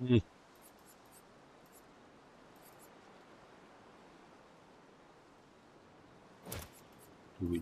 Mm. Oui.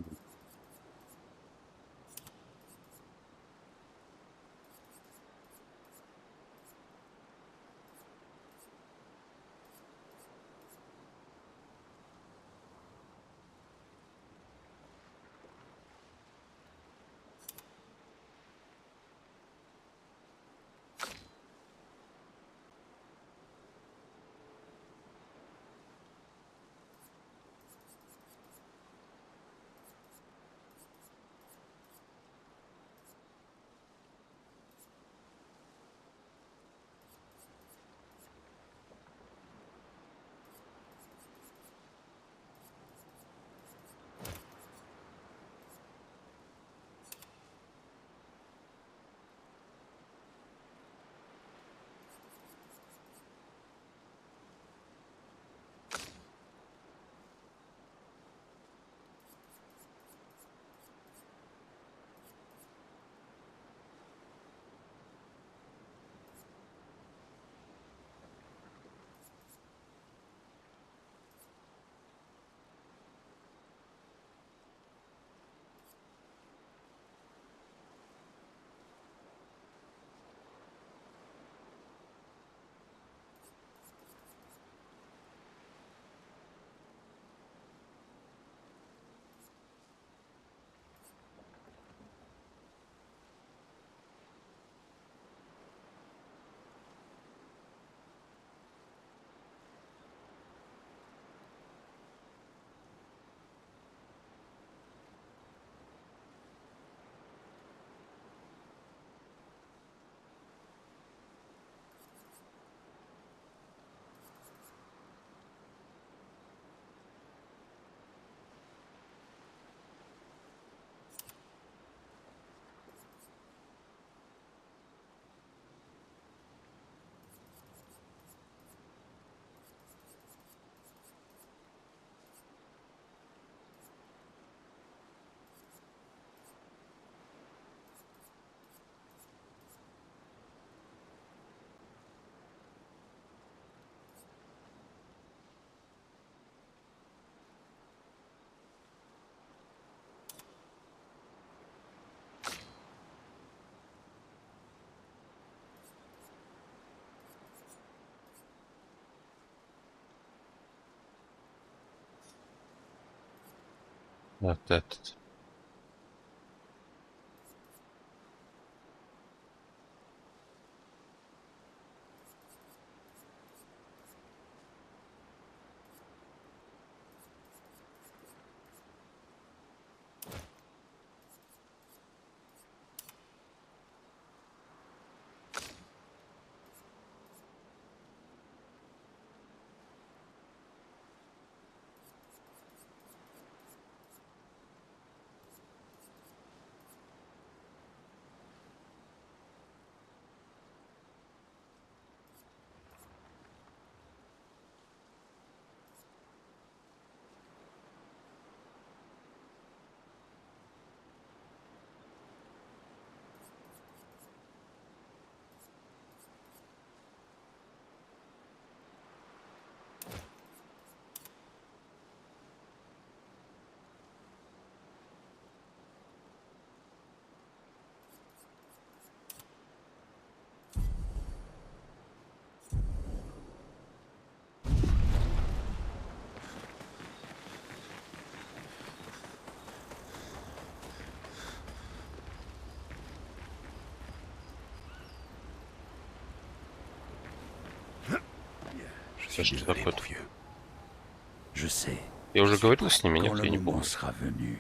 La tête. Je suis Даже désolé, mon такой. vieux. Je sais. Я Je уже suis говорил prêt с ними, quand нет, le я не moment помню. sera venu.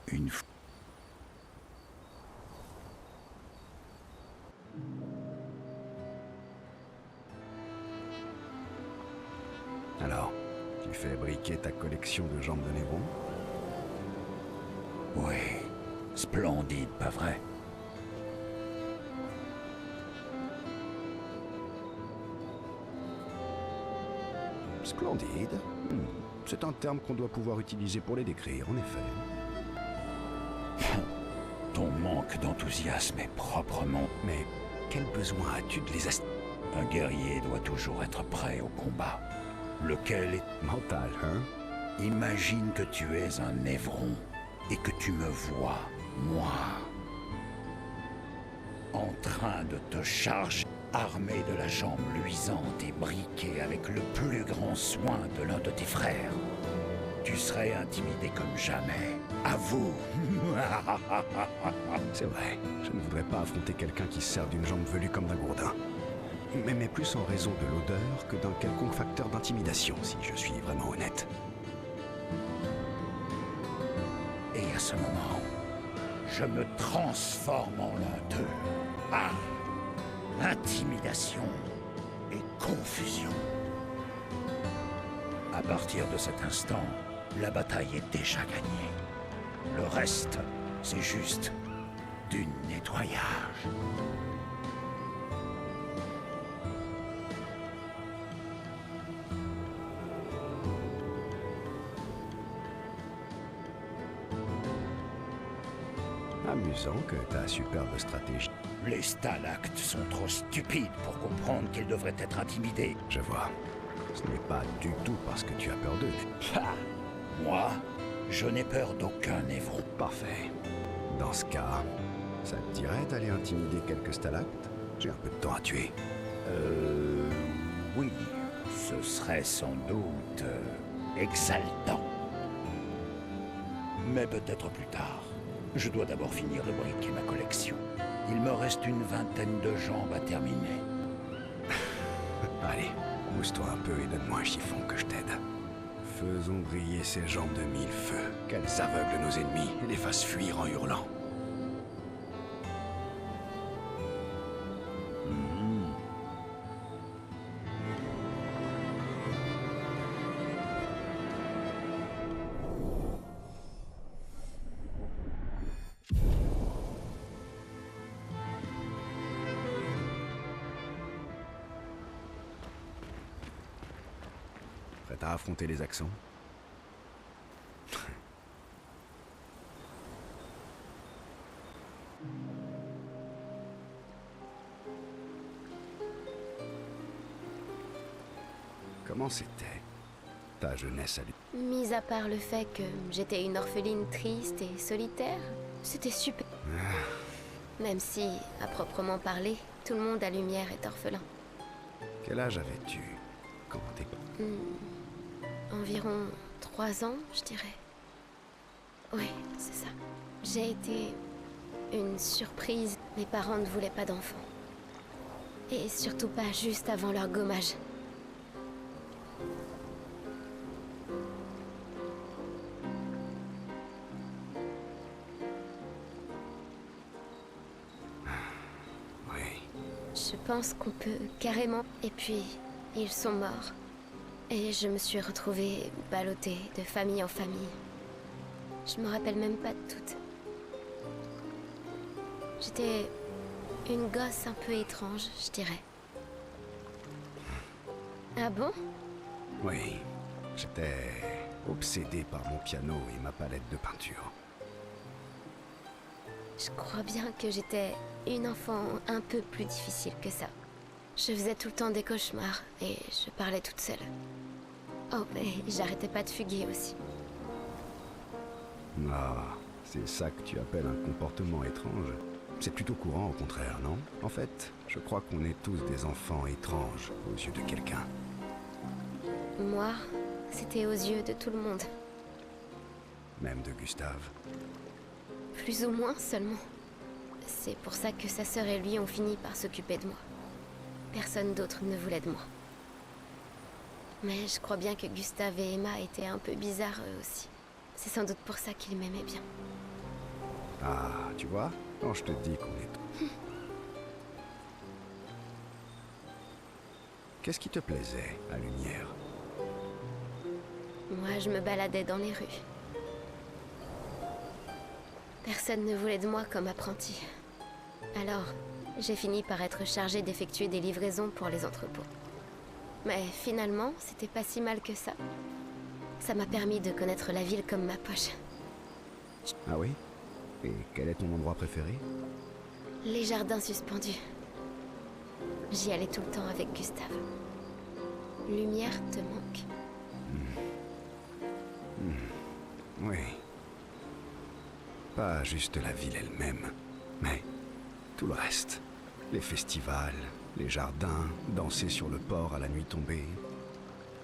Une fois. Alors, tu fais briquer ta collection de jambes de Néron? Oui. Splendide, pas vrai? Splendide. C'est un terme qu'on doit pouvoir utiliser pour les décrire, en effet. Ton manque d'enthousiasme est proprement... Mais quel besoin as-tu de les Un guerrier doit toujours être prêt au combat. Lequel est... Mental, hein? Imagine que tu es un Évron et que tu me vois, moi, en train de te charger, armé de la jambe luisante et briqué avec le plus grand soin de l'un de tes frères. Tu serais intimidé comme jamais. À vous. C'est vrai, je ne voudrais pas affronter quelqu'un qui se sert d'une jambe velue comme d'un gourdin. Mais plus en raison de l'odeur que d'un quelconque facteur d'intimidation, si je suis vraiment honnête. Et à ce moment, je me transforme en l'un d'eux. Ah! Intimidation et confusion. À partir de cet instant, la bataille est déjà gagnée. Le reste, c'est juste du nettoyage. Amusant que ta superbe stratégie. Les Stalactes sont trop stupides pour comprendre qu'ils devraient être intimidés. Je vois. Ce n'est pas du tout parce que tu as peur d'eux. Pah! Moi, je n'ai peur d'aucun Évron. Parfait. Dans ce cas, ça te dirait d'aller intimider quelques stalactes? J'ai un peu de temps à tuer. Oui, ce serait sans doute exaltant. Mais peut-être plus tard. Je dois d'abord finir de briquer ma collection. Il me reste une vingtaine de jambes à terminer. Allez, pousse-toi un peu et donne-moi un chiffon que je t'aide. Faisons briller ces jambes de mille feux, qu'elles aveuglent nos ennemis et les fassent fuir en hurlant. Prête à affronter les accents? Comment c'était, ta jeunesse à lui? Mis à part le fait que j'étais une orpheline triste et solitaire, c'était super. Même si, à proprement parler, tout le monde à Lumière est orphelin. Quel âge avais-tu quand t'es... Environ 3 ans, je dirais. Oui, c'est ça. J'ai été une surprise. Mes parents ne voulaient pas d'enfants. Et surtout pas juste avant leur gommage. Oui. Je pense qu'on peut carrément... Et puis, ils sont morts. Et je me suis retrouvée ballottée de famille en famille. Je me rappelle même pas de toutes. J'étais une gosse un peu étrange, je dirais. Ah bon? Oui. J'étais obsédé par mon piano et ma palette de peinture. Je crois bien que j'étais une enfant un peu plus difficile que ça. Je faisais tout le temps des cauchemars et je parlais toute seule. Oh, et j'arrêtais pas de fuguer aussi. Ah, c'est ça que tu appelles un comportement étrange. C'est plutôt courant au contraire, non? En fait, je crois qu'on est tous des enfants étranges aux yeux de quelqu'un. Moi, c'était aux yeux de tout le monde. Même de Gustave. Plus ou moins seulement. C'est pour ça que sa sœur et lui ont fini par s'occuper de moi. Personne d'autre ne voulait de moi. Mais je crois bien que Gustave et Emma étaient un peu bizarres eux aussi. C'est sans doute pour ça qu'ils m'aimaient bien. Ah, tu vois, quand je te dis qu'on est... Qu'est-ce qui te plaisait à Lumière? Moi, je me baladais dans les rues. Personne ne voulait de moi comme apprenti. Alors, j'ai fini par être chargée d'effectuer des livraisons pour les entrepôts. Mais finalement, c'était pas si mal que ça. Ça m'a permis de connaître la ville comme ma poche. Ah oui? Et quel est ton endroit préféré? Les jardins suspendus. J'y allais tout le temps avec Gustave. Lumière te manque? Oui. Pas juste la ville elle-même, mais tout le reste. Les festivals, les jardins, danser sur le port à la nuit tombée.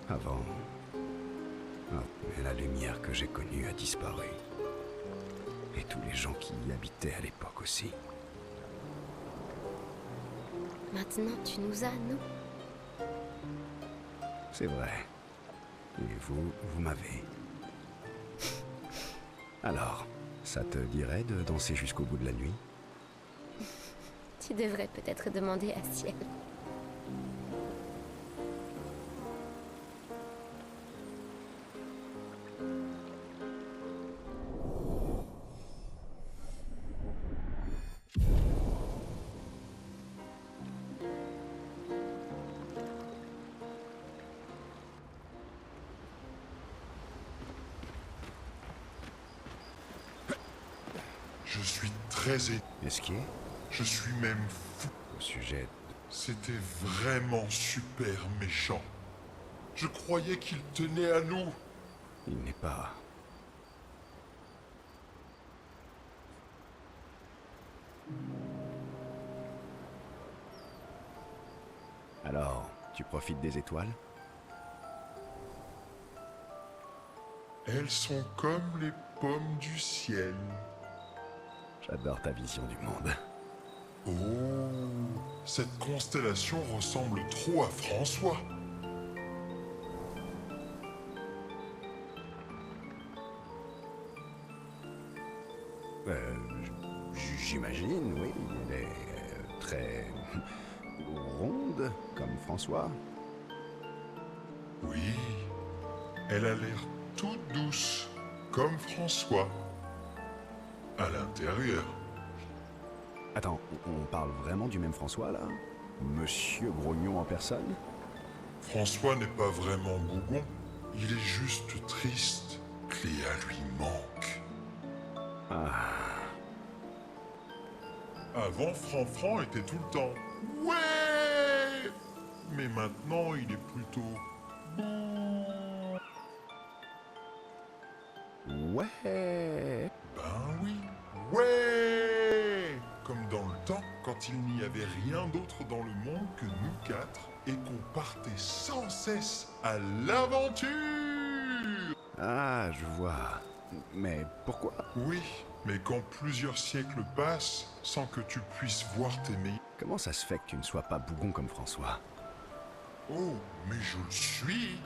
Avant... Ah, mais la lumière que j'ai connue a disparu. Et tous les gens qui y habitaient à l'époque aussi. Maintenant, tu nous as, nous? C'est vrai. Et vous m'avez. Alors, ça te dirait de danser jusqu'au bout de la nuit? Tu devrais peut-être demander à Ciel. Je suis très étonné. Est-ce qu'il est Je suis même fou. au sujet C'était vraiment super méchant. Je croyais qu'il tenait à nous. Il n'est pas... Alors, tu profites des étoiles? Elles sont comme les pommes du ciel. J'adore ta vision du monde. Oh, cette constellation ressemble trop à François. J'imagine, oui. Elle est très... ronde, comme François. Oui, elle a l'air toute douce, comme François. À l'intérieur. Attends, on parle vraiment du même François, là? Monsieur Grognon en personne? François n'est pas vraiment bougon. Il est juste triste. Cléa lui manque. Avant, Franfran était tout le temps « Ouais !» Mais maintenant, il est plutôt « Bouh !» Ouais. Ben oui, ouais! Comme dans le temps, quand il n'y avait rien d'autre dans le monde que nous quatre, et qu'on partait sans cesse à l'aventure! Ah, je vois. Mais pourquoi? Oui, mais quand plusieurs siècles passent, sans que tu puisses voir t'aimer... Comment ça se fait que tu ne sois pas bougon comme François? Oh, mais je le suis!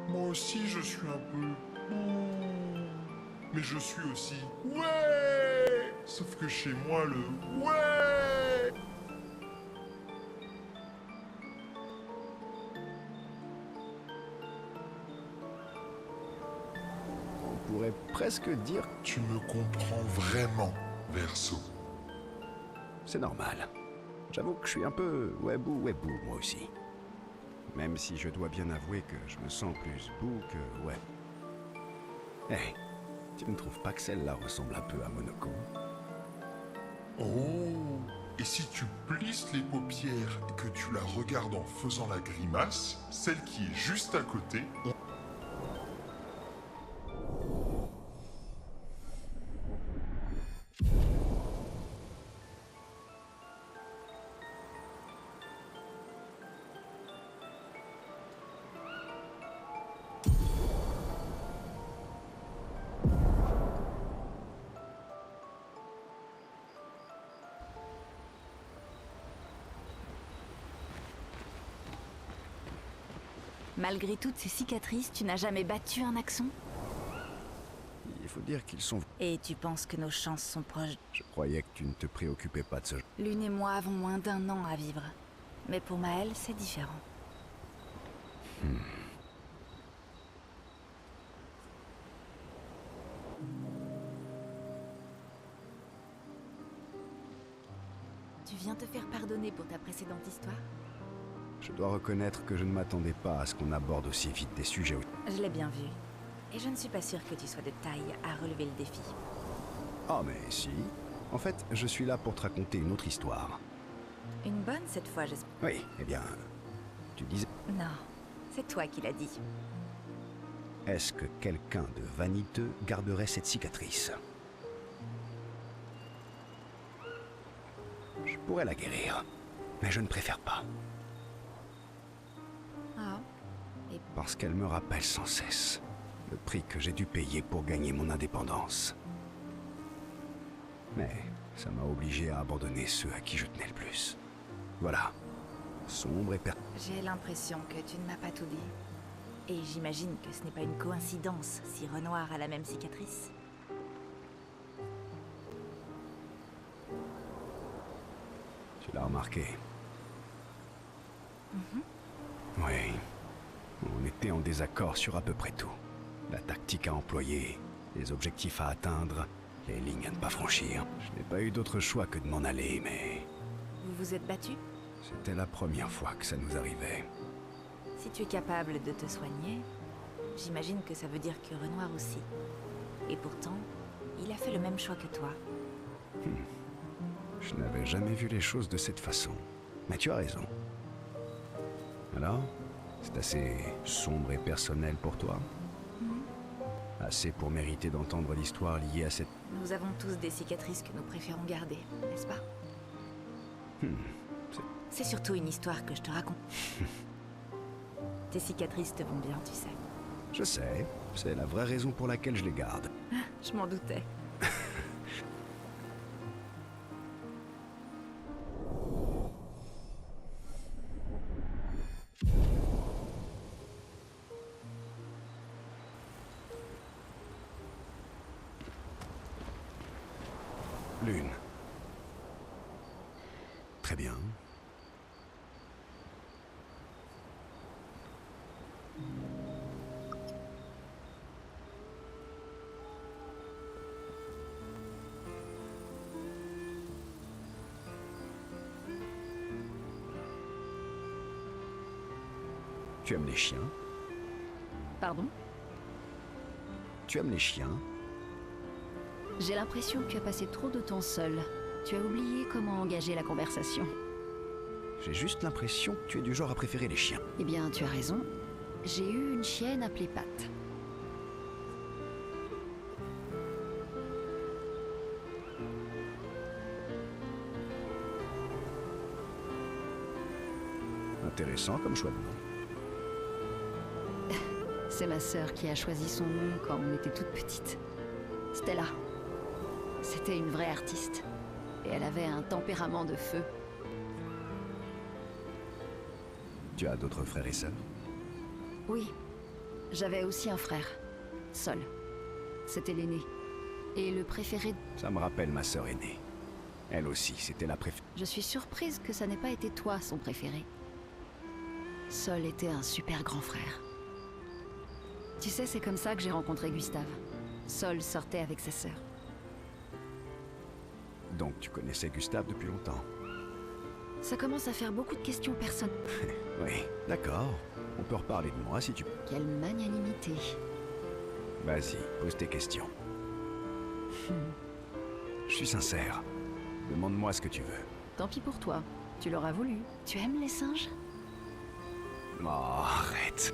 Moi aussi, je suis un peu... Mais je suis aussi... Ouais! Sauf que chez moi, le... Ouais! On pourrait presque dire... Tu me comprends vraiment, Verseau. C'est normal. J'avoue que je suis un peu webou, moi aussi. Même si je dois bien avouer que je me sens plus bou que ouais. Hé, tu ne trouves pas que celle-là ressemble un peu à Monoko? Oh! Et si tu plisses les paupières et que tu la regardes en faisant la grimace, celle qui est juste à côté... Malgré toutes ces cicatrices, tu n'as jamais battu un Axon? Il faut dire qu'ils sont... Et tu penses que nos chances sont proches? Je croyais que tu ne te préoccupais pas de ce genre. Lune et moi avons moins d'1 an à vivre. Mais pour Maël, c'est différent. Tu viens te faire pardonner pour ta précédente histoire? Je dois reconnaître que je ne m'attendais pas à ce qu'on aborde aussi vite des sujets... Je l'ai bien vu. Et je ne suis pas sûre que tu sois de taille à relever le défi. Ah mais si. En fait, je suis là pour te raconter une autre histoire. Une bonne cette fois, j'espère. Oui, eh bien, tu disais... Non, c'est toi qui l'as dit. Est-ce que quelqu'un de vaniteux garderait cette cicatrice? Je pourrais la guérir, mais je ne préfère pas. Ah. Parce qu'elle me rappelle sans cesse le prix que j'ai dû payer pour gagner mon indépendance. Mais ça m'a obligé à abandonner ceux à qui je tenais le plus. Voilà. Sombre et J'ai l'impression que tu ne m'as pas tout dit. Et j'imagine que ce n'est pas une coïncidence si Renoir a la même cicatrice. Tu l'as remarqué. Oui. On était en désaccord sur à peu près tout. La tactique à employer, les objectifs à atteindre, les lignes à ne pas franchir. Je n'ai pas eu d'autre choix que de m'en aller, mais... Vous vous êtes battu? C'était la première fois que ça nous arrivait. Si tu es capable de te soigner, j'imagine que ça veut dire que Renoir aussi. Et pourtant, il a fait le même choix que toi. Je n'avais jamais vu les choses de cette façon. Mais tu as raison. Alors, c'est assez sombre et personnel pour toi? Assez pour mériter d'entendre l'histoire liée à cette... Nous avons tous des cicatrices que nous préférons garder, n'est-ce pas? C'est surtout une histoire que je te raconte. Tes cicatrices te vont bien, tu sais. Je sais, c'est la vraie raison pour laquelle je les garde. Je m'en doutais. Lune. Très bien. Tu aimes les chiens? Pardon? Tu aimes les chiens? J'ai l'impression que tu as passé trop de temps seul. Tu as oublié comment engager la conversation. J'ai juste l'impression que tu es du genre à préférer les chiens. Eh bien, tu as raison. J'ai eu une chienne appelée Pat. Intéressant comme choix de nom. C'est ma sœur qui a choisi son nom quand on était toute petite. Stella. C'était une vraie artiste. Et elle avait un tempérament de feu. Tu as d'autres frères et sœurs? Oui. J'avais aussi un frère. Sol. C'était l'aîné. Et le préféré... Ça me rappelle ma sœur aînée. Elle aussi, c'était la préférée. Je suis surprise que ça n'ait pas été toi, son préféré. Sol était un super grand frère. Tu sais, c'est comme ça que j'ai rencontré Gustave. Sol sortait avec sa sœur. Donc tu connaissais Gustave depuis longtemps? Ça commence à faire beaucoup de questions personnelles. Oui, d'accord. On peut reparler de moi si tu... Quelle magnanimité. Vas-y, pose tes questions. Je suis sincère. Demande-moi ce que tu veux. Tant pis pour toi. Tu l'auras voulu. Tu aimes les singes? Oh, arrête.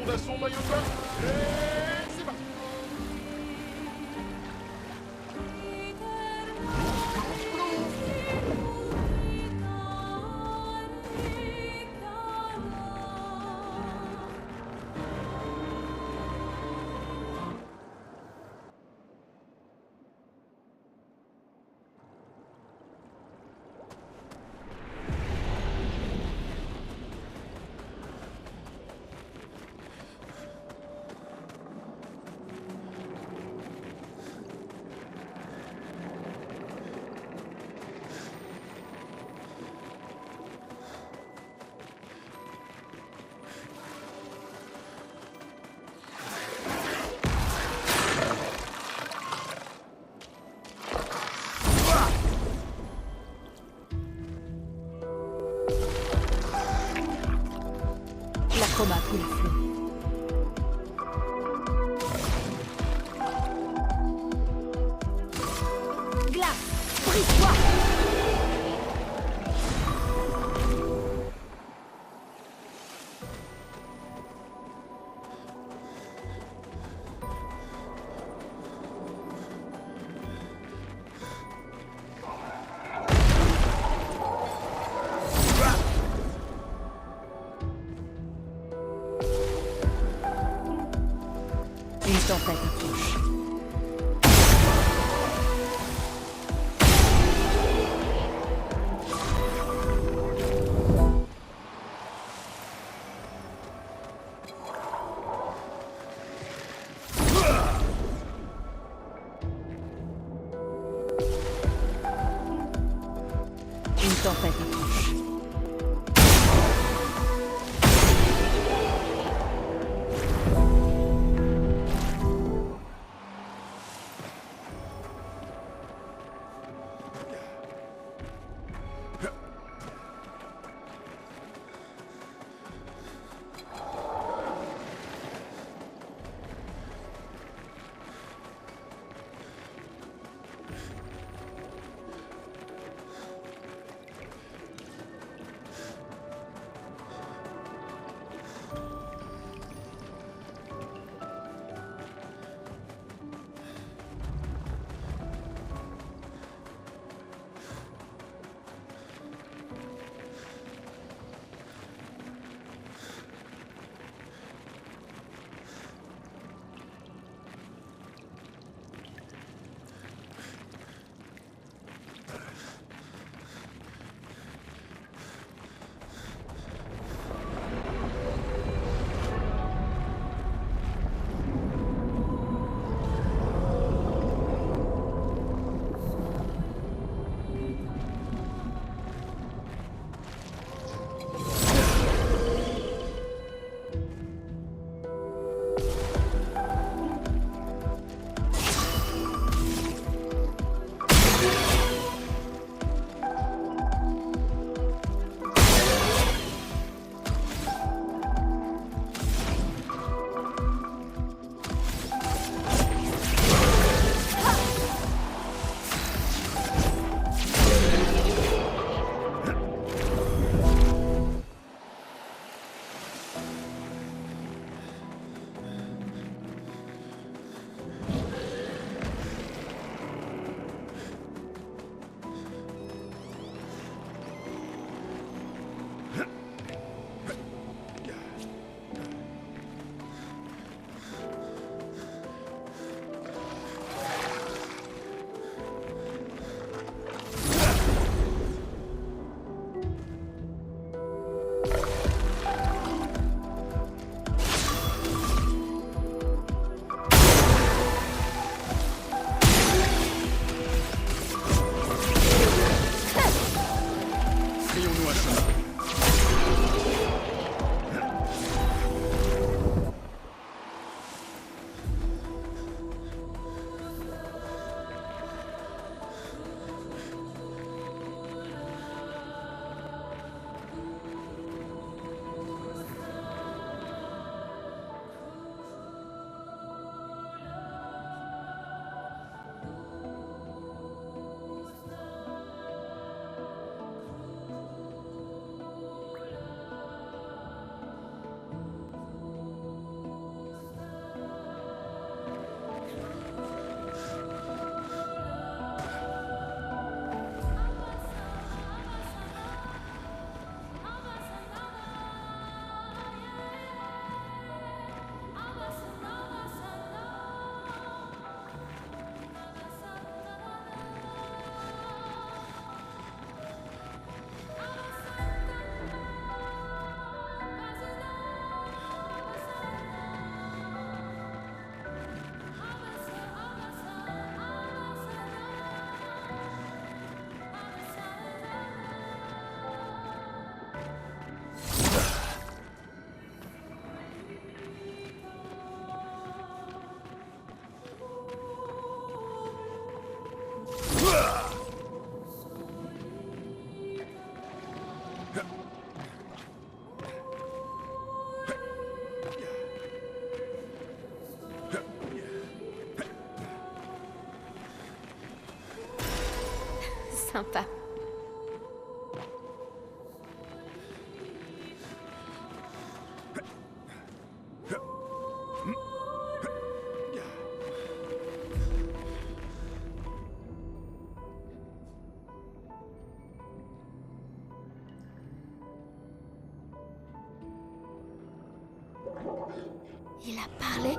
monde a son maillot de bain. Et c'est parti. Chroma coule flot. Glace, brise-toi! Une tempête approche. Une tempête approche. Sympa. Il a parlé?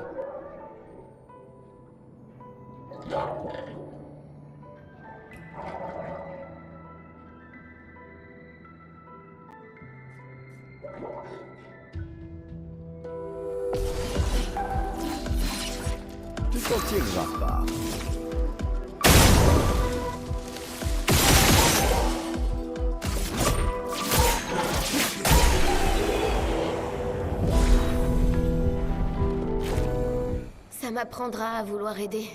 Tu t'en tireras pas. Ça m'apprendra à vouloir aider.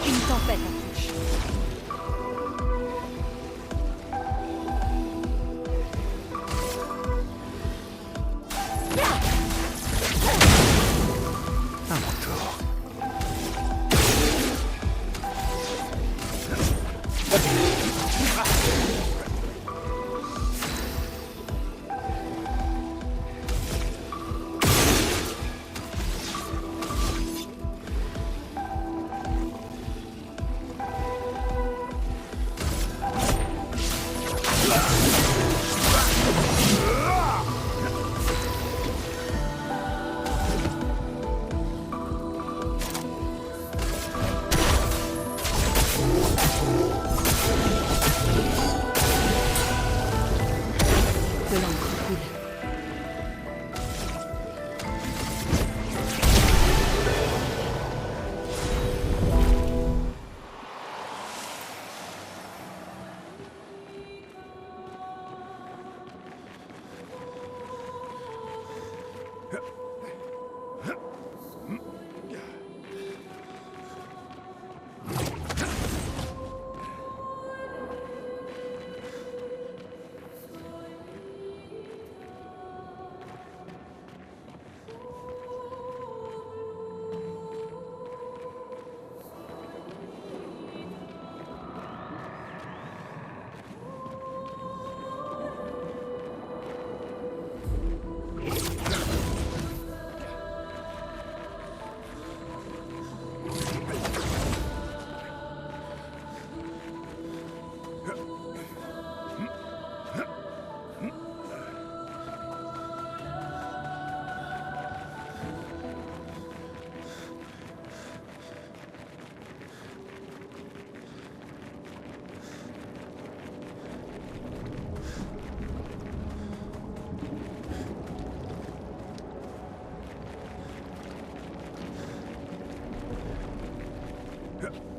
Une tempête approche. À mon tour. Bien.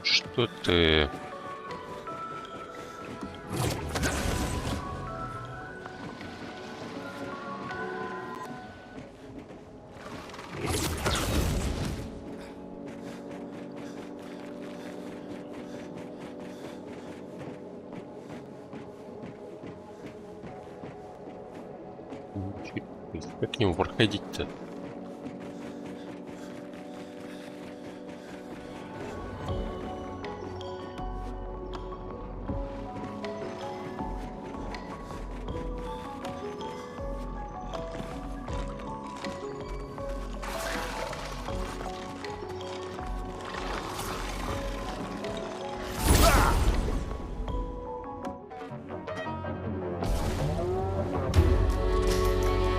Что ты? Как к нему проходить-то?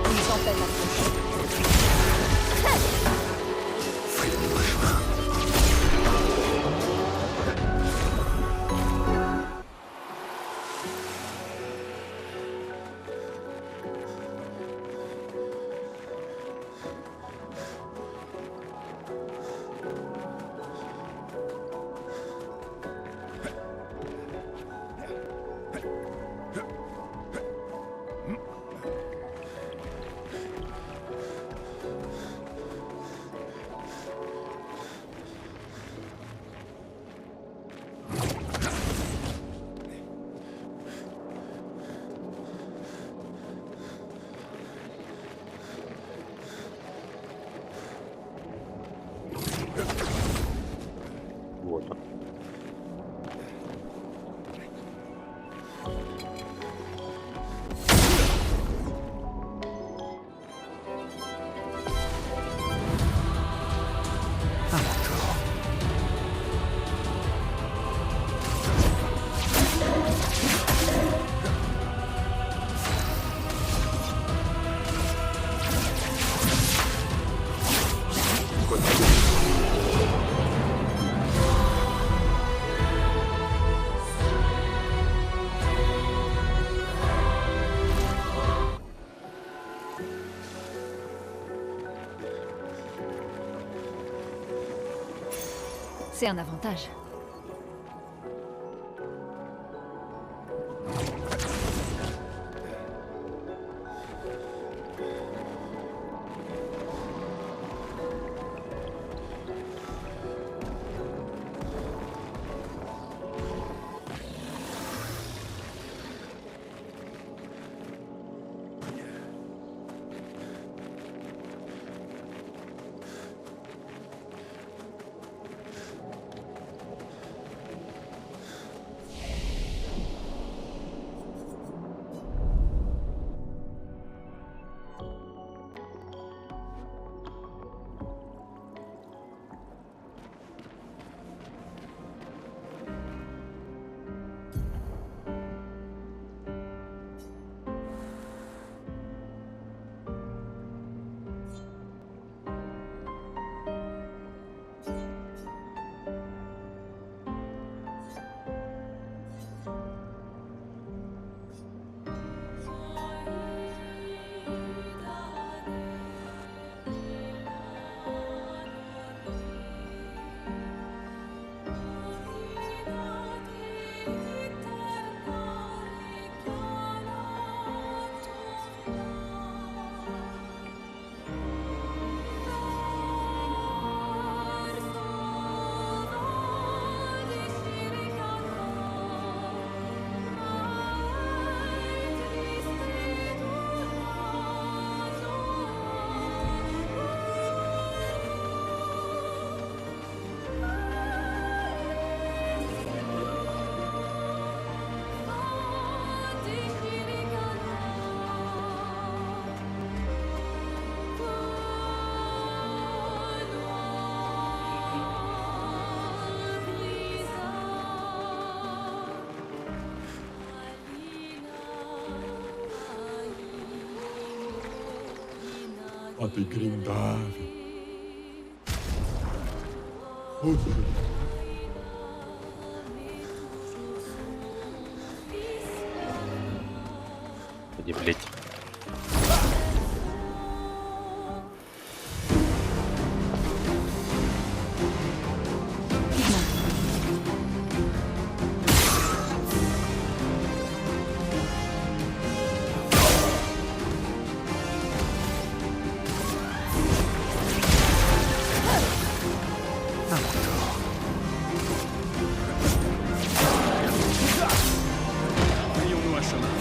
Une tempête approche. Вот он. C'est un avantage. Ate Grindavi. Иди, блядь. Frayons-nous un chemin.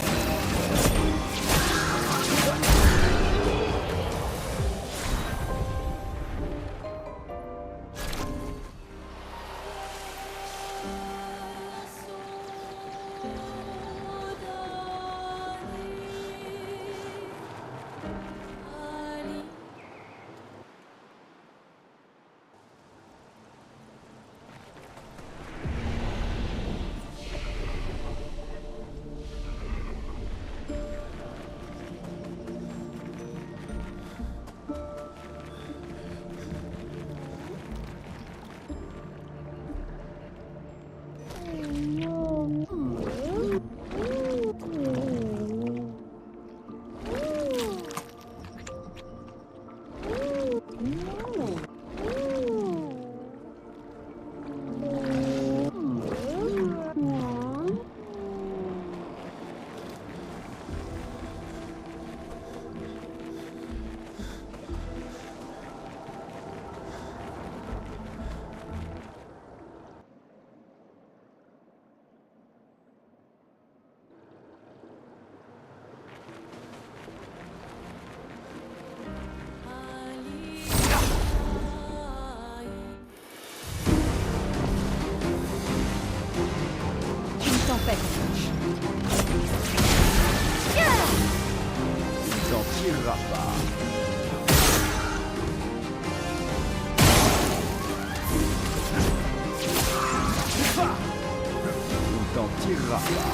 Il t'en tirera pas. Il t'en tirera pas.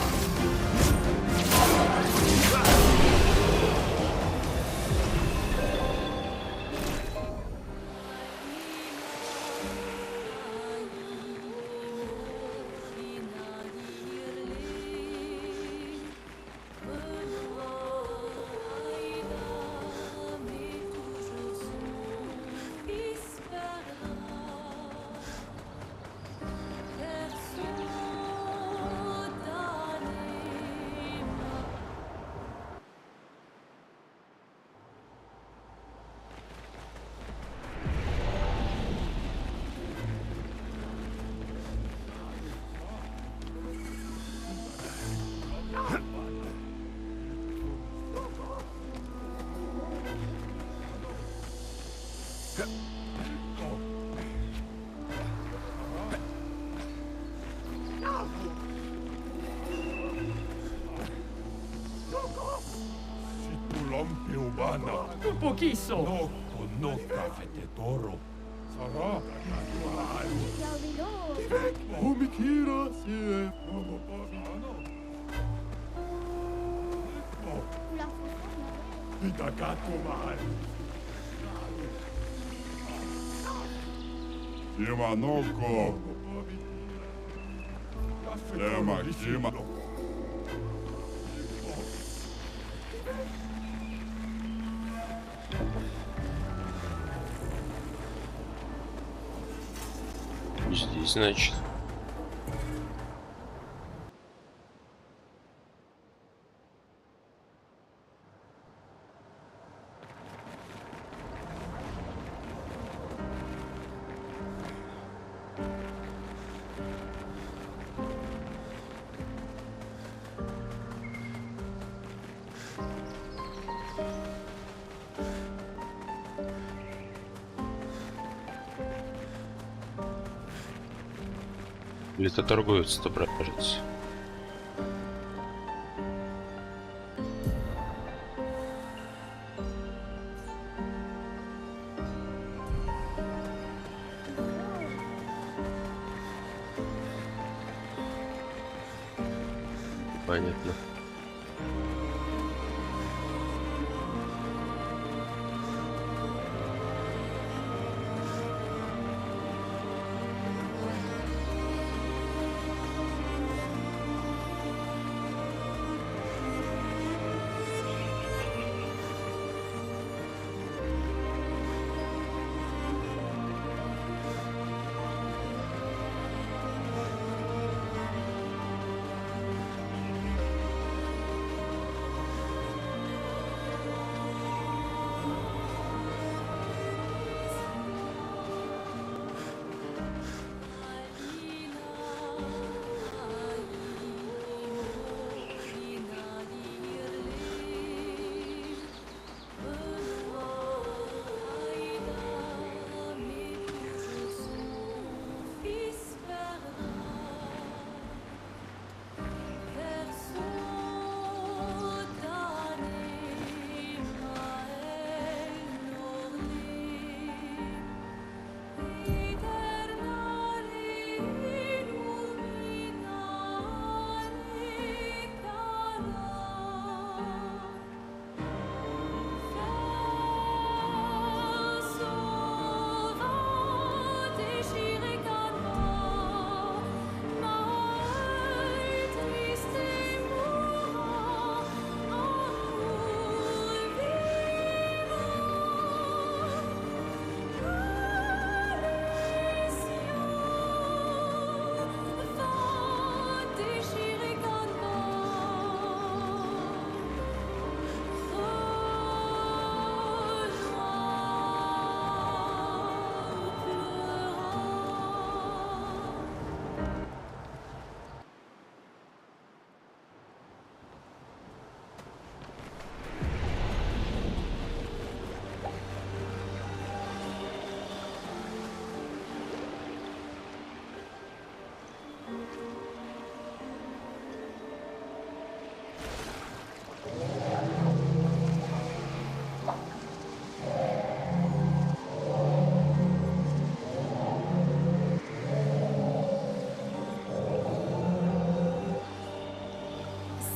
Pochisso! No, nokka fete toro. Sara? Oh, Mikira, si Pitakato mal. Kima noko. Kima, Kima. Здесь, значит. Или это торгуется, отображается? Понятно.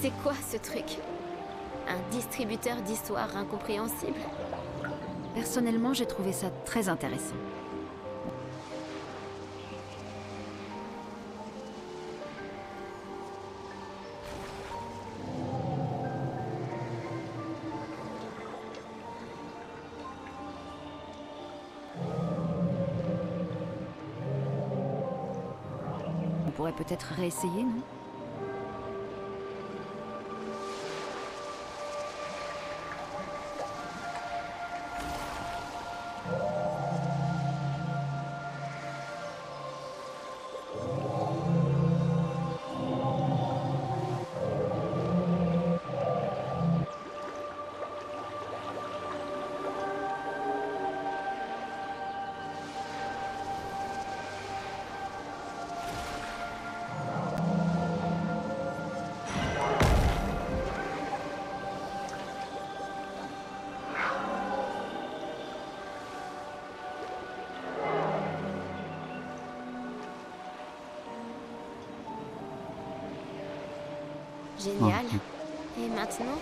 C'est quoi ce truc? Un distributeur d'histoires incompréhensibles? Personnellement, j'ai trouvé ça très intéressant. On pourrait peut-être réessayer, non? Génial. Et maintenant?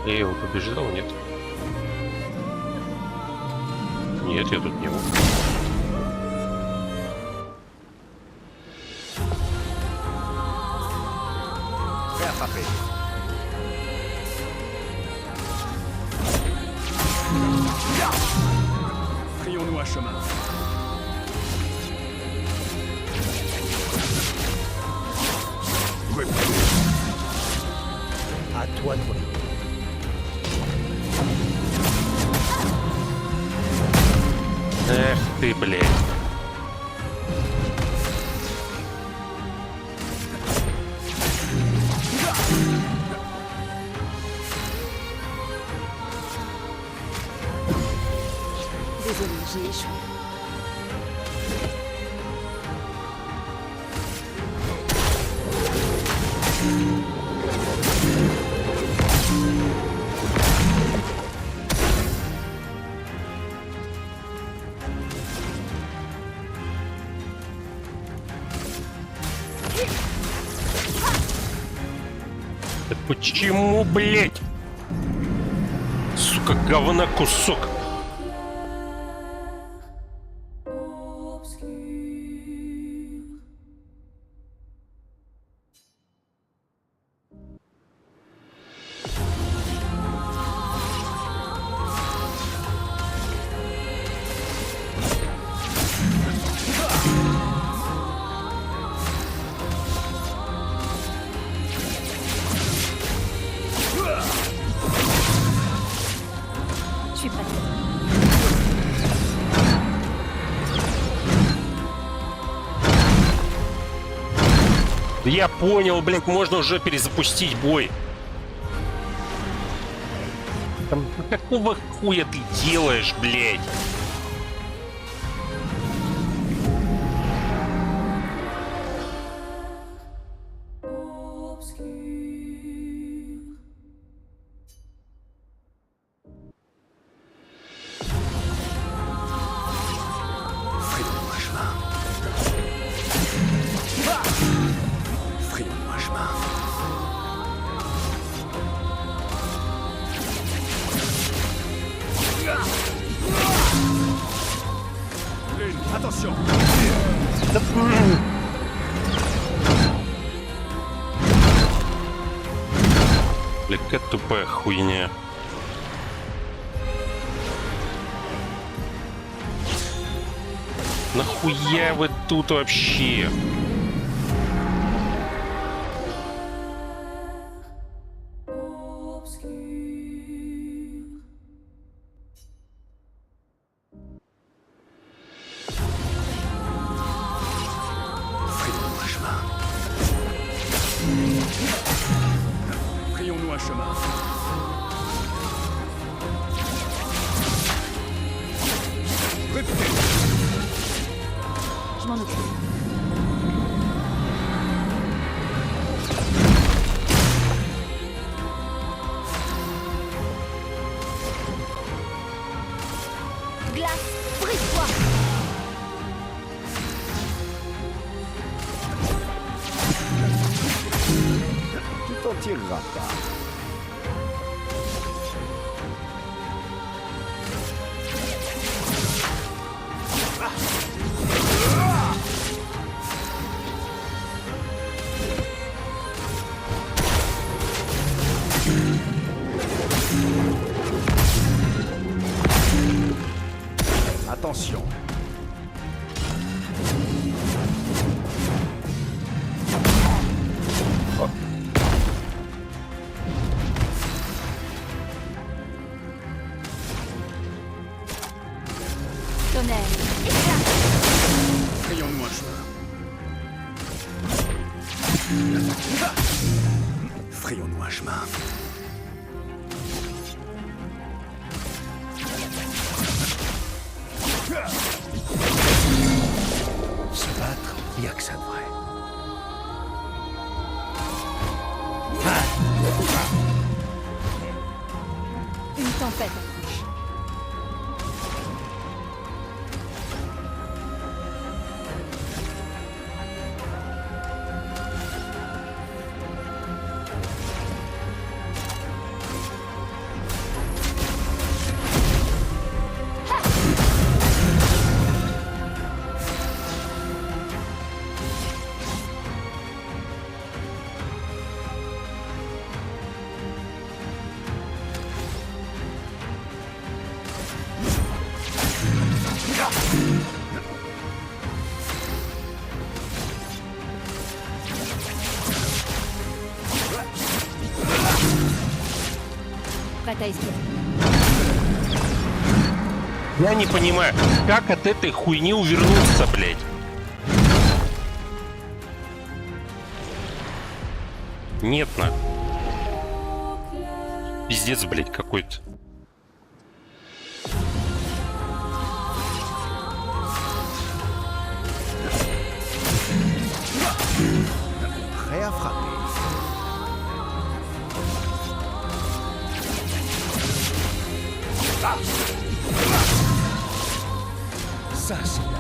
Я его побеждал, нет? Нет, я тут не был. Prêt à frapper. Frayons-nous un chemin. À toi de voler. Эх ты, блядь. Désolée, j'ai échoué. Да почему, блядь? Сука, говна кусок. Je suis prête. Я понял, блядь, можно уже перезапустить бой. Там какого хуя ты делаешь, блядь? Frayons-nous un chemin. Frayons-nous un chemin. Lune, attention! Блядь, какая тупая хуйня. Нахуя вы тут вообще? Frayons-nous un chemin. Frayons-nous un chemin. Répétez. Je m'en occupe. Glace, brise-toi! Tu t'en tireras pas. Attention. Tonnerre. Frayons-nous un chemin. Frayons-nous un chemin. Se battre, y a que ça de vrai. Une tempête approche. Prête à esquiver. Я не понимаю, как от этой хуйни увернуться, блядь? Нет, на. Пиздец, блядь, какой-то. Prêt à frapper. Ça, c'est bien.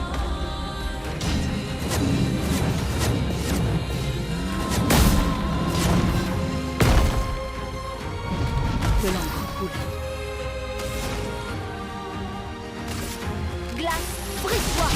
Que l'encre coule. Glace, brise-toi!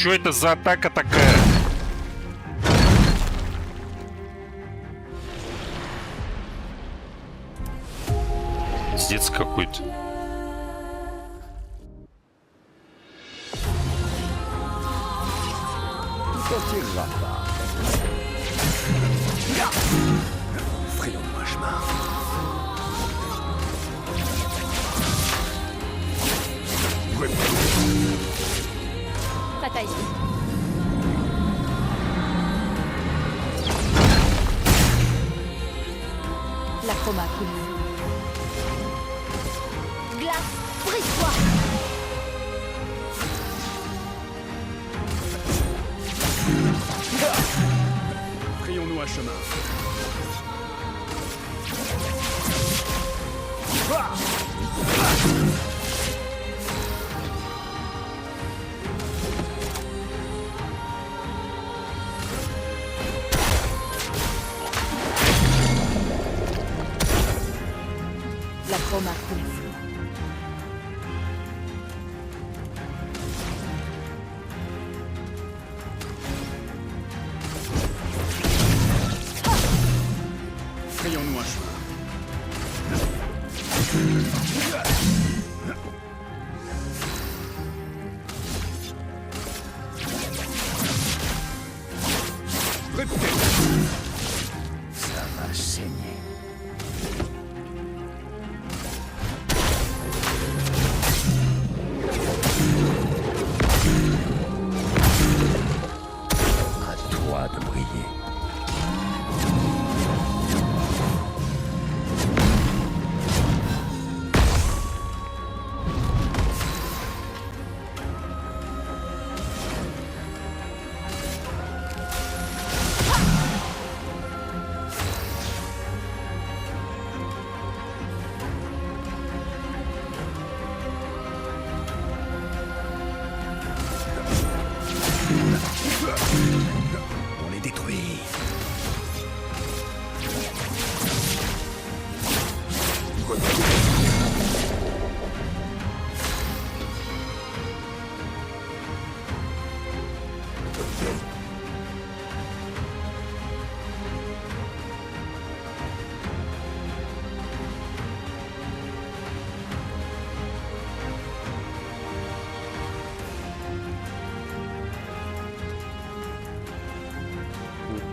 Что это за атака такая? Пиздец какой-то. T'en pas. Frayons-nous un chemin. Bataille. La chroma coule. Glace, brise-toi. Frayons-nous un chemin. La chroma coule. Frayons-nous un chemin. Ça va saigner. À toi de briller. On les détruit.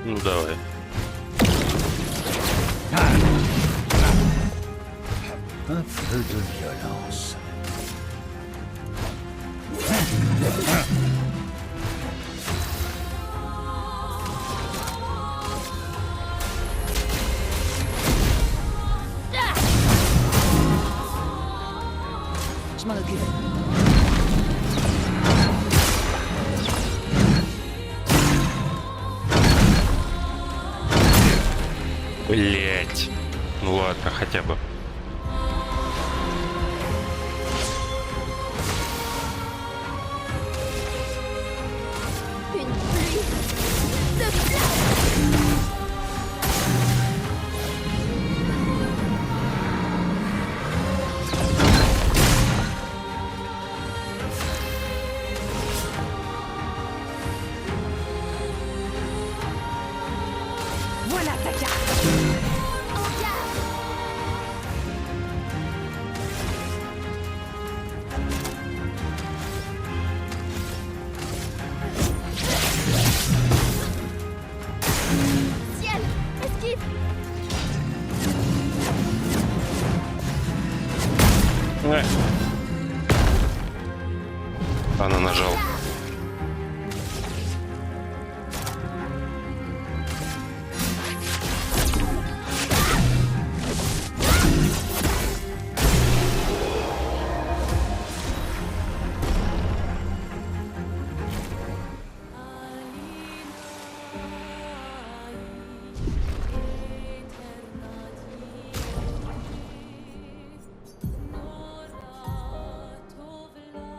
Ну давай. Un peu de violence. Je m'en occupe. Блять. Ну ладно, хотя бы. Une pluie de flammes. Voilà ta carte. En garde. Ciel, esquive. Она нажал. Tovla,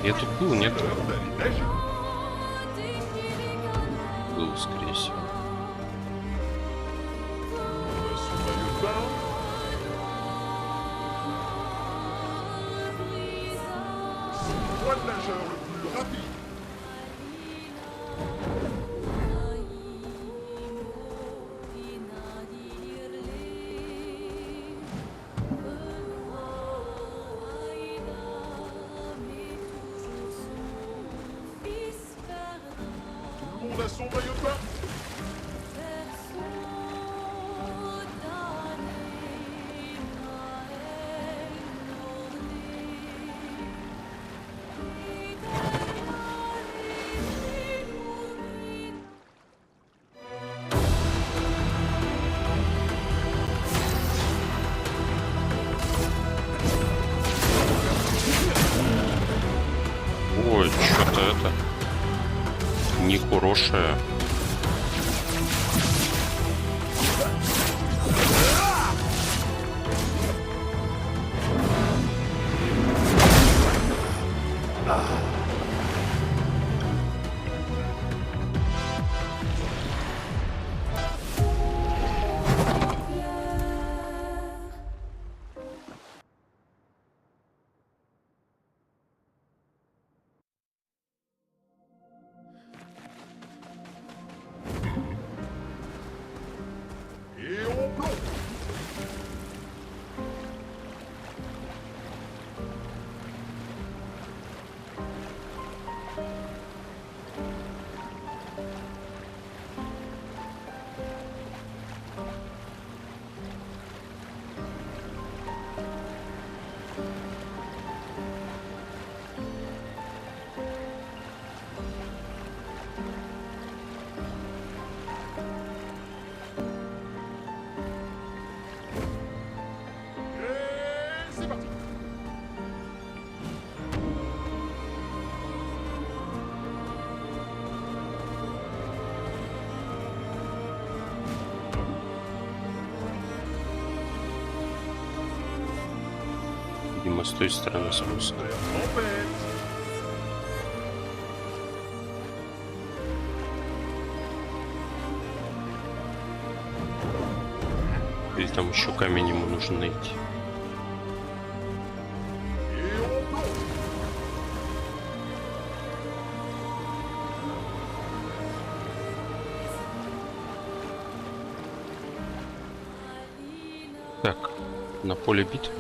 Я тут был, нет? L'heure d'aller nager. Был, скорее всего. Son maillot de bain. C'est moi le nageur le plus rapide. Tout le monde a son maillot de bain. Ой, что-то это нехорошее. Et on plonge. Et c'est parti. Видимо, с той стороны спуск. Tempête. Или там еще камень ему нужно найти. Et on plonge. Так, на поле битвы.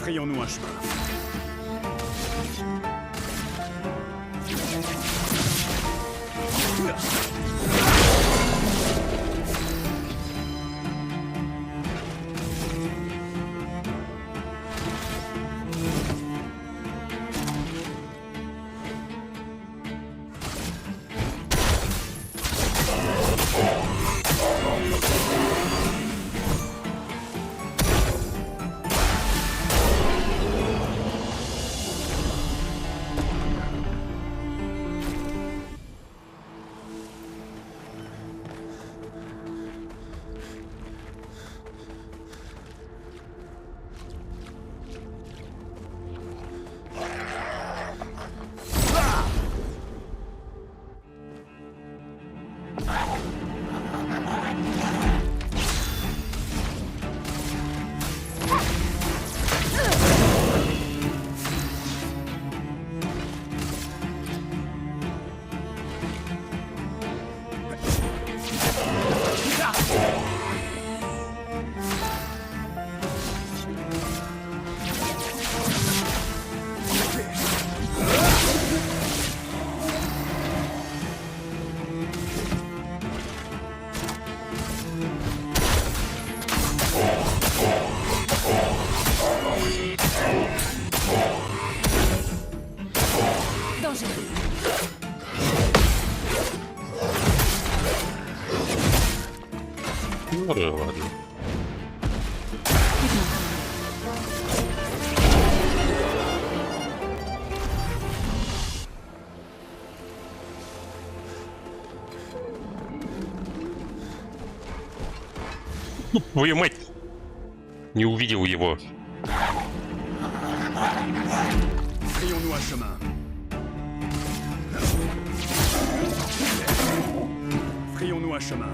Frayons-nous un chemin. danger. Ну, да ладно. Твою мать! Не увидел его. Frayons-nous un chemin. Frayons-nous un chemin.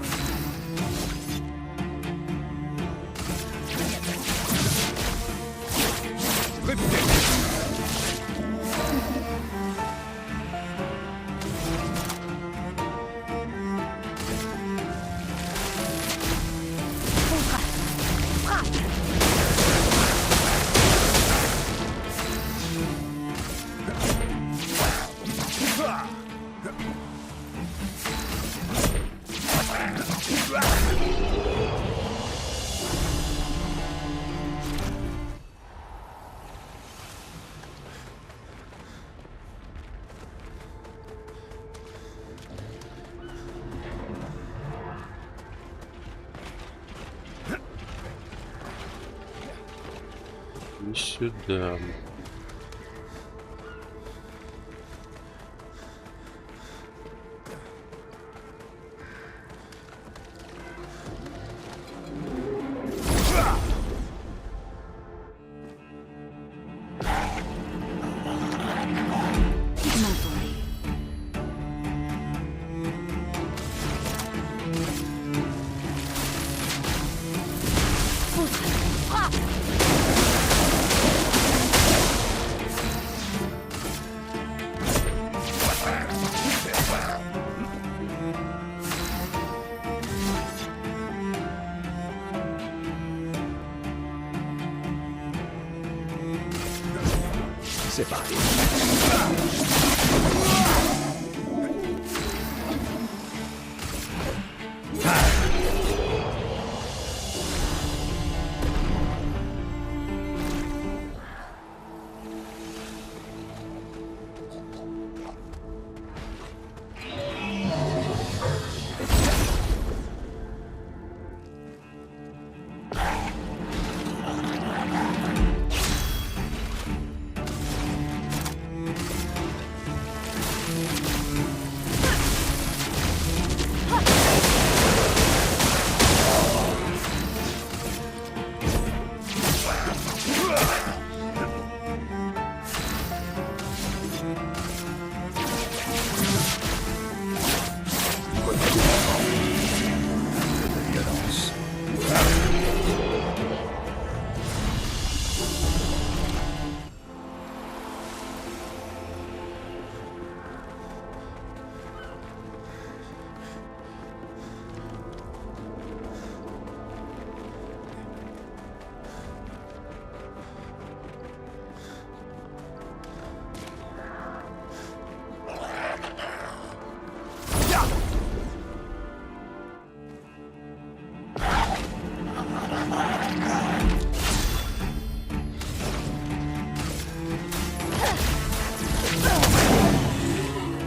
И сюда. C'est parti.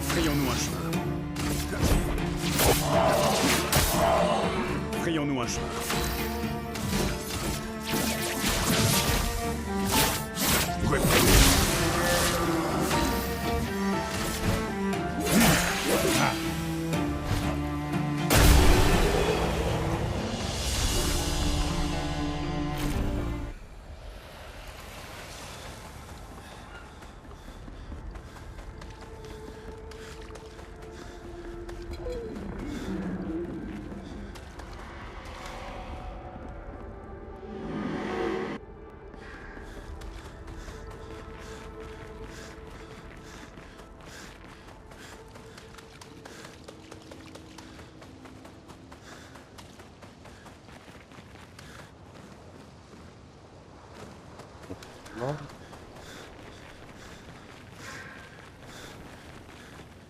Frayons-nous un chemin. Frayons-nous un chemin.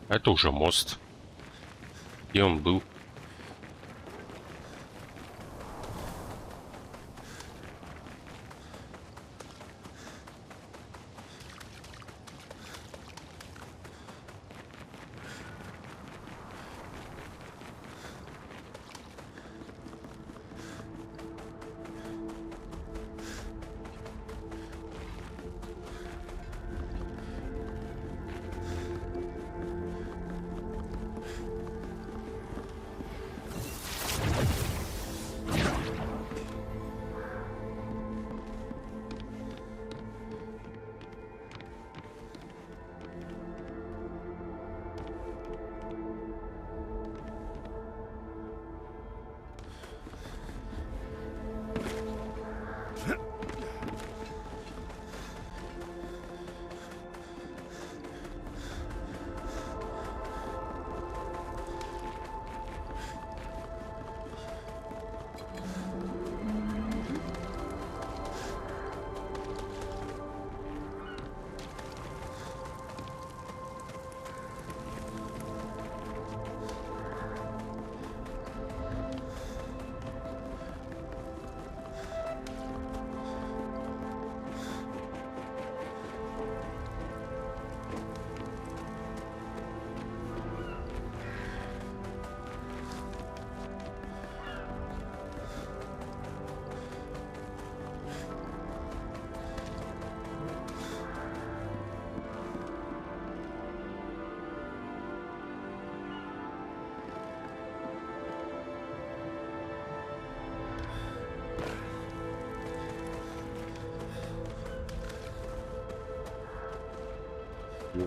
Это уже мост. Где он был?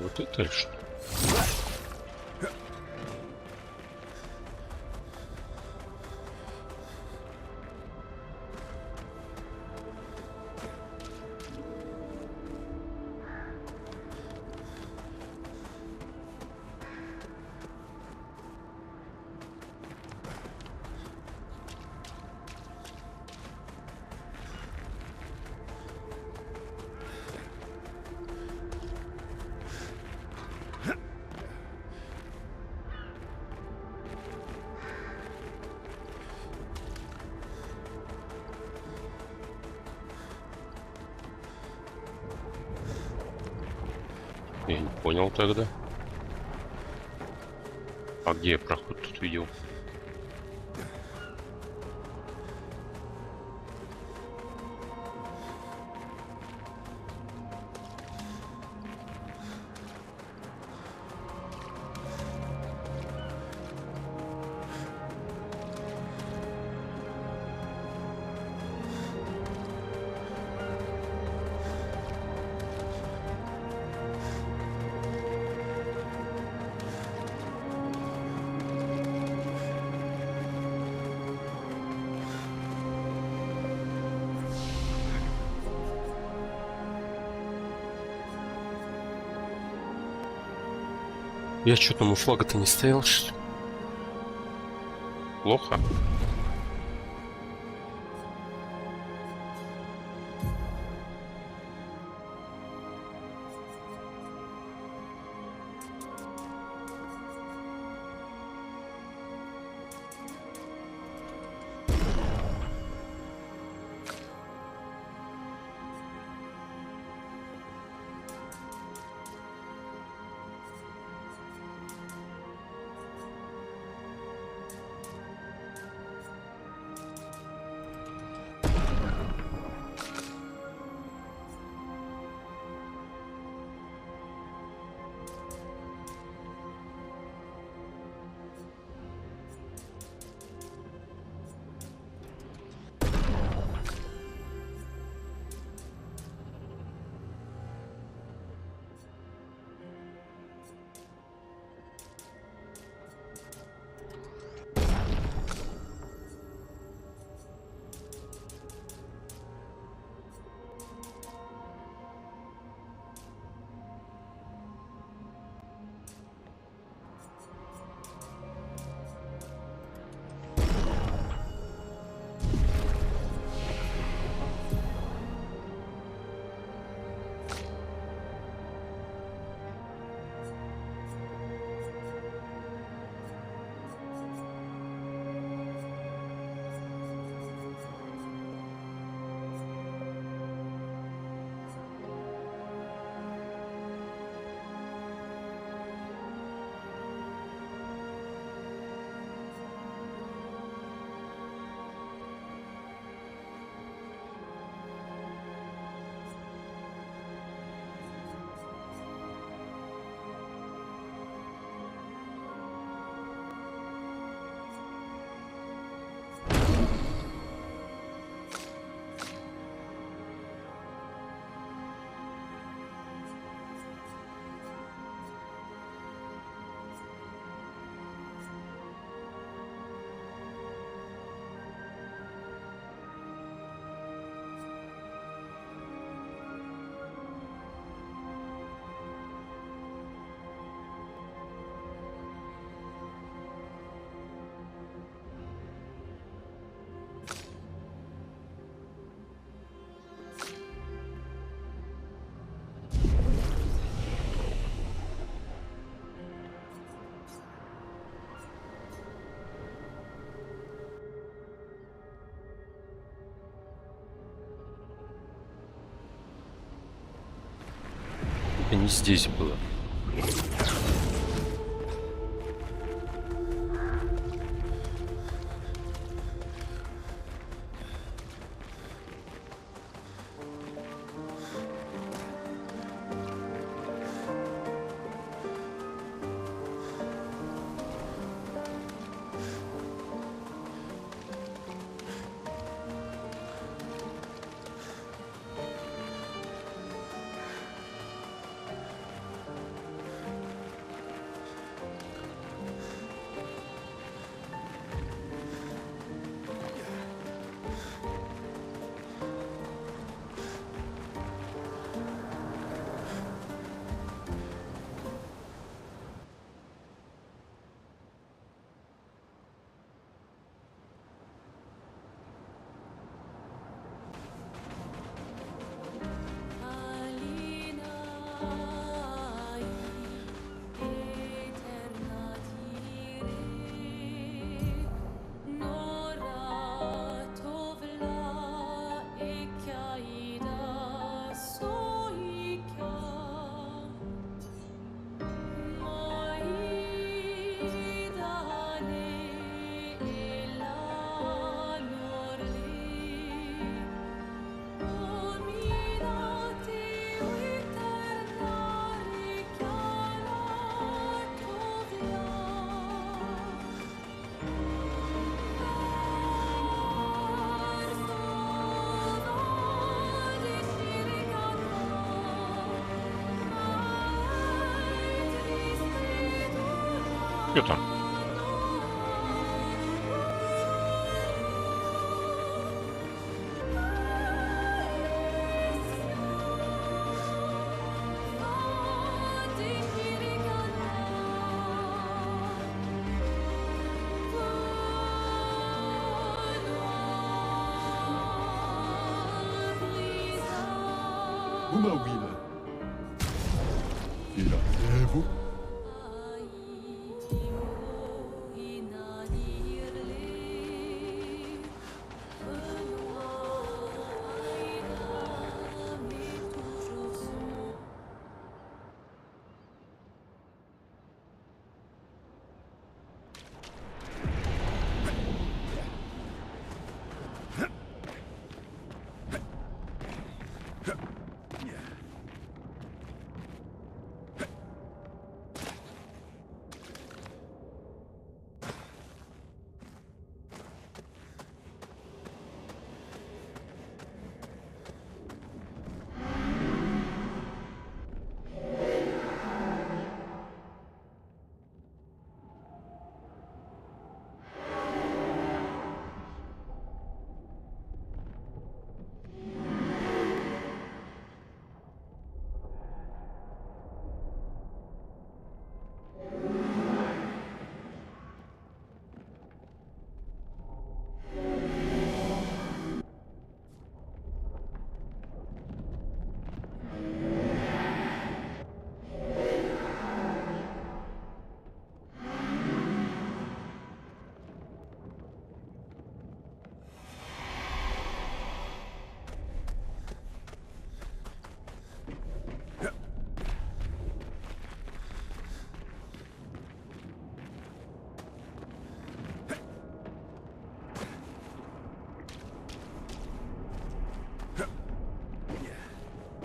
Вот это ли что? Я не понял тогда. А где я проход тут видел? Я что там у флага-то не стоял, что ли? Плохо. Это не здесь было. Что там? Umawila. Ilaevo.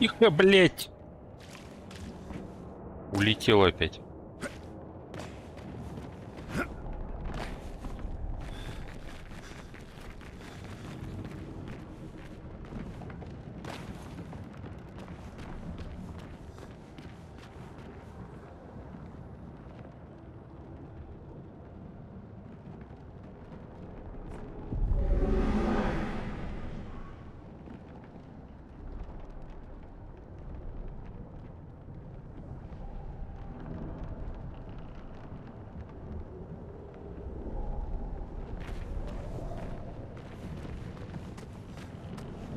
Тихо, блять. Улетел опять.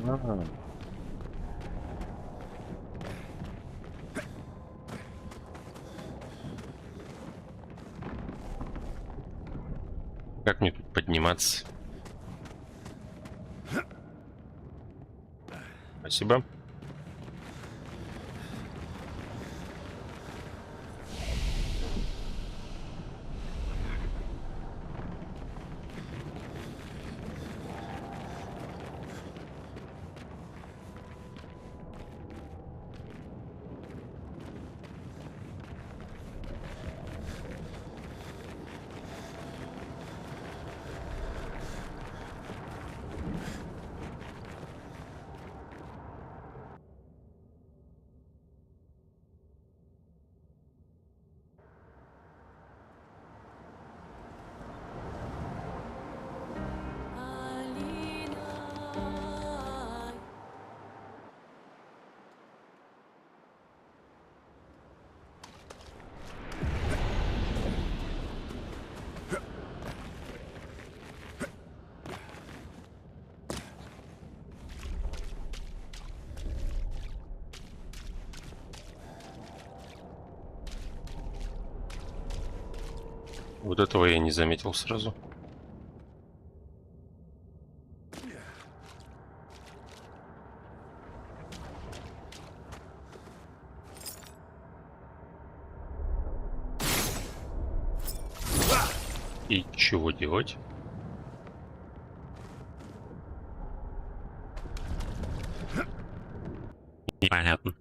Ага. Как мне тут подниматься? Спасибо. Вот этого я не заметил сразу. И чего делать? Непонятно.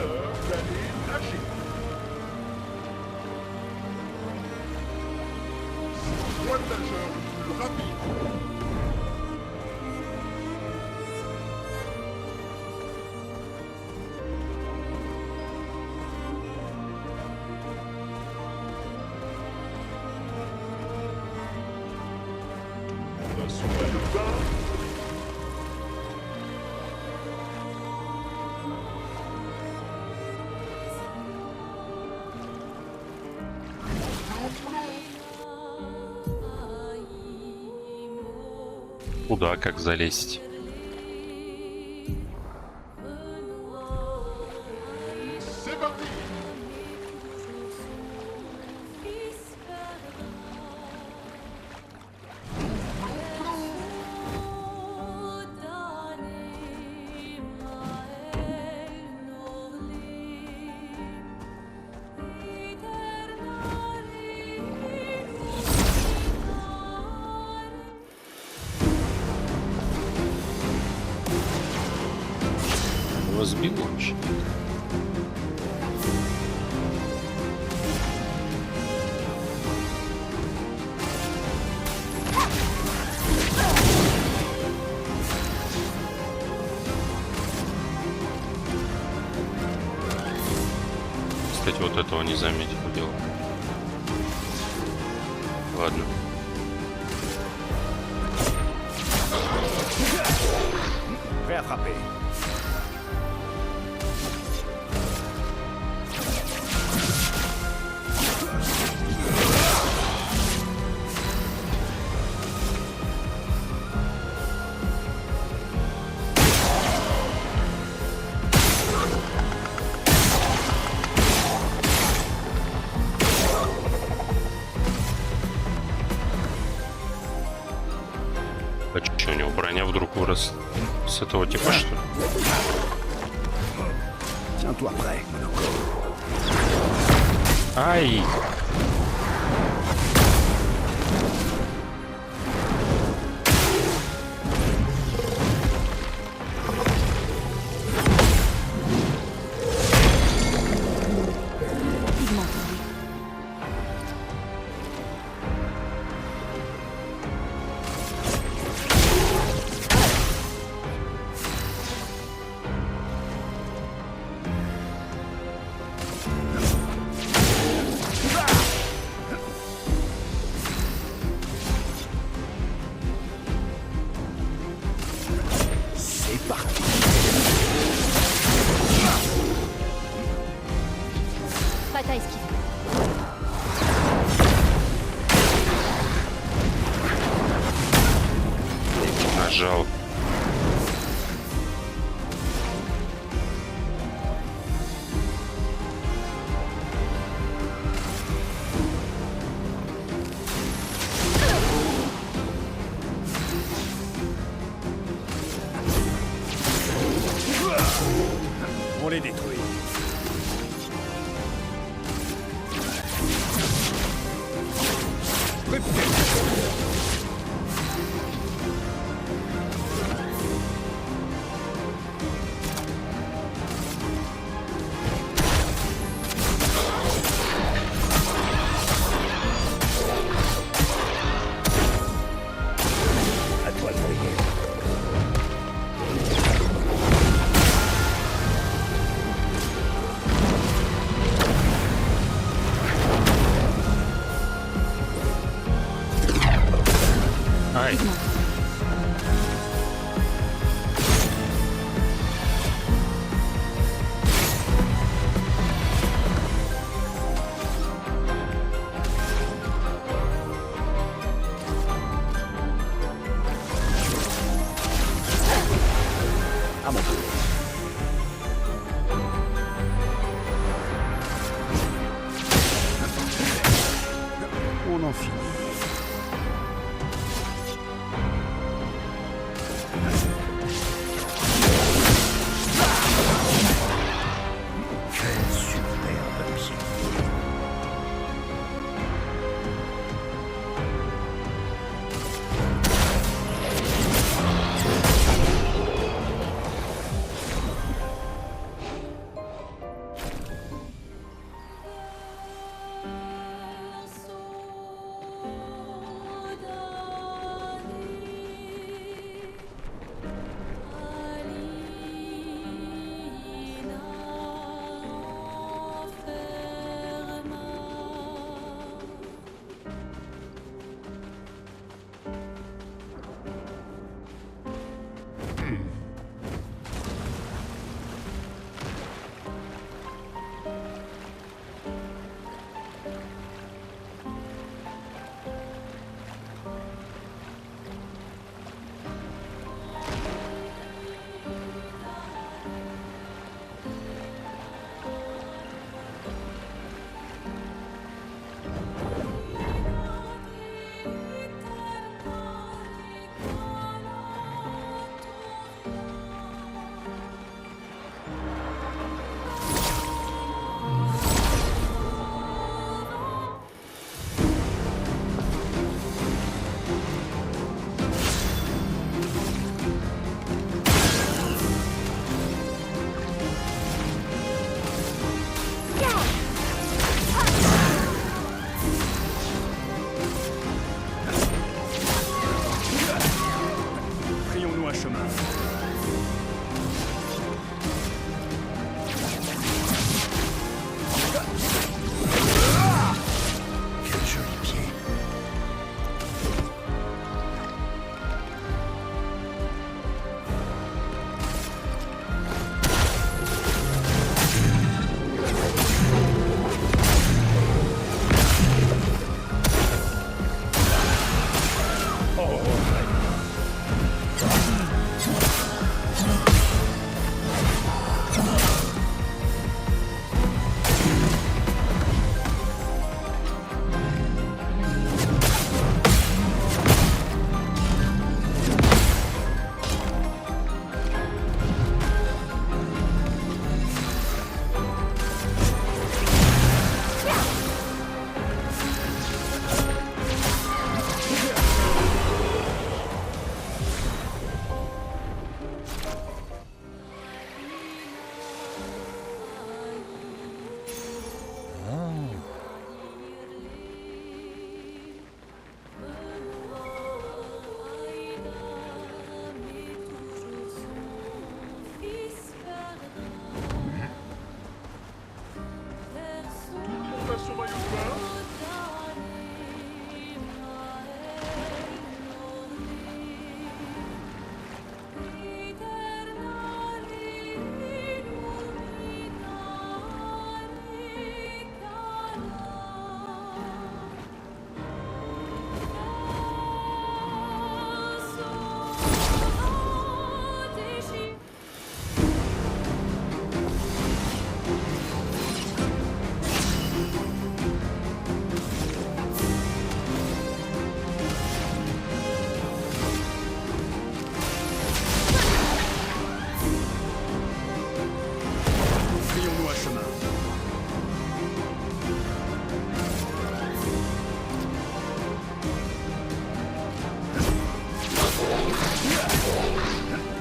l'heure d'aller nager. C'est toi le nageur le plus rapide. On a sauvé le bain. Куда, как залезть? C'est parti. Его сбил вообще? Кстати, вот этого не заметил дело. Ладно. Prêt à frapper. А что, у него броня вдруг вырос с этого типа, что ли? Tiens-toi prêt, Monoko. Ай! Il m'entend. C'est parti. Pas à esquiver. Нажал. On les détruit. À toi de briller. Ай! À mon tour. On en finit. Quel superbe pied.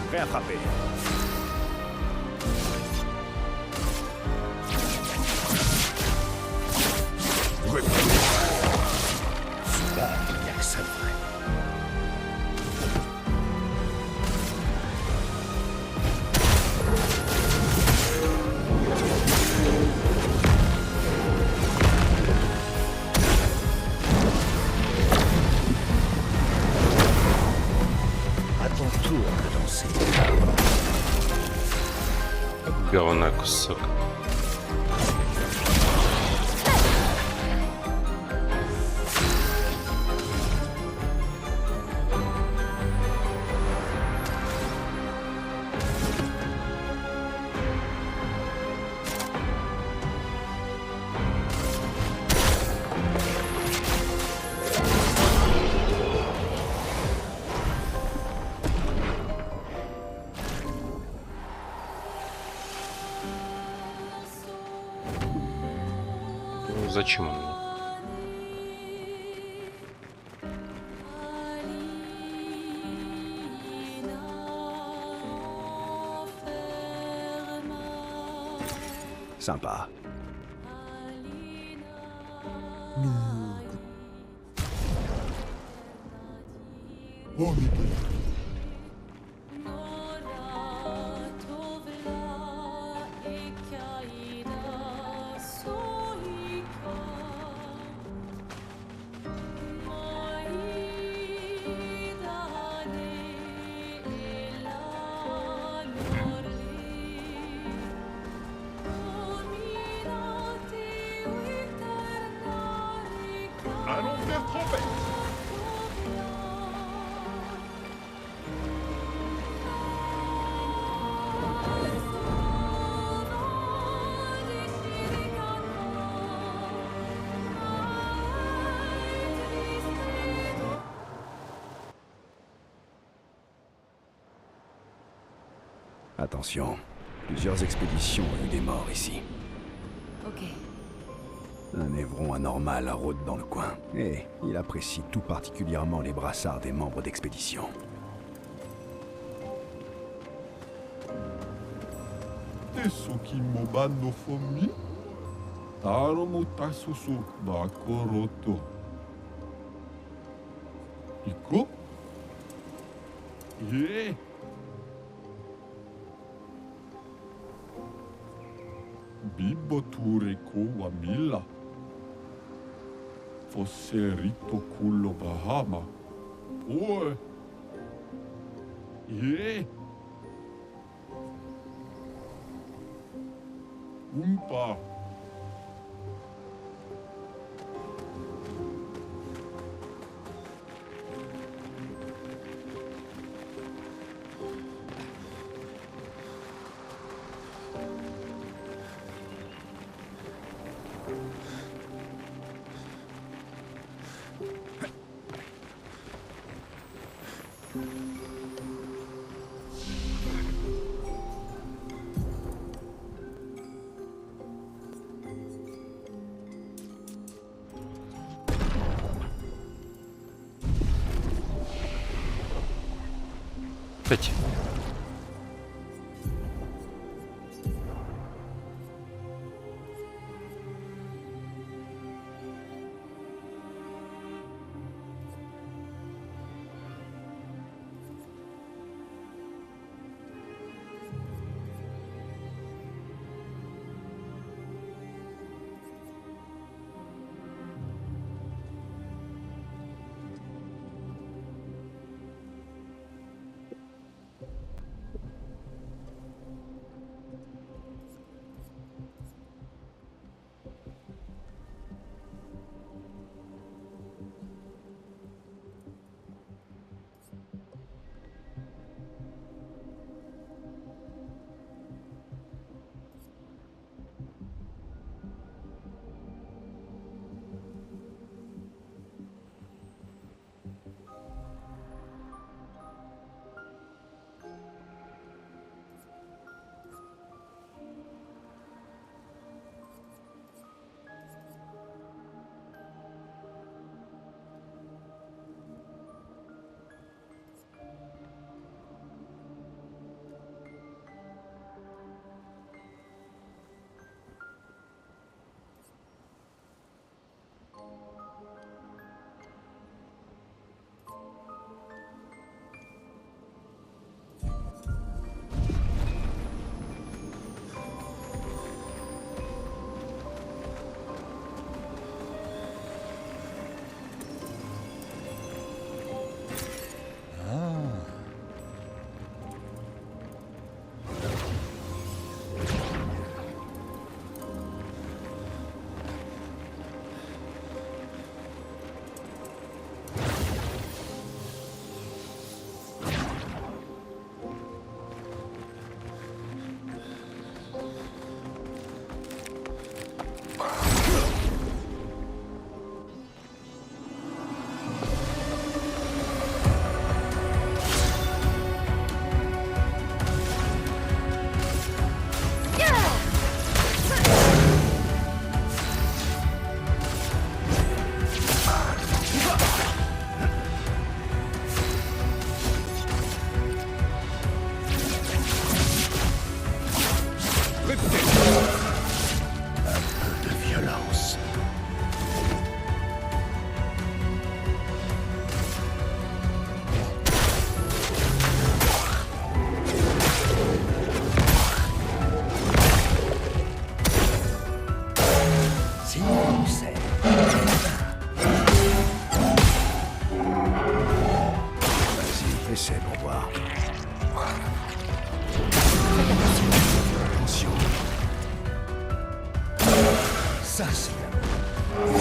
Prêt à frapper. Bah, il n'y a que ça de vrai. À ton tour de danser. Говна кусок. Ну, зачем он мне? Sympa. Oh, Mickey. Allons faire trompette. Attention, plusieurs expéditions ont eu des morts ici. Ok. Un évron anormal rôde dans le coin. Et il apprécie tout particulièrement les brassards des membres d'expédition. Tesuki moba no fomi. Taro mo tasusu bakoroto. Iko? Yeah. Bibbo tureko wa milla. Fosserito cullo Bahama. Oe. Yeah. Umpa. Опять. Ça, c'est l'amour.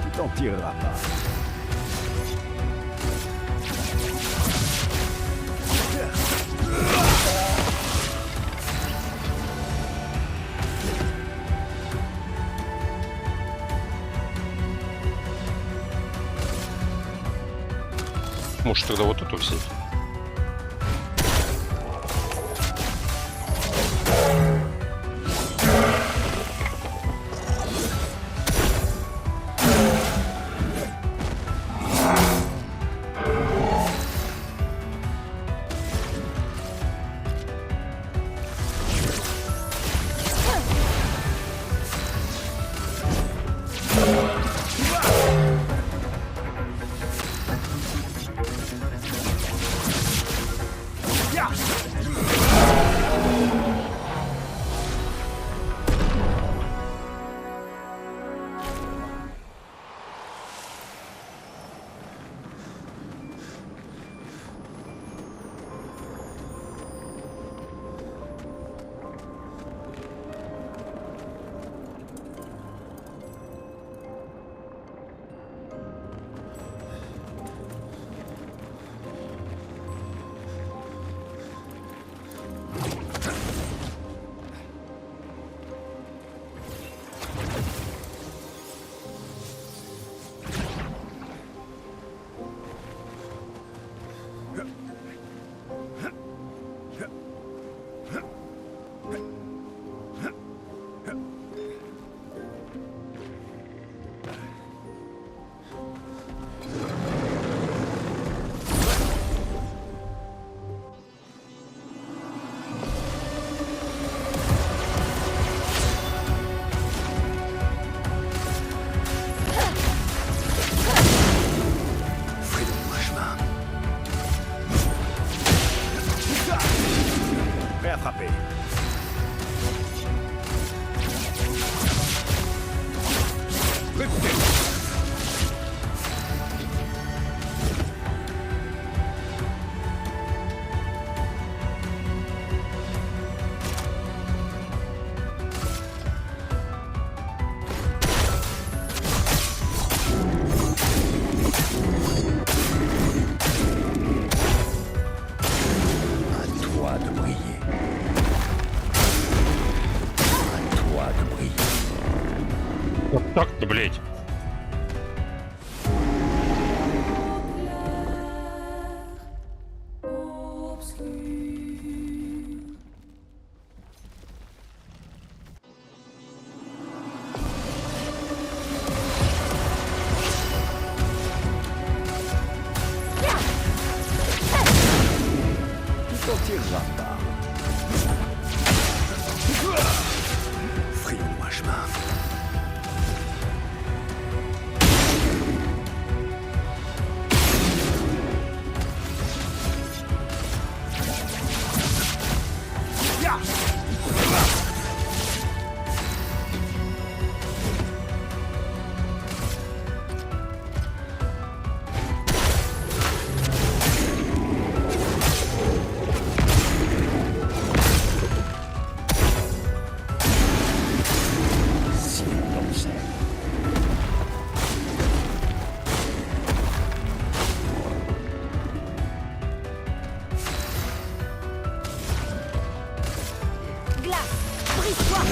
Tu t'en tireras pas. Может тогда вот эту взять? Prêt à frapper. Réputez. À toi de briller. À toi de briller. Вот так-то, блядь. Tu t'en tireras pas. Frayons-moi chemin. Si on dansait. Glace, brise-toi!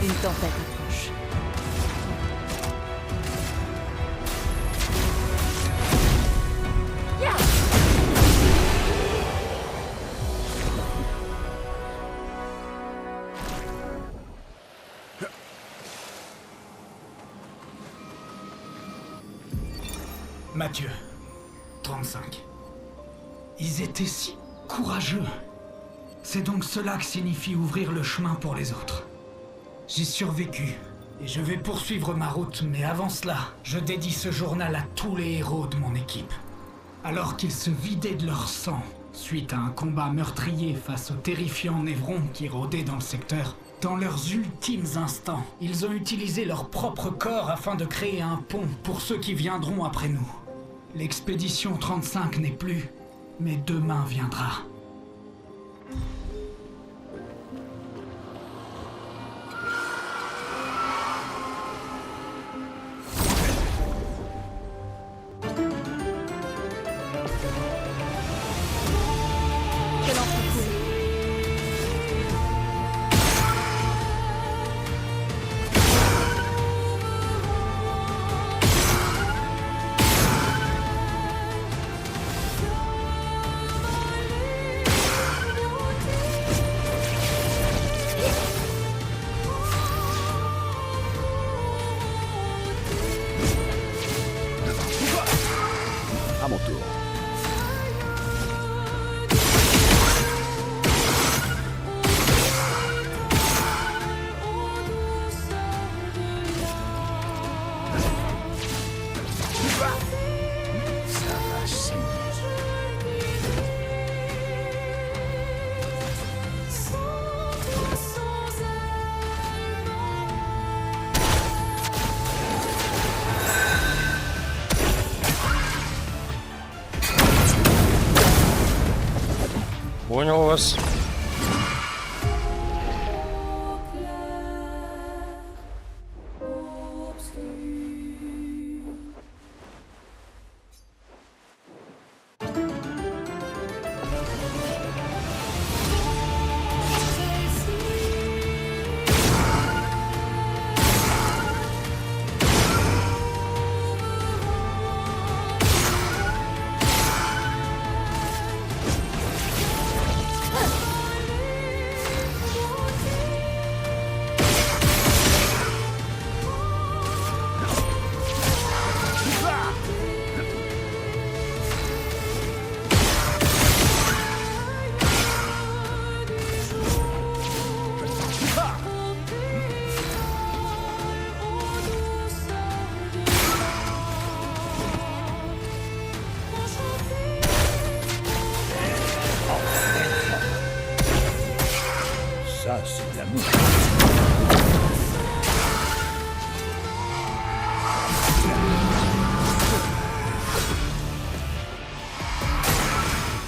Une tempête approche. Mathieu, 35. Ils étaient si courageux. C'est donc cela que signifie ouvrir le chemin pour les autres. J'ai survécu, et je vais poursuivre ma route, mais avant cela, je dédie ce journal à tous les héros de mon équipe. Alors qu'ils se vidaient de leur sang, suite à un combat meurtrier face aux terrifiants névrons qui rôdaient dans le secteur, dans leurs ultimes instants, ils ont utilisé leur propre corps afin de créer un pont pour ceux qui viendront après nous. L'expédition 35 n'est plus, mais demain viendra. À mon tour. Ça va saigner. Понял вас. Ça, c'est de l'amour.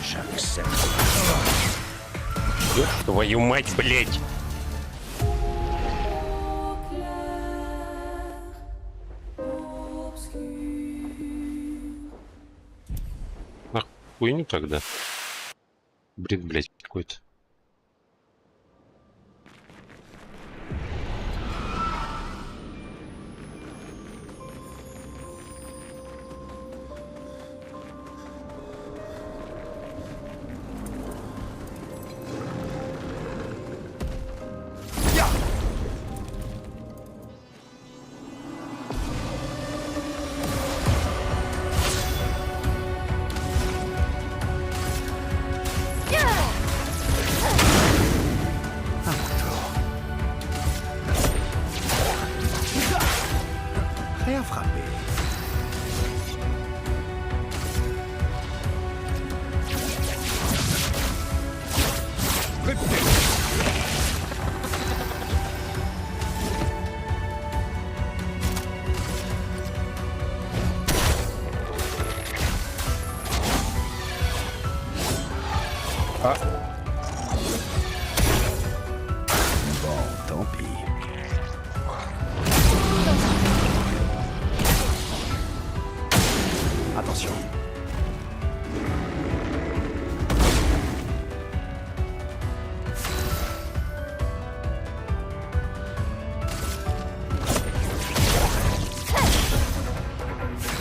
J'accepte. Ёб твою мать, блядь. Нахуй хуйню тогда. Бред, блядь, какой-то. Rien frappé. Bon, tant pis. Attention.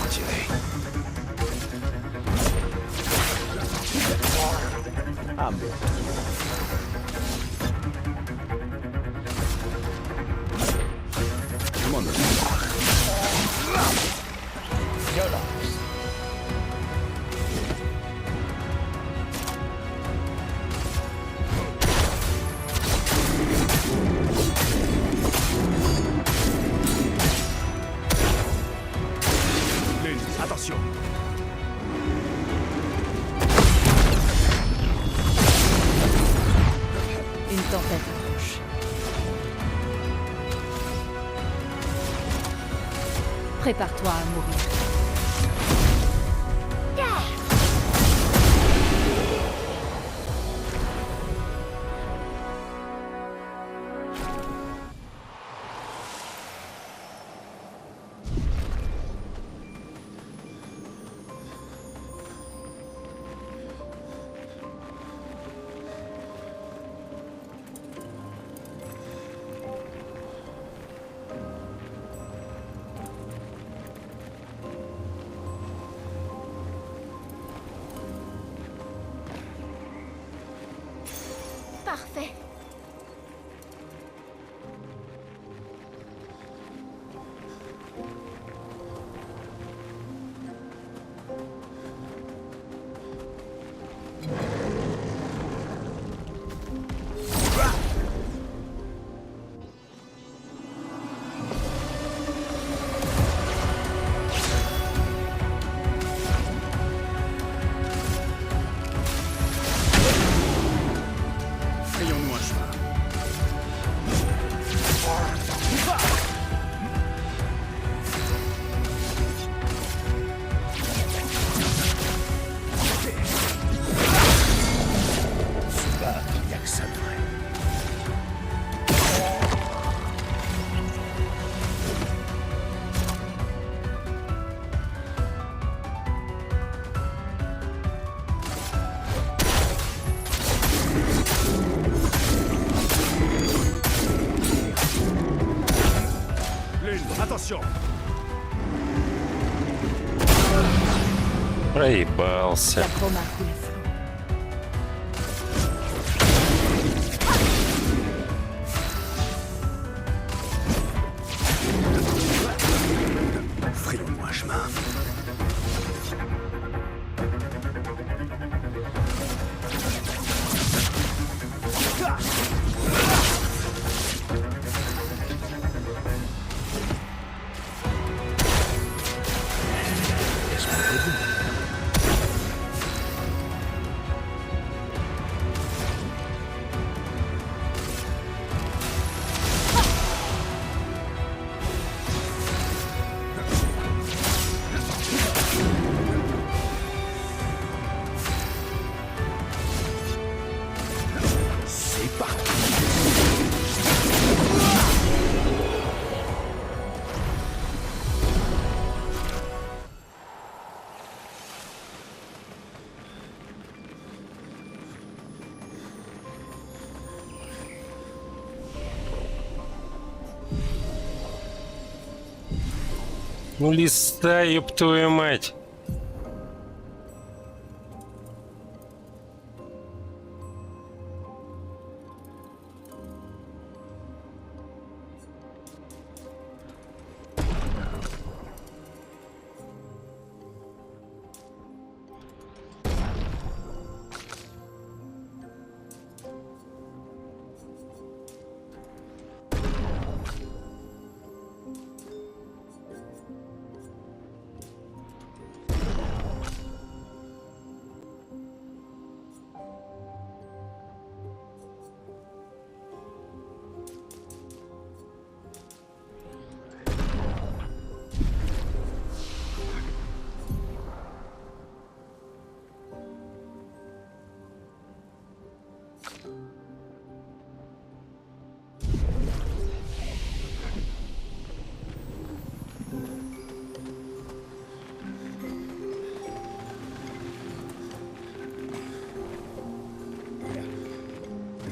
Retirez. Ah bon. Prépare-toi à mourir. Parfait. Frayons-nous un chemin. Se battre, il n'y a que ça de vrai. Lune, attention! Проебался. La chroma coule flou. Frayons-nous un chemin. C'est parti. Ну листай, ёб твою мать.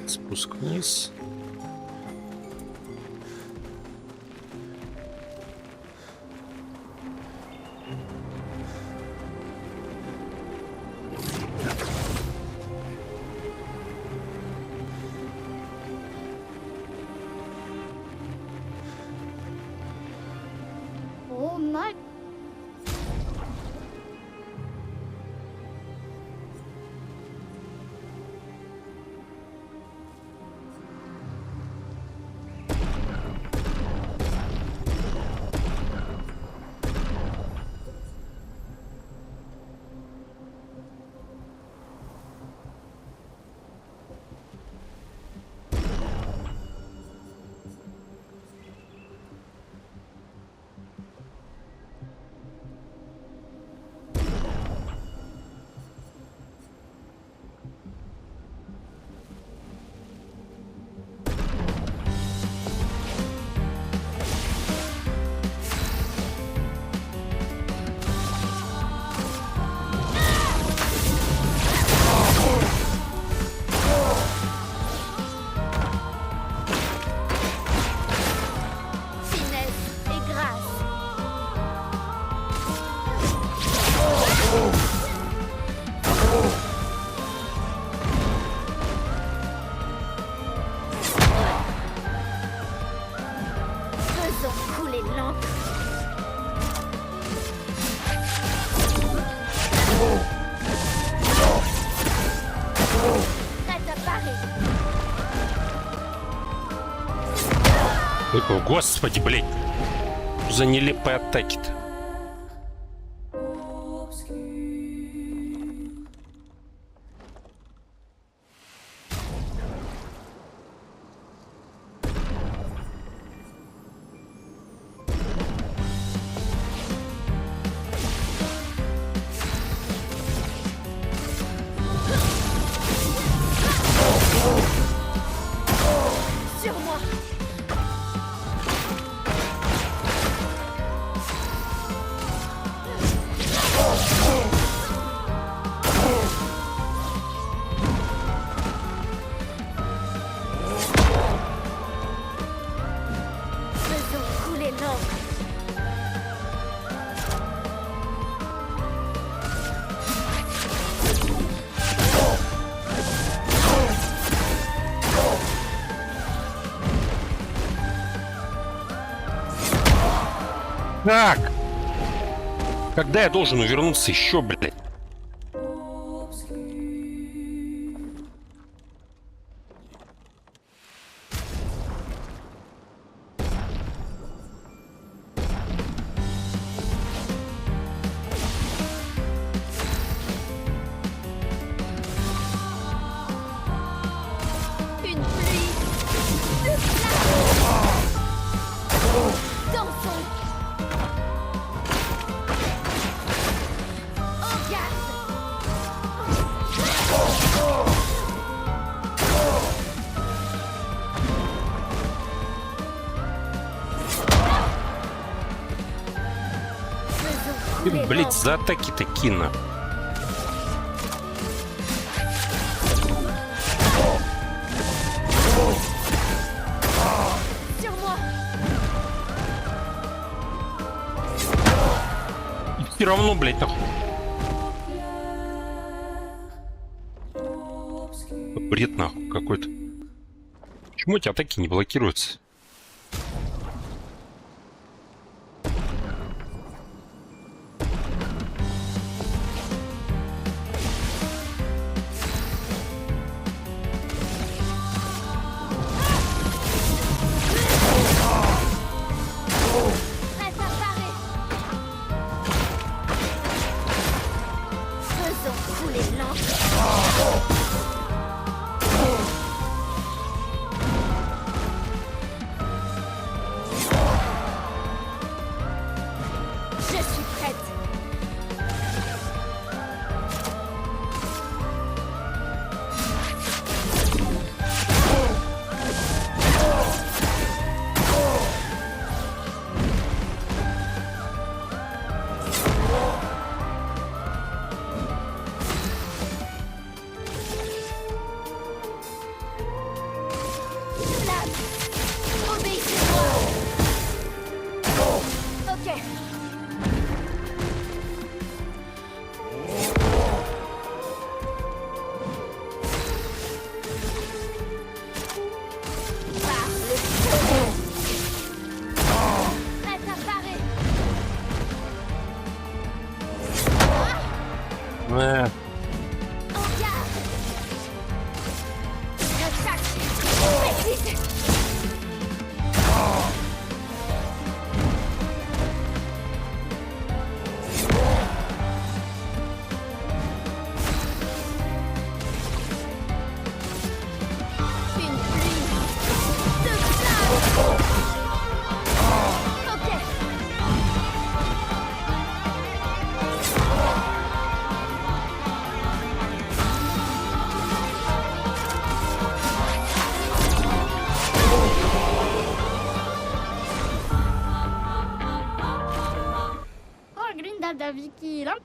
Спуск вниз. Oh my... couler l'encre. Prête à parer. О, господи, блядь. Что за нелепые атаки-то? Sur moi. Faisons couler l'encre. Как? Когда я должен увернуться еще, блядь? Une pluie de flammes. Dansons. En garde. Faisons couler Блядь, l'encre. за атаки такие на. Sur moi. И все равно, блядь, нахуй. Бред нахуй какой-то. Почему эти атаки не блокируются? Prête à parer. Faisons couler l'encre. Je suis prête. Flamme. Obéissez-moi. Ok. Par le feu. Prête à parer. Ouais. En garde. Attaque. Maîtrise. Une pluie de flammes. Ok. Oh, Grinda Vicky, là.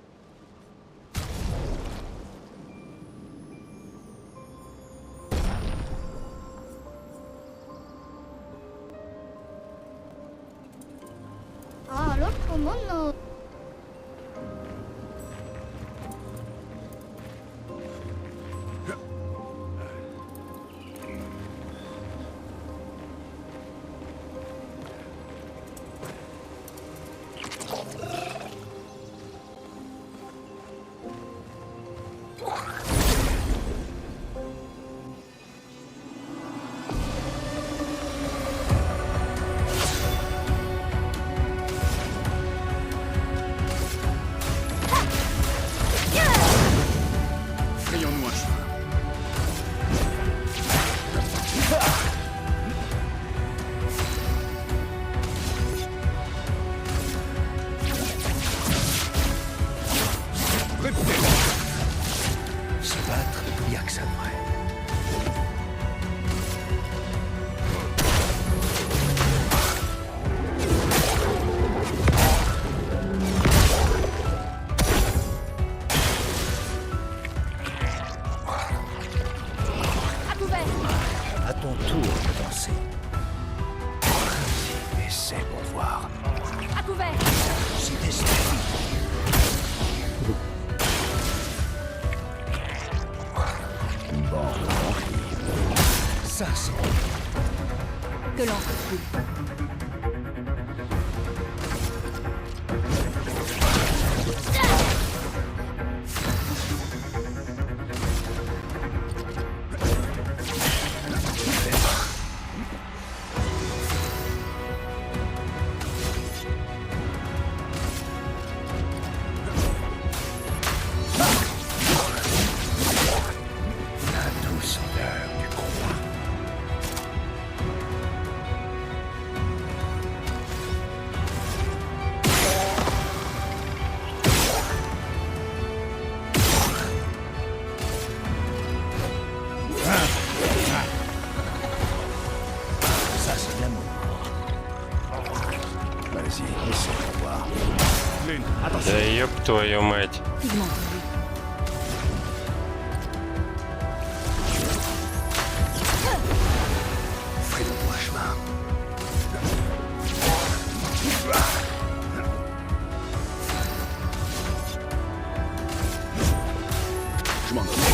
Ah, l'autre mono. assez pour voir. À couvert. C'était stupide. Bon, ça c'est... Que l'on retrouve. La douceur du combat. Ça c'est de l'amour. Vas-y, essaie de voir. Lune, attention. Да ёб твою мать. Pigment tendu. Fais-le-moi chemin. Je m'en occupe.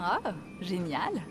Oh, génial.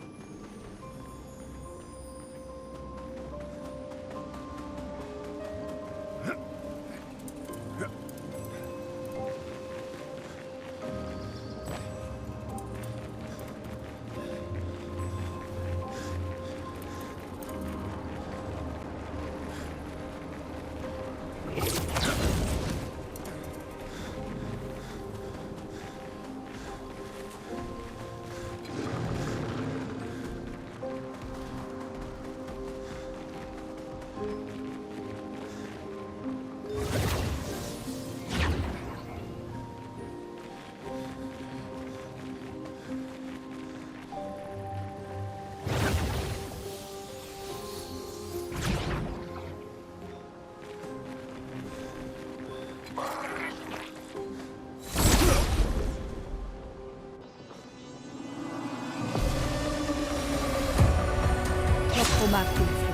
Notre marque le feu.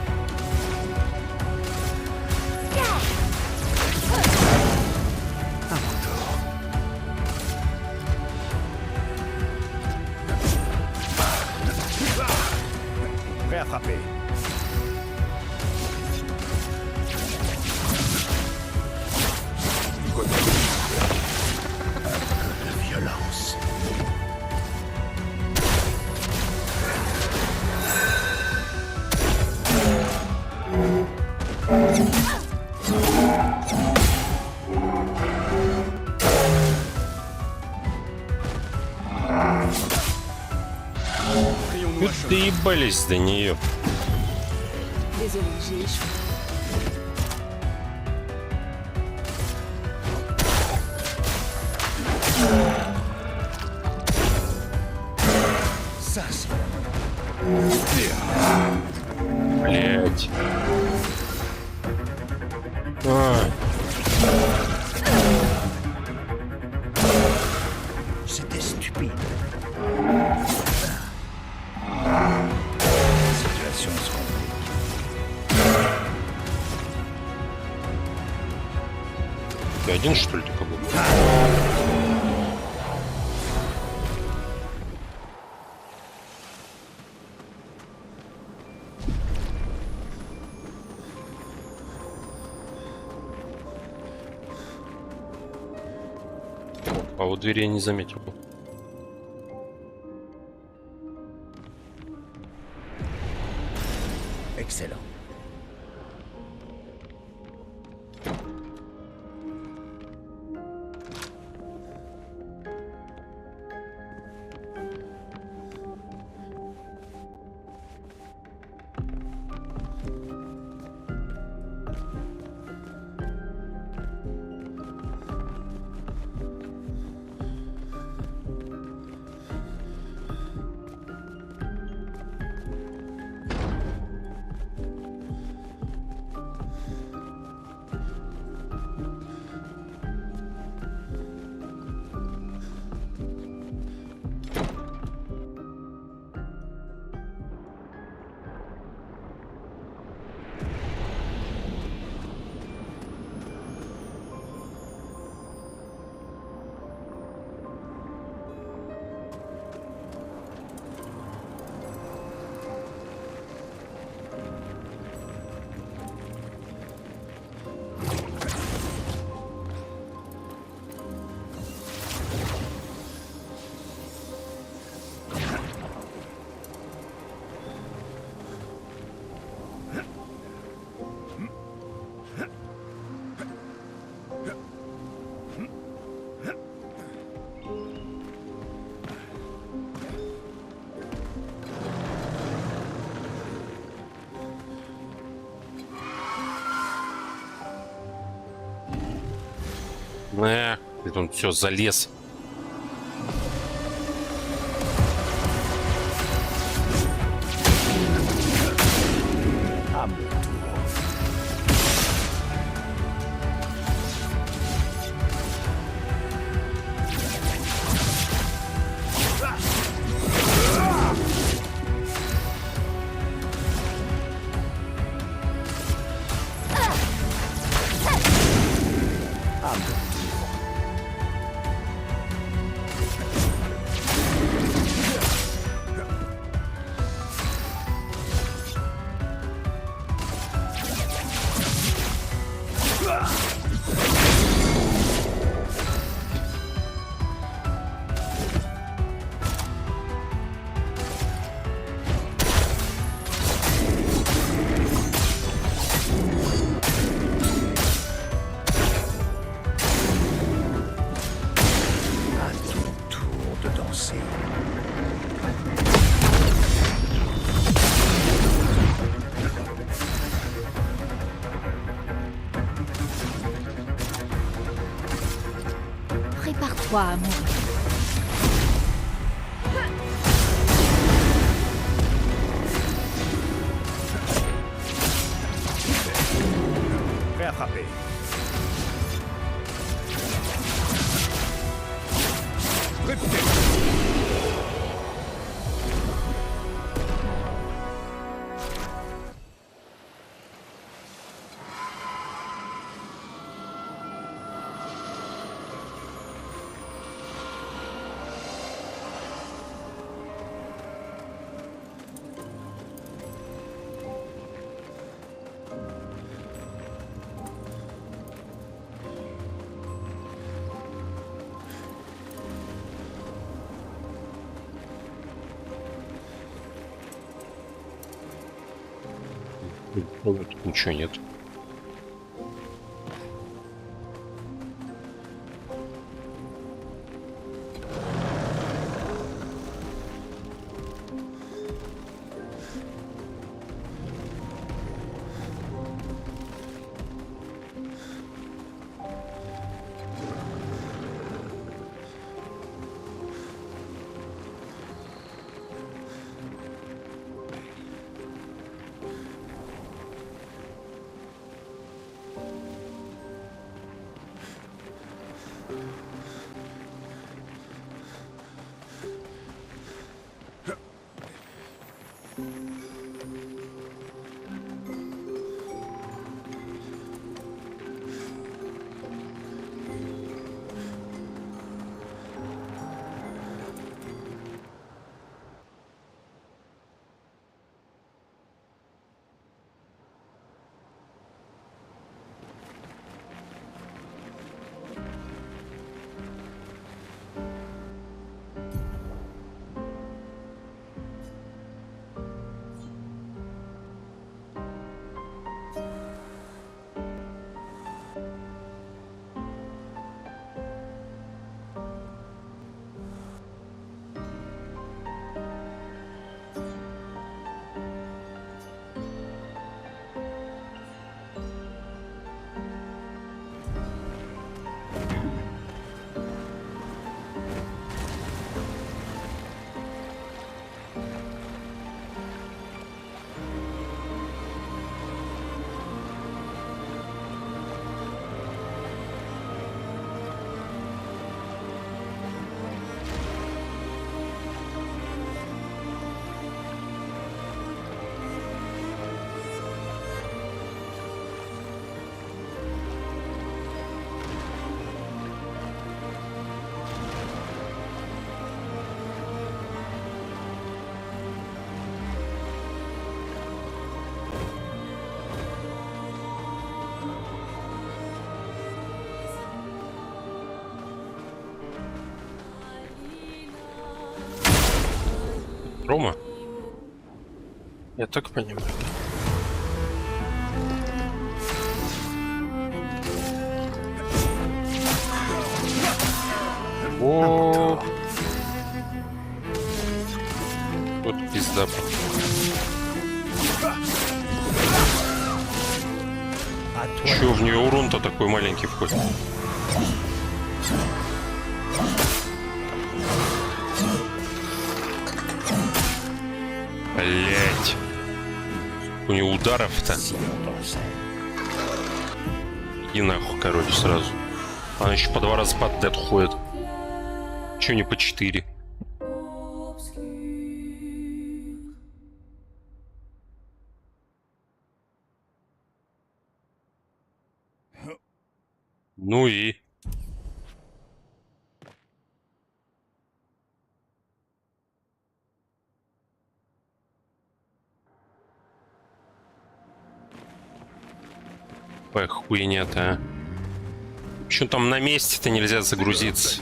À mon tour. Prêt à frapper. De violence. Crions-nous Вы à choc. доебались до нее. Désolé, j'ai échoué. Ça c'est... Блять. А, C'était stupide. La situation se complique. ты один что ли только был? А вот двери я не заметил. Excellent. Он все залез. Prépare-toi à mourir. Prêt à frapper. Тут ничего нет. Рома? Я так понимаю. О, вот пизда. Чё в нее урон-то такой маленький входит? У него ударов-то. И нахуй, короче, сразу. Она еще по 2 раза подряд ходит. Че не по 4? Ну и... Какая хуйня-то, а? Почему там на месте-то нельзя загрузиться?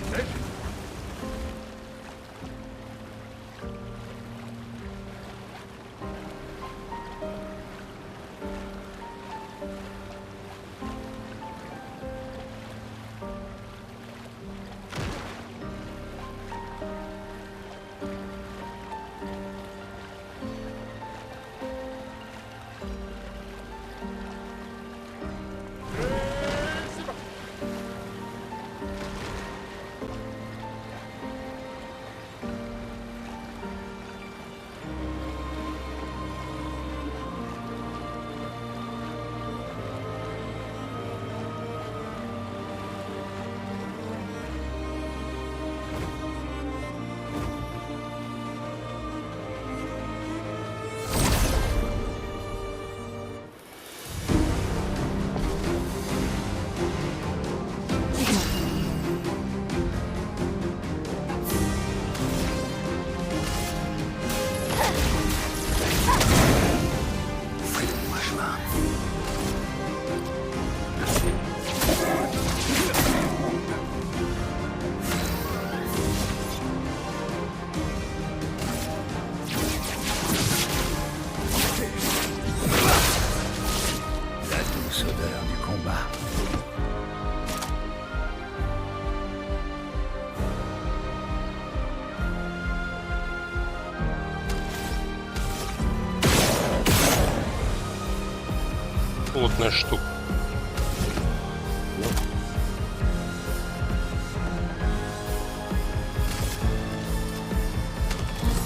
Плотная штука.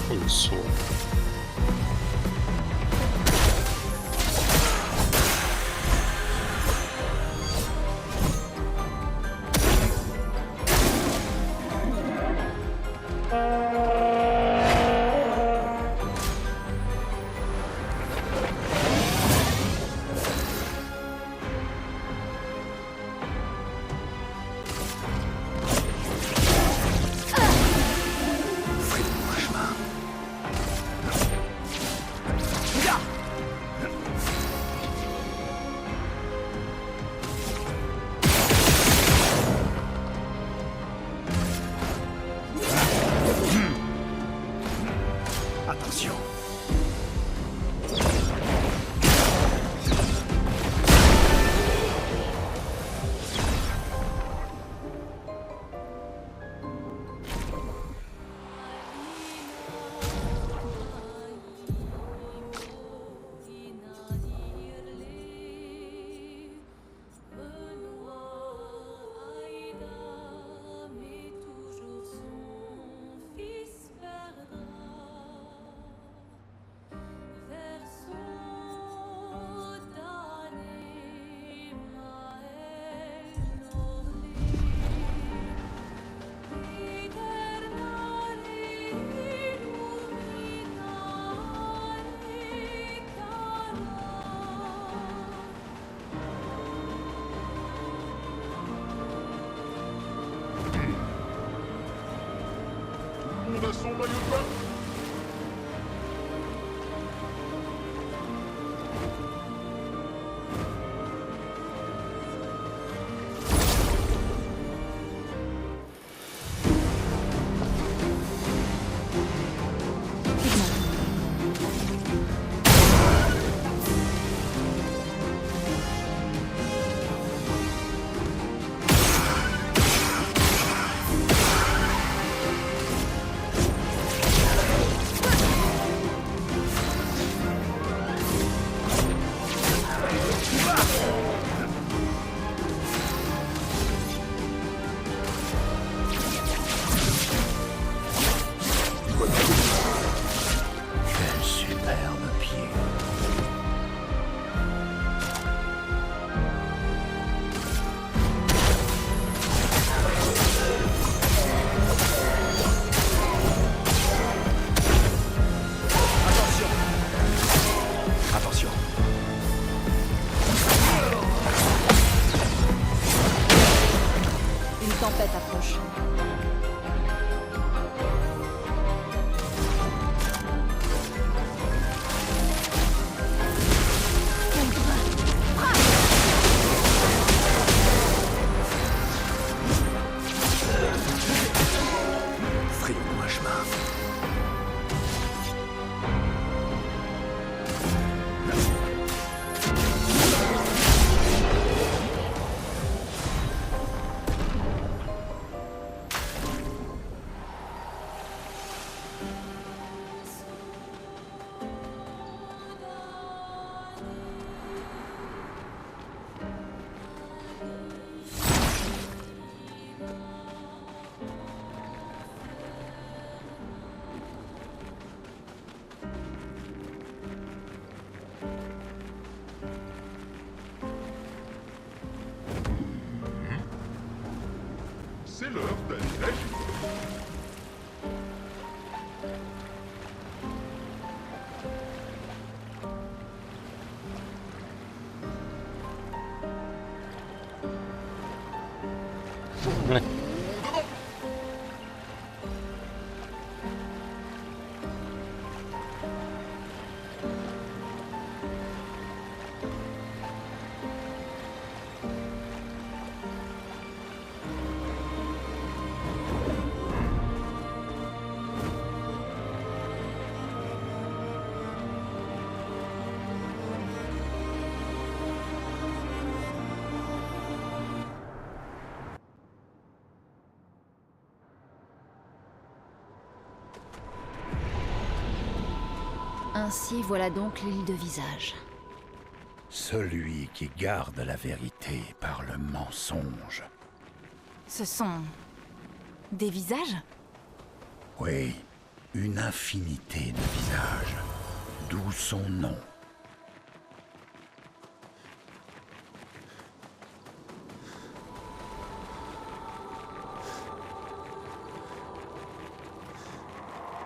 Колесо. Attention. On a son maillot de bain. l'heure d'aller agir. Ainsi, voilà donc l'île de Visage. Celui qui garde la vérité par le mensonge. Ce sont... des visages? Oui, une infinité de visages. D'où son nom.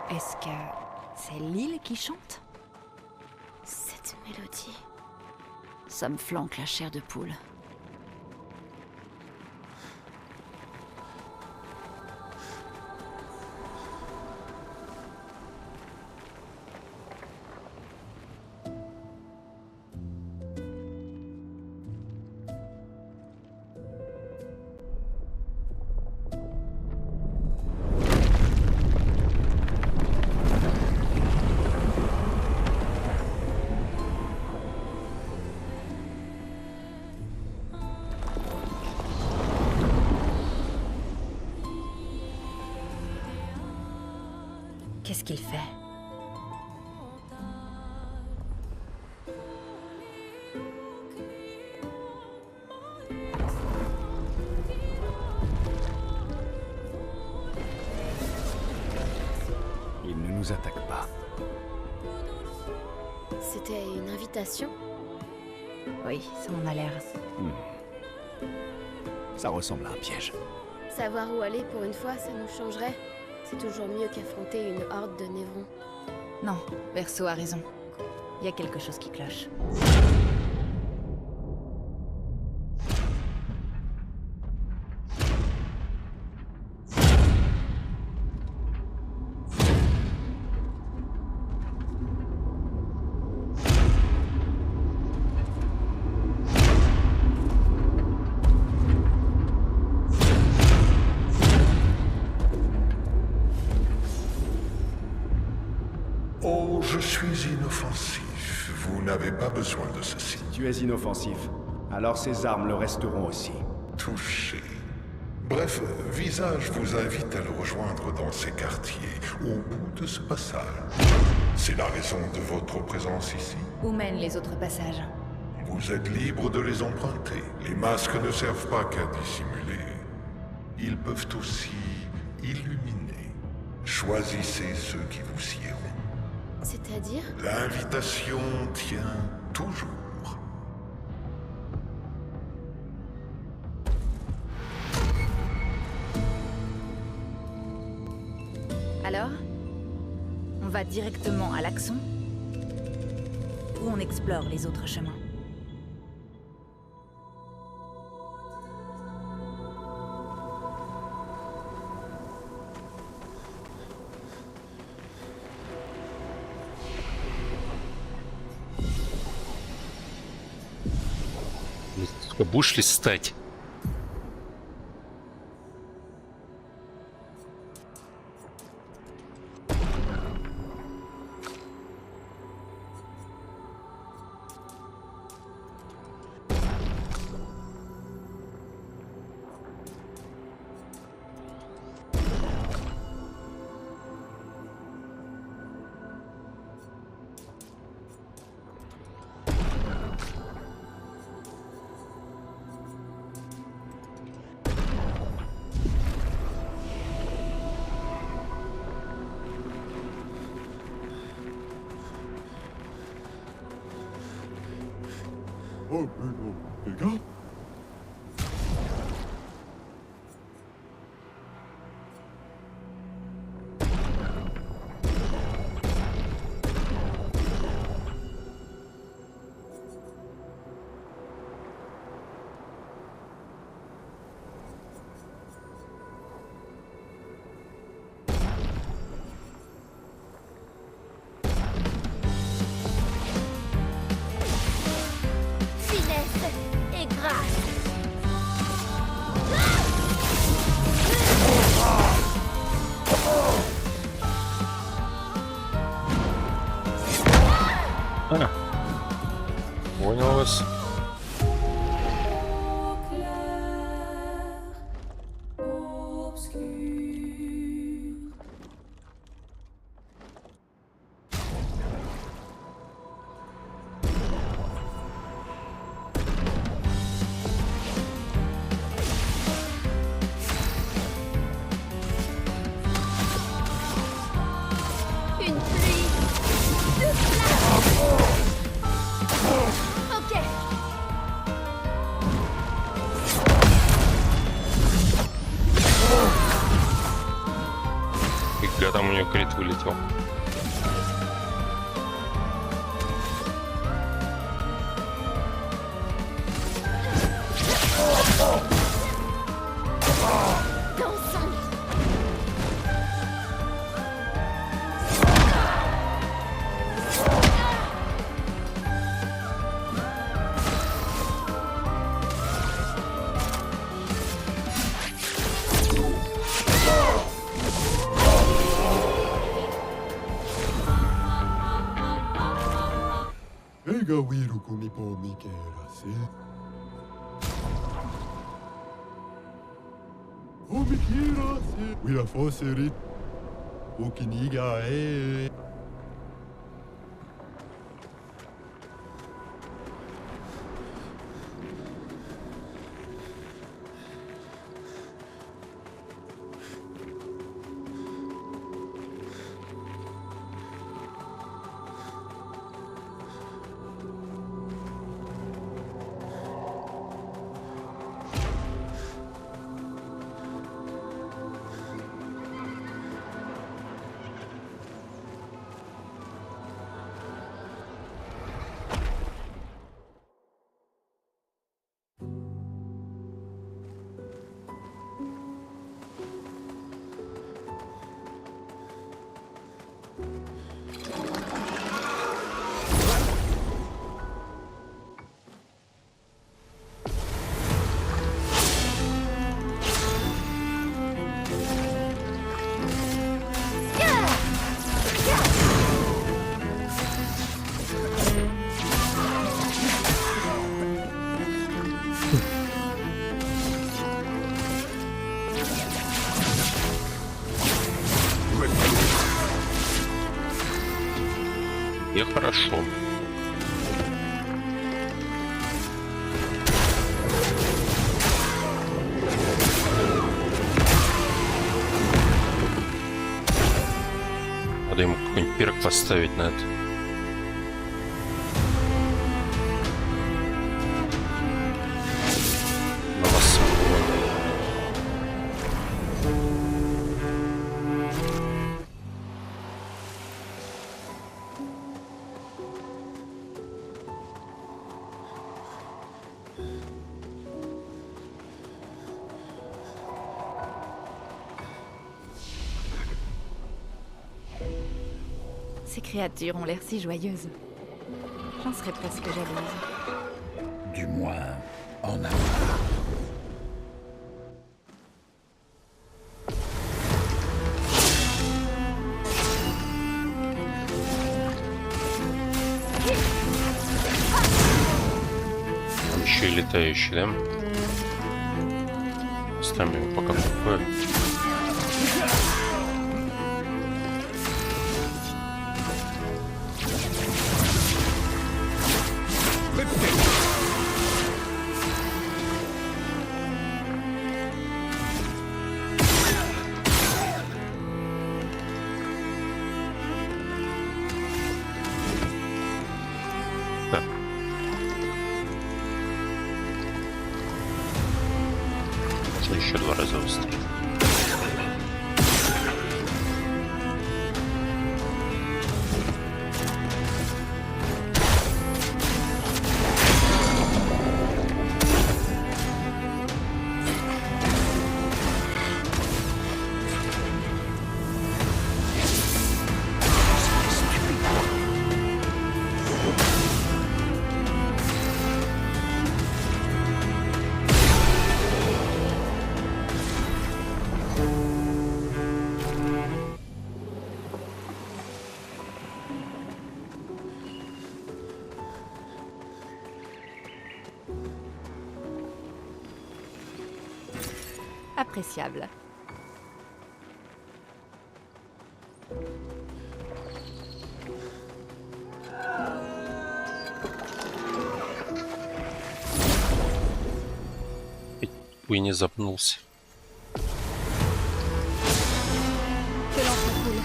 Est-ce que c'est l'île qui chante? Cette mélodie. Ça me flanque la chair de poule. Qu'est-ce qu'il fait? Il ne nous attaque pas. C'était une invitation? Oui, ça en a l'air. Ça ressemble à un piège. Savoir où aller pour une fois, ça nous changerait. C'est toujours mieux qu'affronter une horde de névrons. Non, Verso a raison. Il y a quelque chose qui cloche. Oh, je suis inoffensif. Vous n'avez pas besoin de ceci. Tu es inoffensif. Alors ces armes le resteront aussi. Touché. Bref, Visage vous invite à le rejoindre dans ses quartiers, au bout de ce passage. C'est la raison de votre présence ici. Où mènent les autres passages? Vous êtes libre de les emprunter. Les masques ne servent pas qu'à dissimuler. Ils peuvent aussi illuminer. Choisissez ceux qui vous sieront. C'est-à-dire? L'invitation tient toujours. Alors? On va directement à l'Axon? Ou on explore les autres chemins? Только будешь листать? Oh, mais non, les gars. Понял вас. Une pluie de flammes. Ok. Фига, там у нее крит вылетел. Dansons. Ega wiru kumipo mikera se. O mikira se. Wira foseri. O kiniga e. И хорошо. Надо ему какой-нибудь перк поставить на это. На вас. Ces créatures ont l'air si joyeuses. J'en serais presque jalouse. Du moins, en un. Там еще и летающий, да? Оставим его пока в покое. Да. Еще 2 раза быстрее. appréciable. Ой, не запнулся. Que l'encre coule.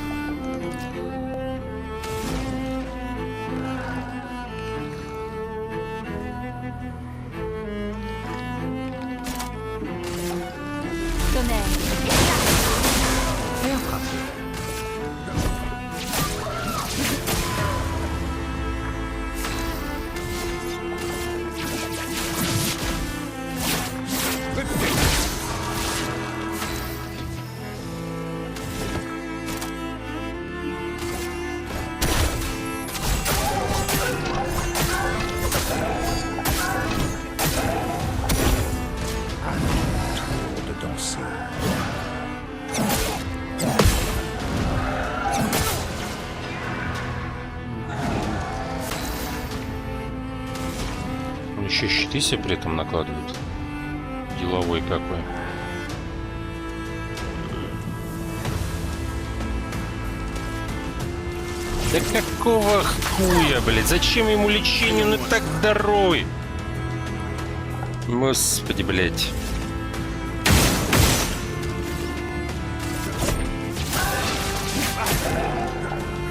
Tonnerre. Bien frappé. Tour de danser. Он еще щиты себе при этом накладывает. Деловой какой. Да какого хуя, блядь? Зачем ему лечение? Он и так здоровый. Господи, блядь.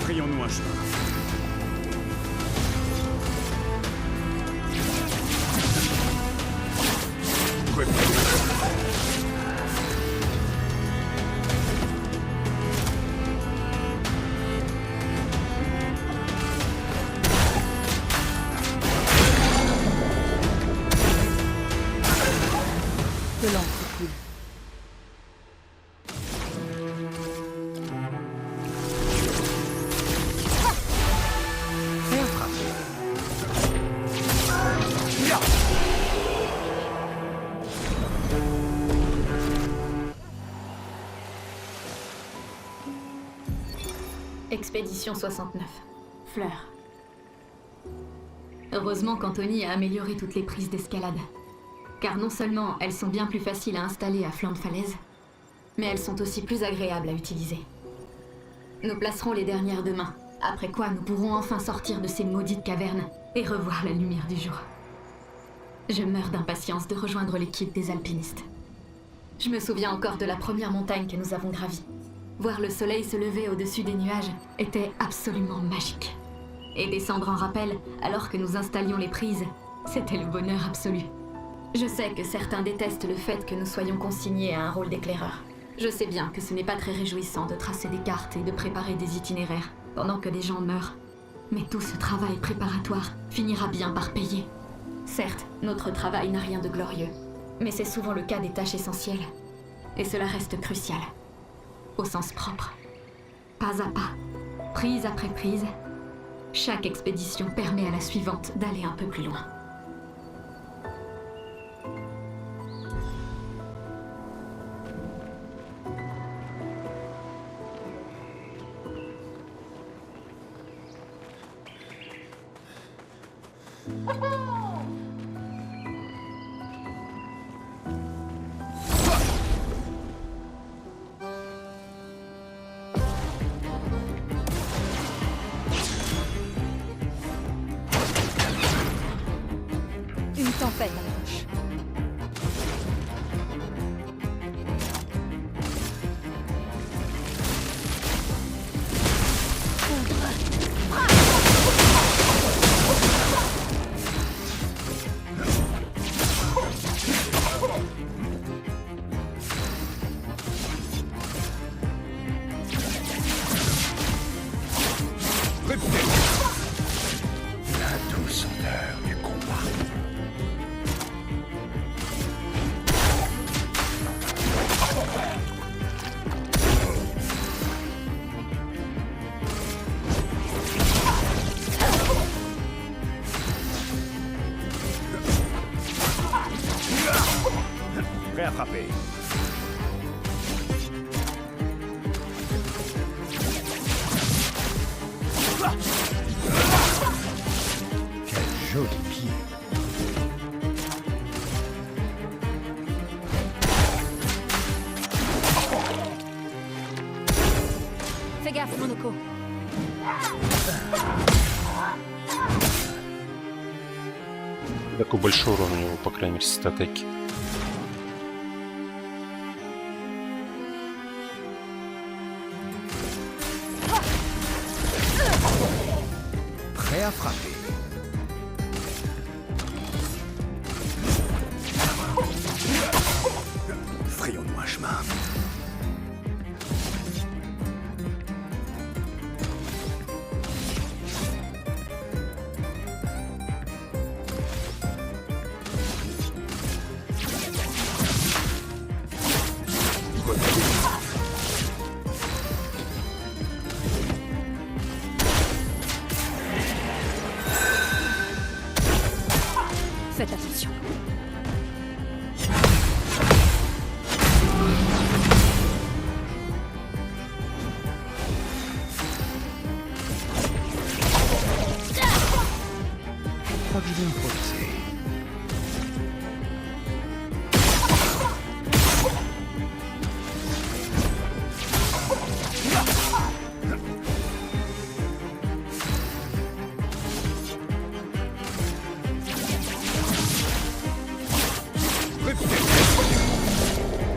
Frayons-nous un chemin. Que l'encre coule. Bien frappé. Expédition 69. Fleur. Heureusement qu'Anthony a amélioré toutes les prises d'escalade. Car non seulement elles sont bien plus faciles à installer à flanc de falaise, mais elles sont aussi plus agréables à utiliser. Nous placerons les dernières demain, après quoi nous pourrons enfin sortir de ces maudites cavernes et revoir la lumière du jour. Je meurs d'impatience de rejoindre l'équipe des alpinistes. Je me souviens encore de la première montagne que nous avons gravie. Voir le soleil se lever au-dessus des nuages était absolument magique. Et descendre en rappel alors que nous installions les prises, c'était le bonheur absolu. Je sais que certains détestent le fait que nous soyons consignés à un rôle d'éclaireur. Je sais bien que ce n'est pas très réjouissant de tracer des cartes et de préparer des itinéraires pendant que des gens meurent. Mais tout ce travail préparatoire finira bien par payer. Certes, notre travail n'a rien de glorieux, mais c'est souvent le cas des tâches essentielles. Et cela reste crucial. Au sens propre. Pas à pas, prise après prise, chaque expédition permet à la suivante d'aller un peu plus loin. Une tempête approche. La douceur du combat. Prêt à frapper. Quel joli pied. Fais gaffe, Monoko. Такой большой урон у него, по крайней мере, с этой атаки. Prêt à frapper. Frayons-nous un chemin. Faites attention. Je crois que je vais improviser.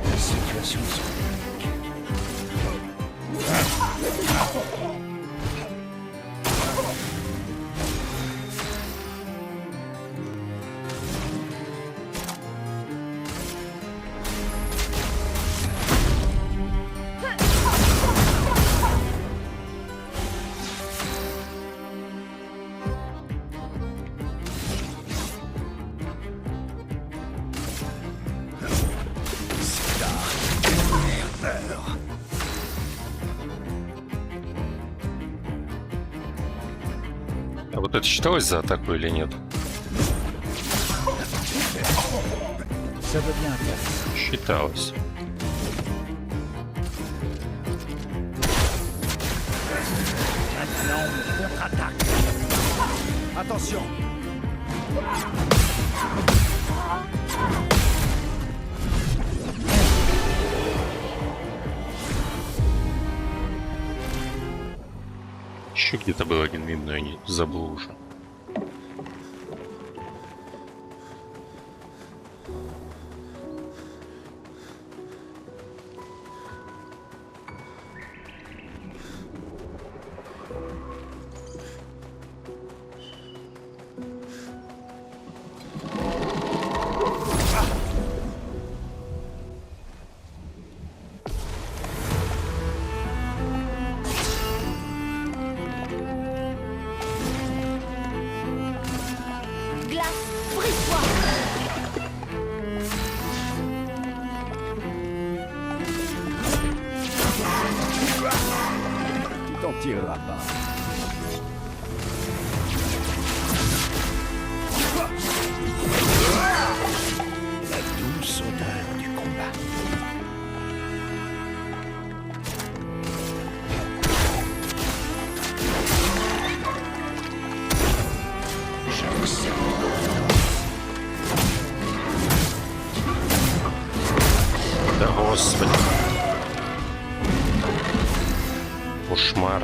La situation se А вот это считалось за атаку или нет? Ça devient intéressant. Считалось. Maintenant, on contre-attaque. Attention. Еще где-то был один вид, но я не забыл уже. Tu t'en tireras pas. La douce odeur du combat. Да господи. Кошмар.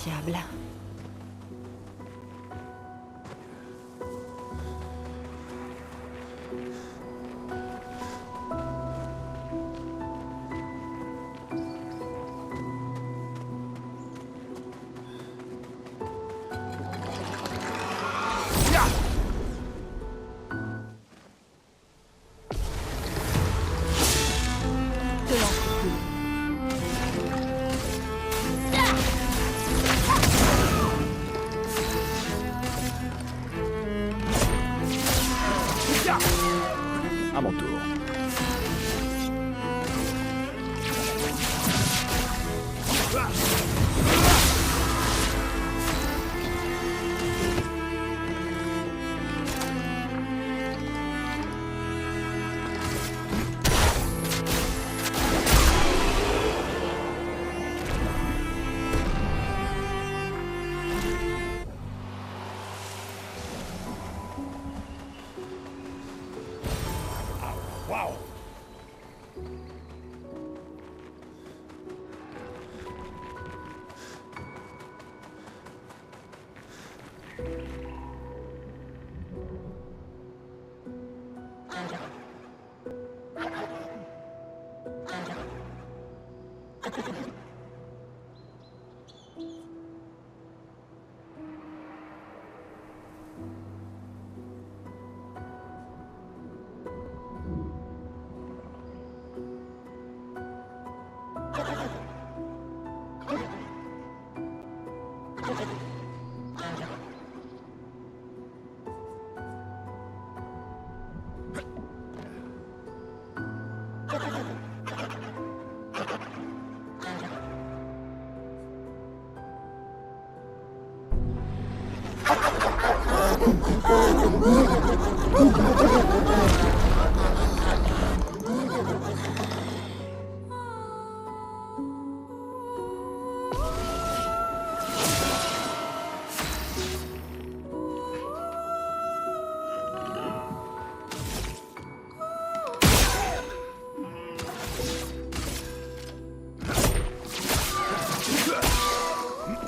fiable. À mon tour. Waouh!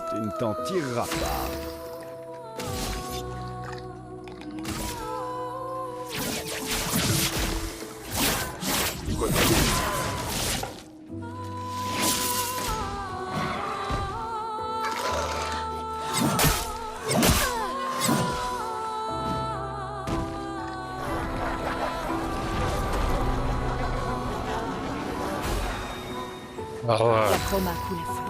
Tu ne t'en tireras pas. Ah ouais. La chroma coule à flot.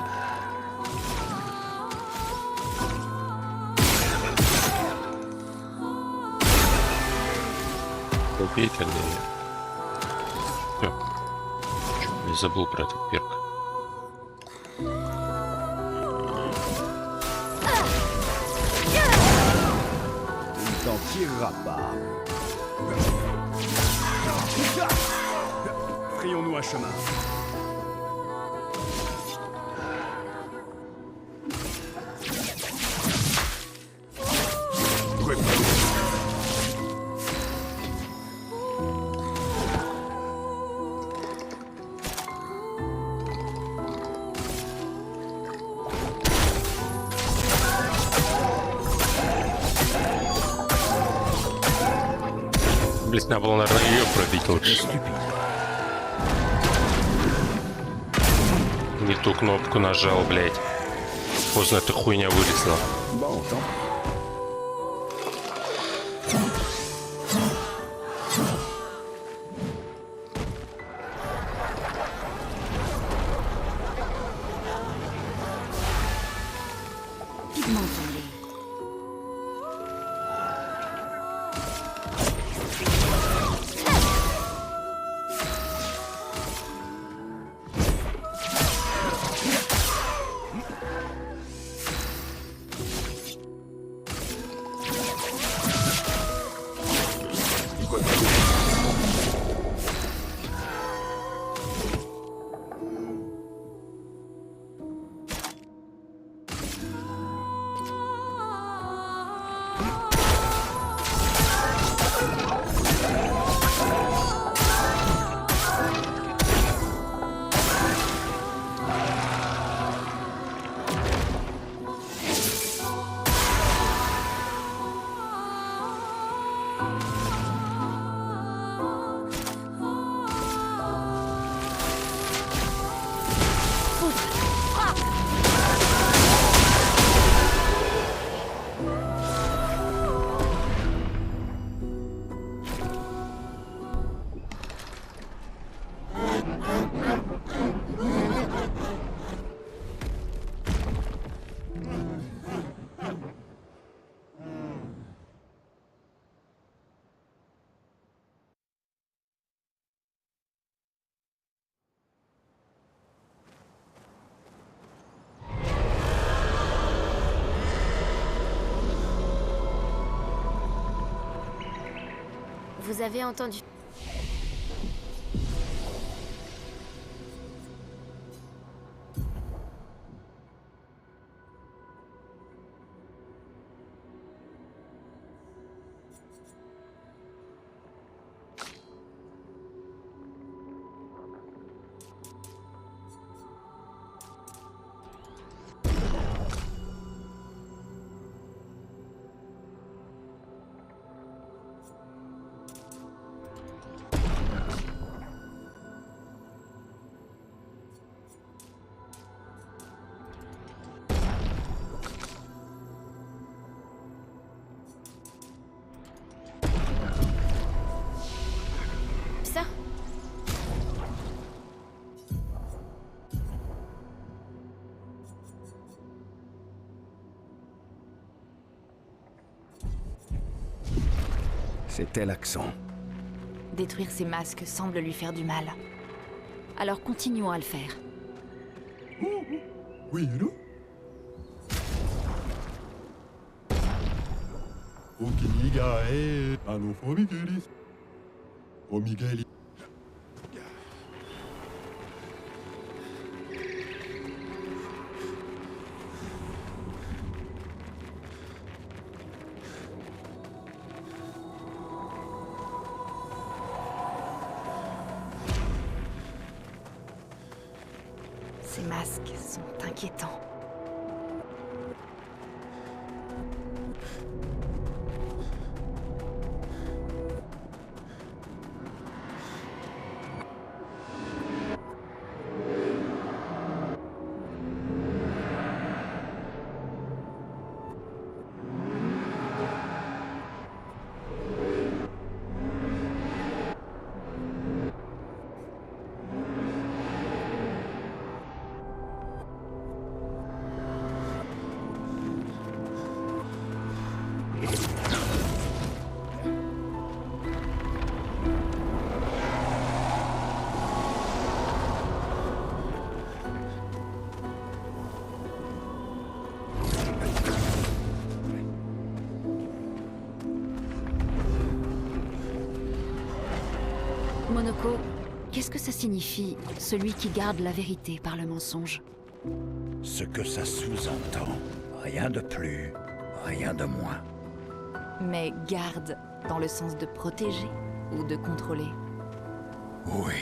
Убейте Андрея. Всё. Чё, я забыл про этот перк. Tu ne t'en tireras pas. Frayons-nous un chemin. Блин, надо было, наверное, ее пробить лучше. Не ту кнопку нажал, блядь. Поздно эта хуйня вылезла. Bon, tant Pigmenté. Vous avez entendu? Ça? C'était l'accent. Détruire ces masques semble lui faire du mal. Alors continuons à le faire. Oui, non? Okiniga Omigeli. Omigeli. Ces masques sont inquiétants. Monoko, qu'est-ce que ça signifie, celui qui garde la vérité par le mensonge? Ce que ça sous-entend, rien de plus, rien de moins. Mais garde dans le sens de protéger ou de contrôler. Oui.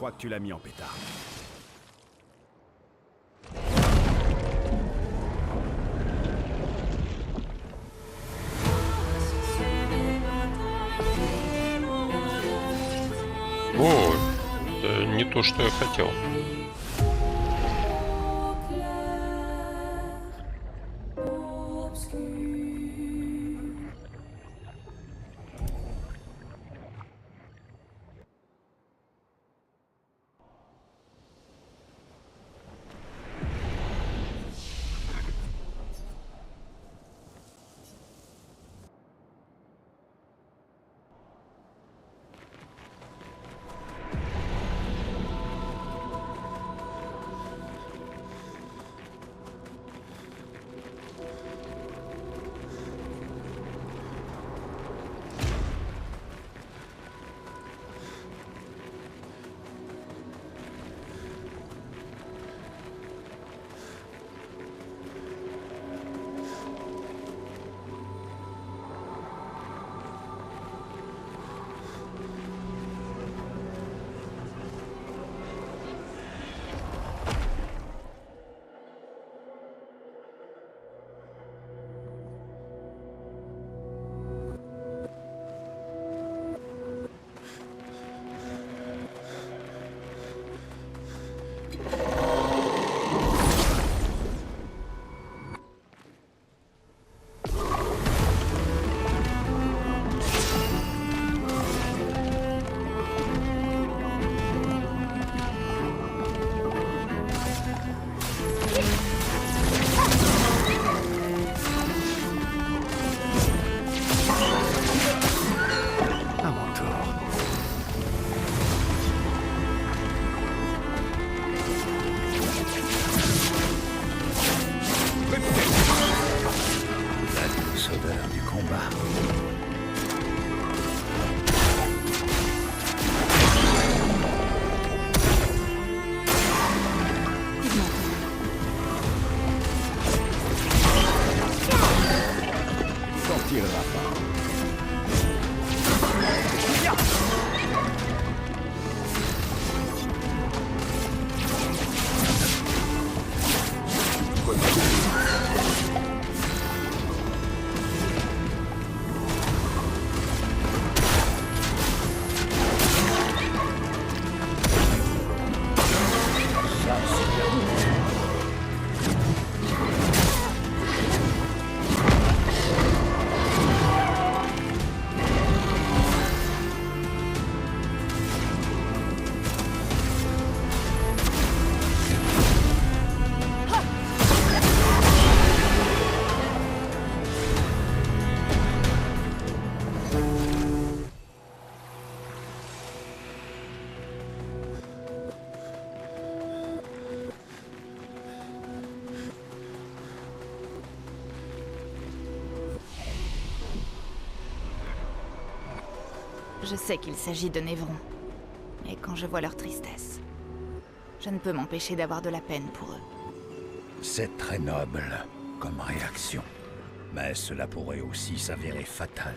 crois que tu l'as mis en pétard. О, это не то, что я хотел. Je sais qu'il s'agit de Névron, mais quand je vois leur tristesse, je ne peux m'empêcher d'avoir de la peine pour eux. C'est très noble comme réaction, mais cela pourrait aussi s'avérer fatal.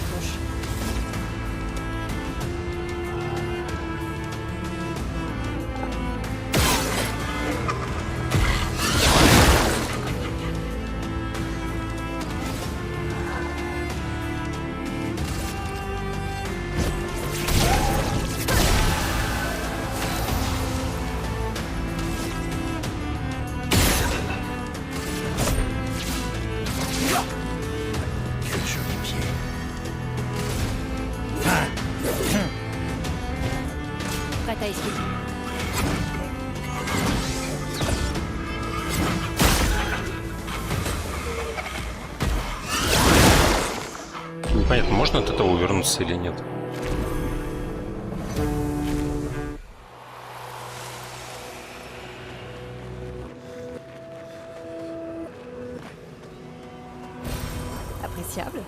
approche. Quel joli pied. Prête à esquiver. Непонятно, можно от этого увернуться или нет. Appréciable.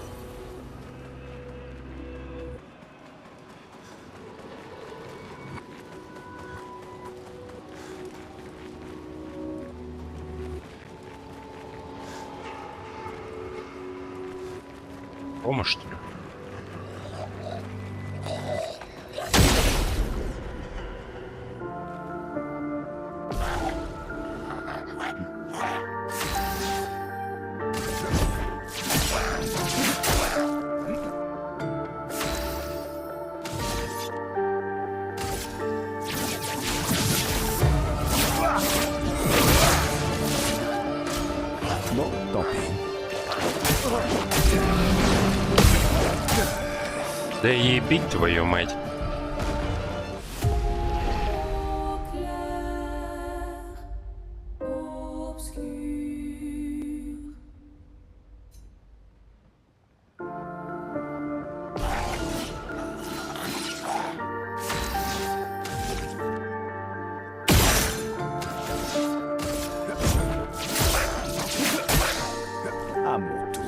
Рома, что ли? Bon, tant pis. Да ебить твою мать. À mon tour.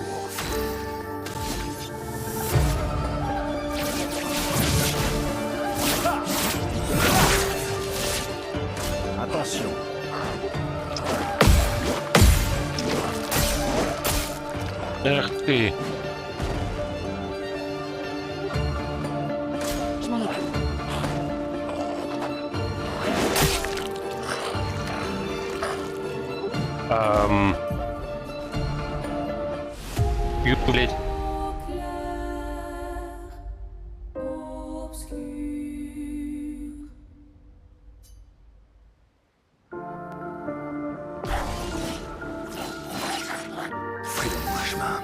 Attention. Эх ты. Je m'en occupe. Ю, блядь. Frayons-moi chemin.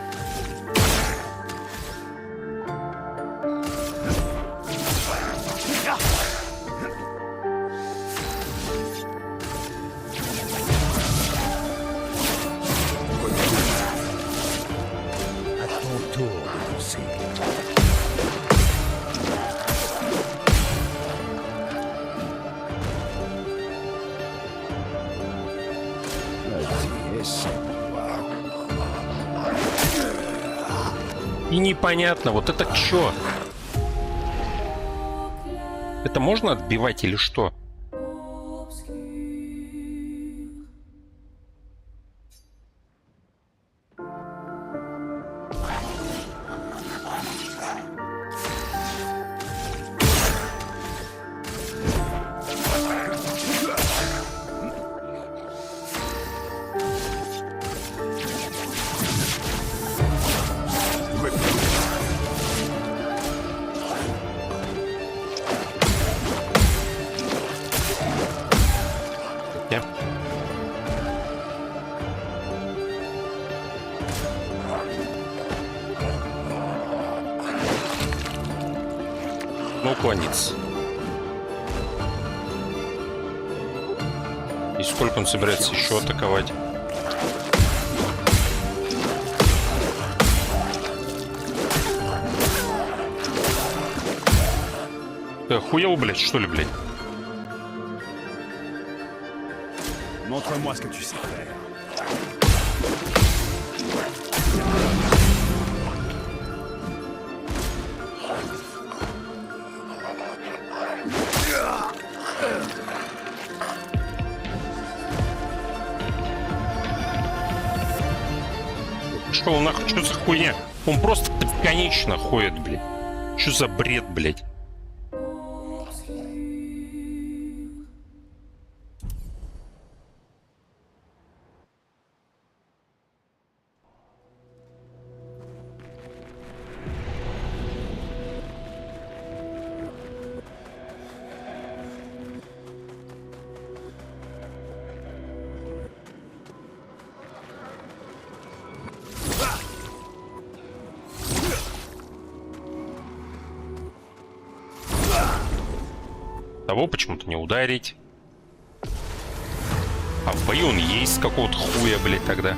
À ton tour de danser. Vas-y, essaie. И непонятно, вот это чё? Это можно отбивать или что? Я. Ну, уклониться. И сколько он собирается еще атаковать? Ты охуел, блядь, что ли, блядь? Montre-moi ce que tu sais faire. Что нахуй, что за хуйня? Он просто бесконечно ходит, блядь. Что за бред, блядь? Того почему-то не ударить. А в бою он есть с какого-то хуя, блядь, тогда.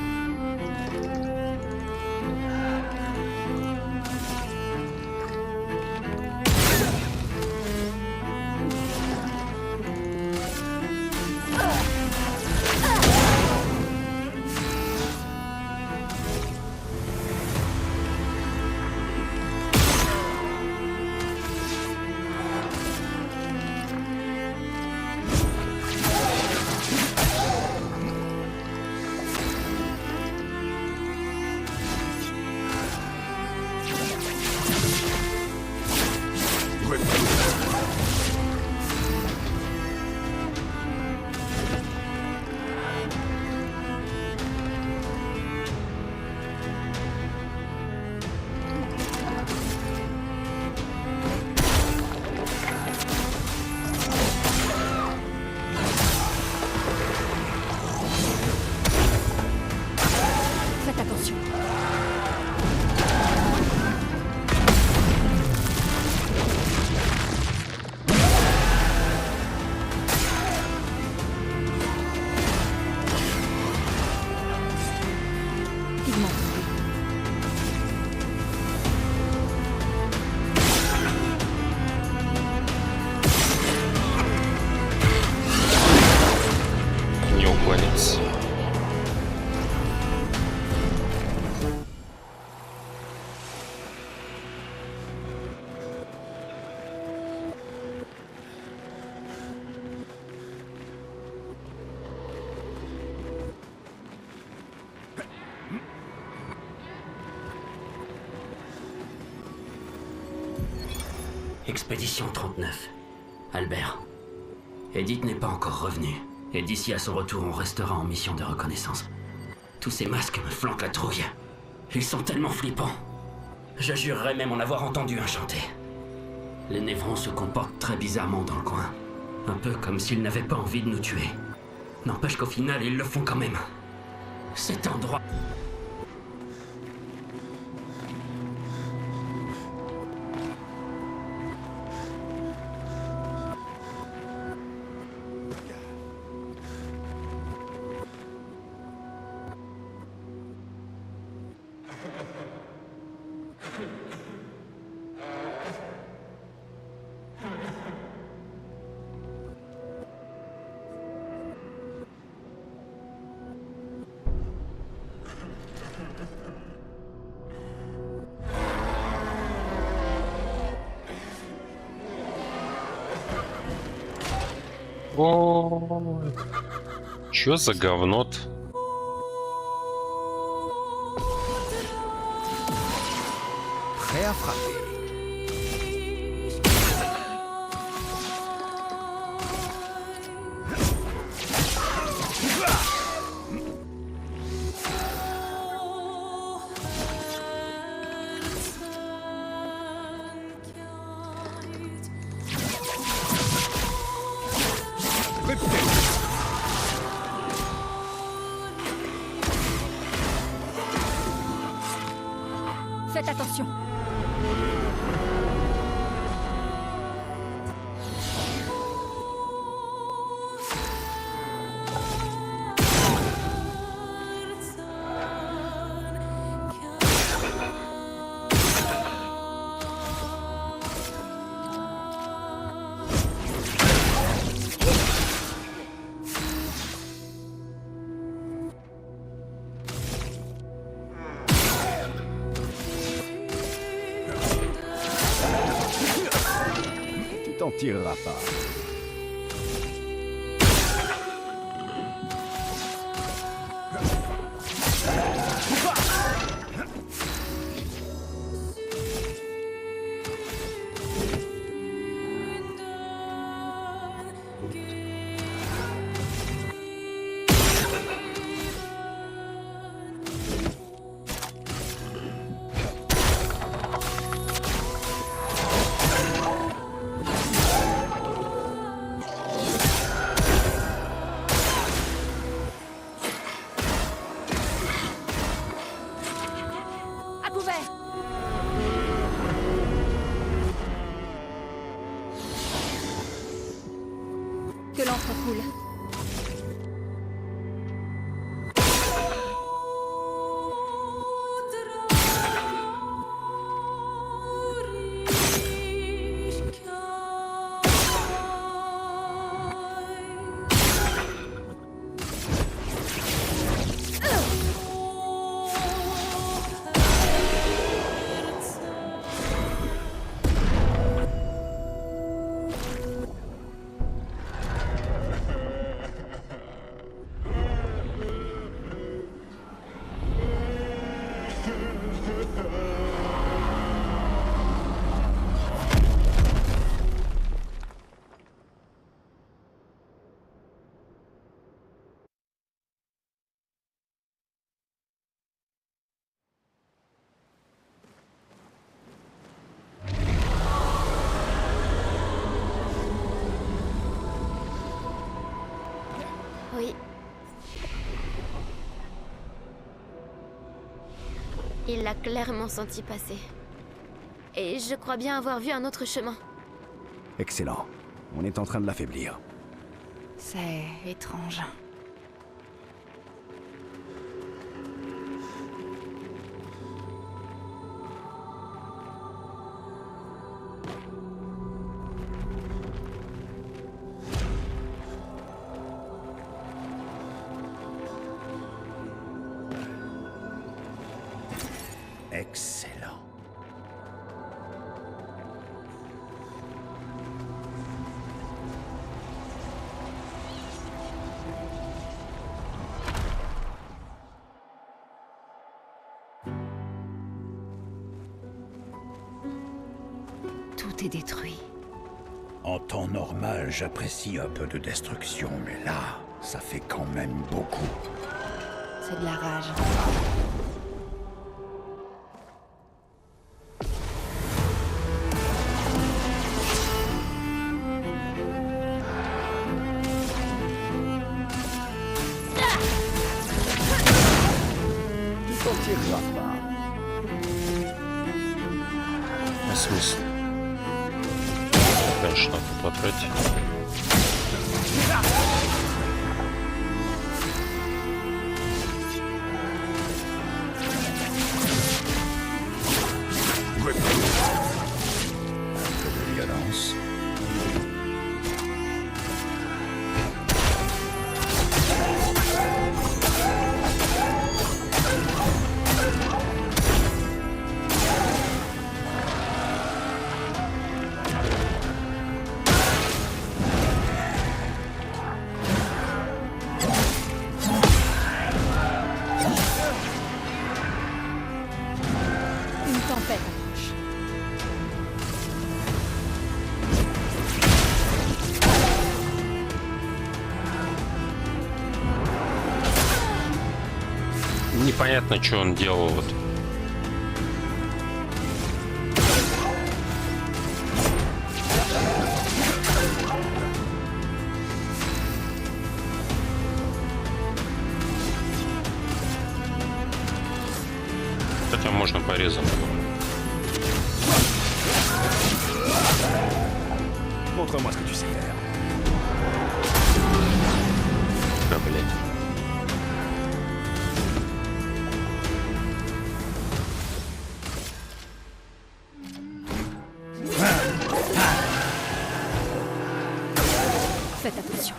Faites attention. Il manque. Не уклониться. Expédition 39. Albert. Edith n'est pas encore revenue. Et d'ici à son retour, on restera en mission de reconnaissance. Tous ces masques me flanquent la trouille. Ils sont tellement flippants. Je jurerais même en avoir entendu un chanter. Les Névrons se comportent très bizarrement dans le coin. Un peu comme s'ils n'avaient pas envie de nous tuer. N'empêche qu'au final, ils le font quand même. Cet endroit... Ой. Чё за говно-то? Prêt à frapper. Faites attention. Tu t'en tireras pas. Pas cool. Oui. Il l'a clairement senti passer. Et je crois bien avoir vu un autre chemin. Excellent. On est en train de l'affaiblir. C'est étrange. Excellent. Tout est détruit. En temps normal, j'apprécie un peu de destruction, mais là, ça fait quand même beaucoup. C'est de la rage. Tu t'en tireras pas. В смысле? Конечно, потратить. Un peu de violence. Une tempête approche. Непонятно, что он делал. Вот. Хотя можно порезать. Montre-moi ce que tu sais faire. Да, блядь. Faites attention.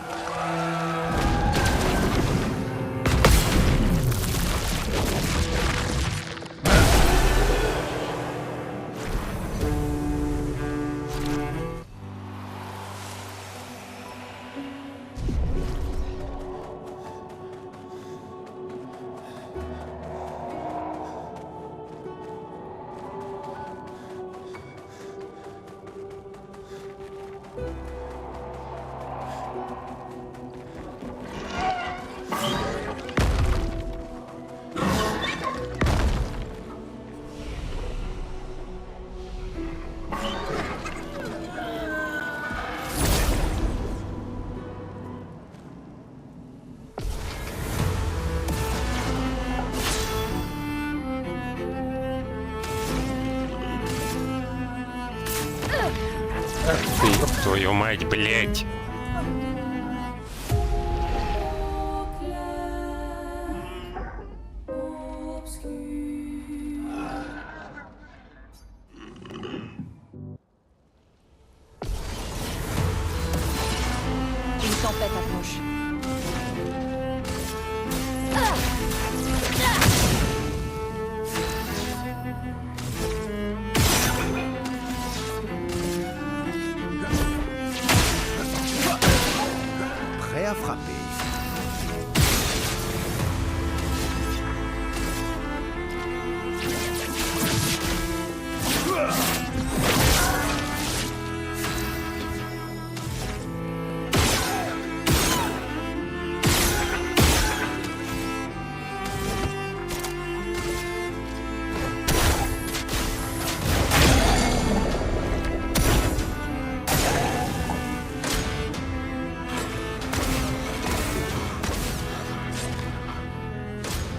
Ах ты, ёб твою мать, блядь. tempête approche. Prêt à frapper.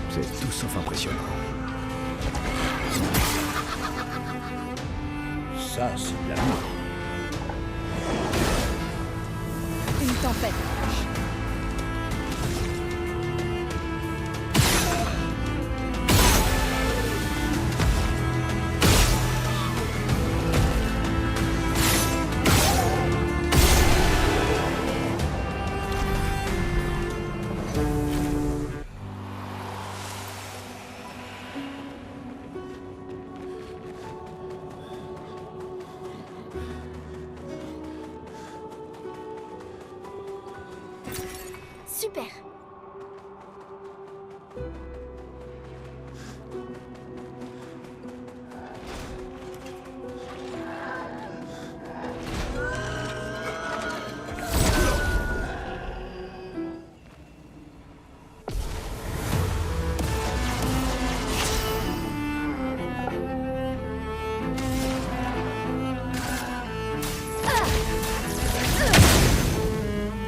C'est tout sauf impressionnant. Ça, c'est de l'amour. Une tempête approche. Super.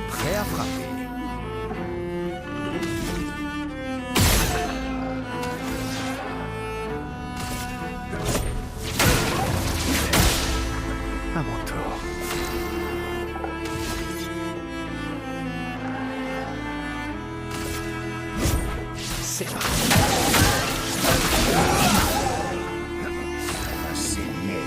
Prêt à frapper. À mon tour. C'est parti. Ça va saigner.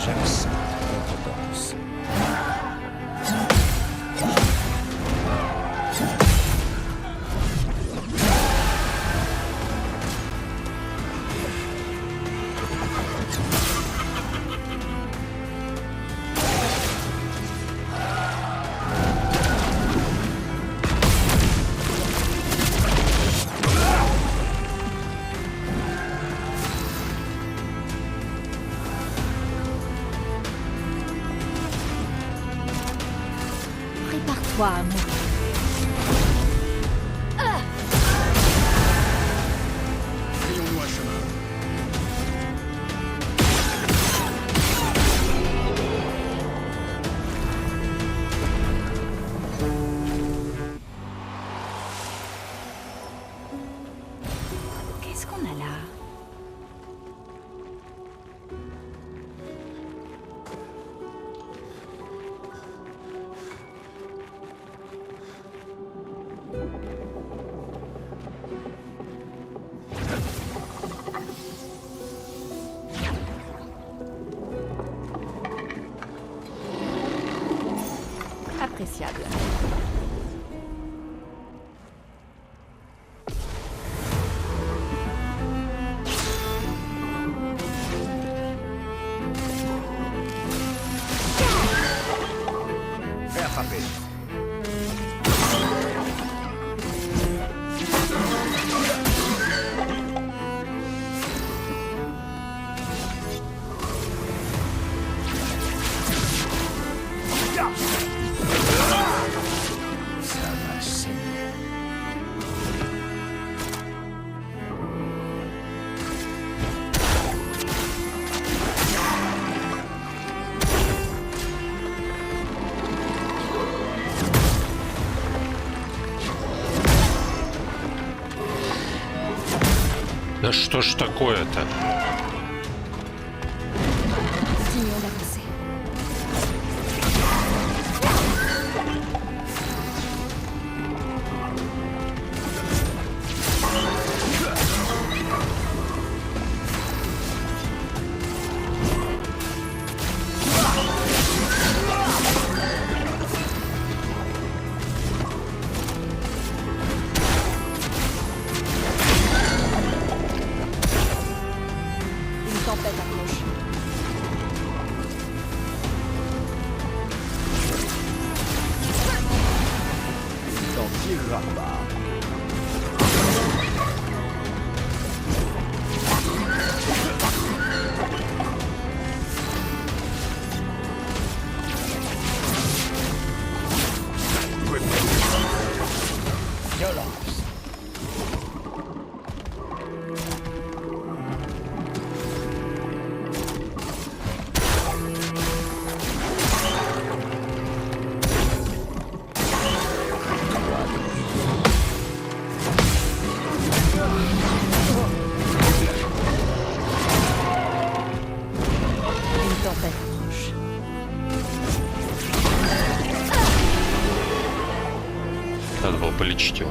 J'accepte votre danse. Prépare-toi à mourir. Frayons-nous un chemin. Qu'est-ce qu'on a là? Appréciable. Prêt à frapper. Ça va saigner. Да что ж такое-то? Continuons d'avancer. mouche. Il t'en tirera pas. Violence. Une tempête proche. Надо было полечить его.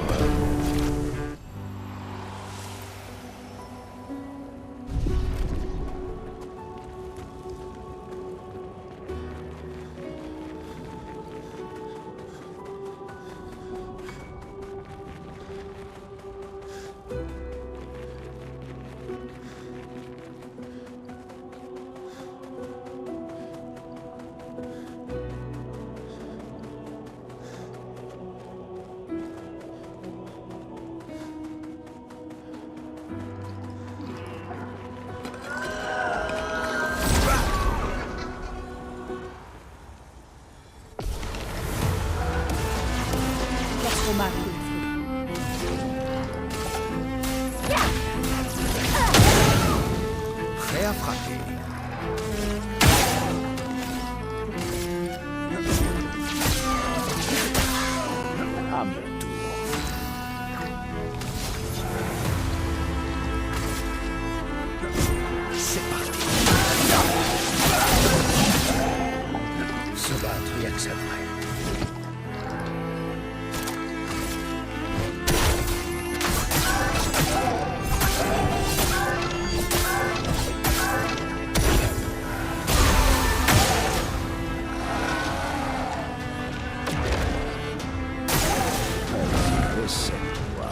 Prêt à frapper. À mon tour. C'est parti. Se battre, il y a que ça de vrai. Laissez-moi.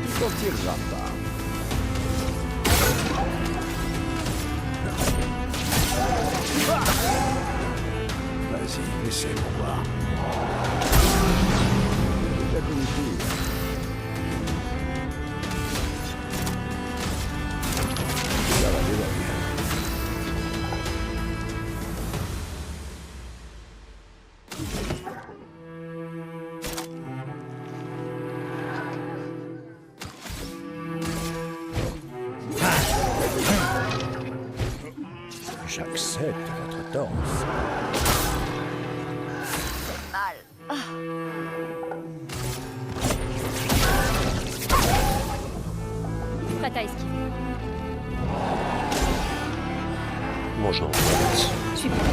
Il t'en tirera pas. Vas-y, laissez-moi. J'ai déjà compris. Ça va déborder. J'accepte votre danse. Prête à esquiver. Можно уходить. Super.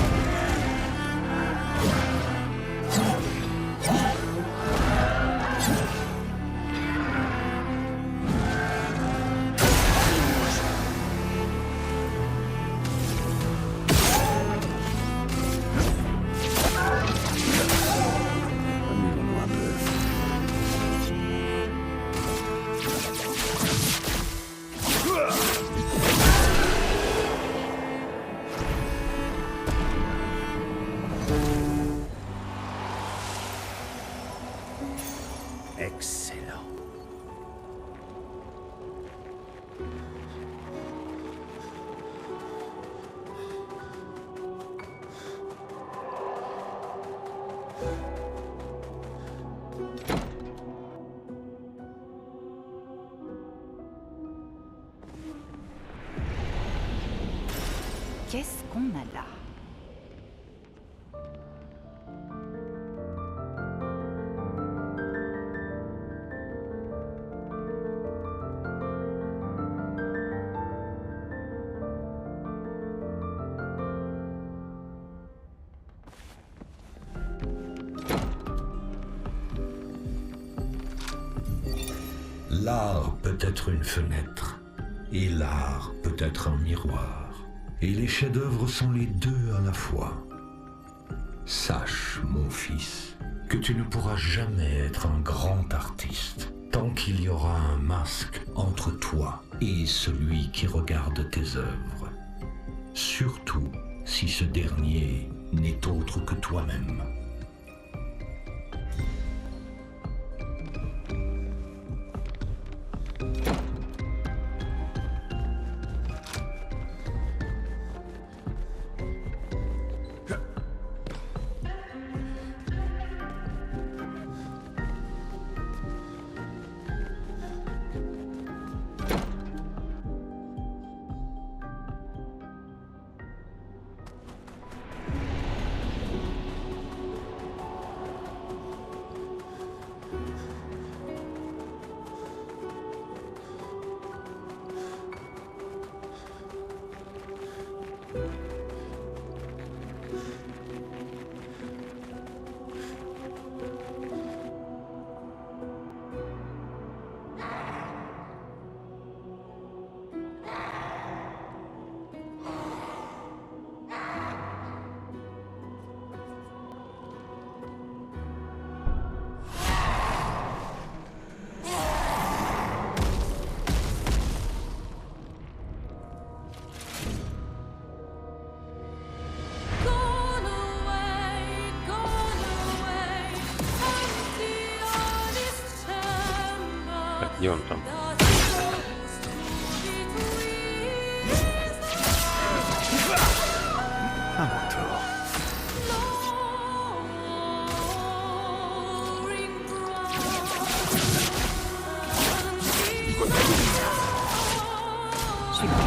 Amusons-nous un peu. Excellent. Qu'est-ce qu'on a là? L'art peut être une fenêtre, et l'art peut être un miroir, et les chefs-d'œuvre sont les deux à la fois. Sache, mon fils, que tu ne pourras jamais être un grand artiste tant qu'il y aura un masque entre toi et celui qui regarde tes œuvres. Surtout si ce dernier n'est autre que toi-même. Где он там? À mon tour. Je suis prête.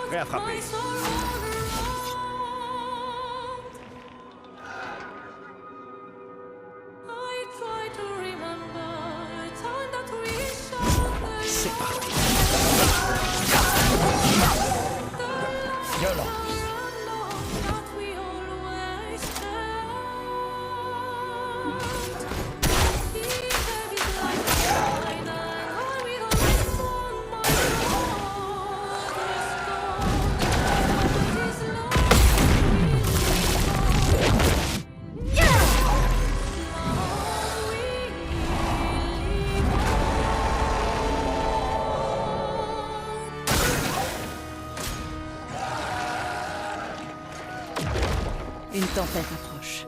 Prêt à frapper. C'est parti. Violence. Une tempête approche.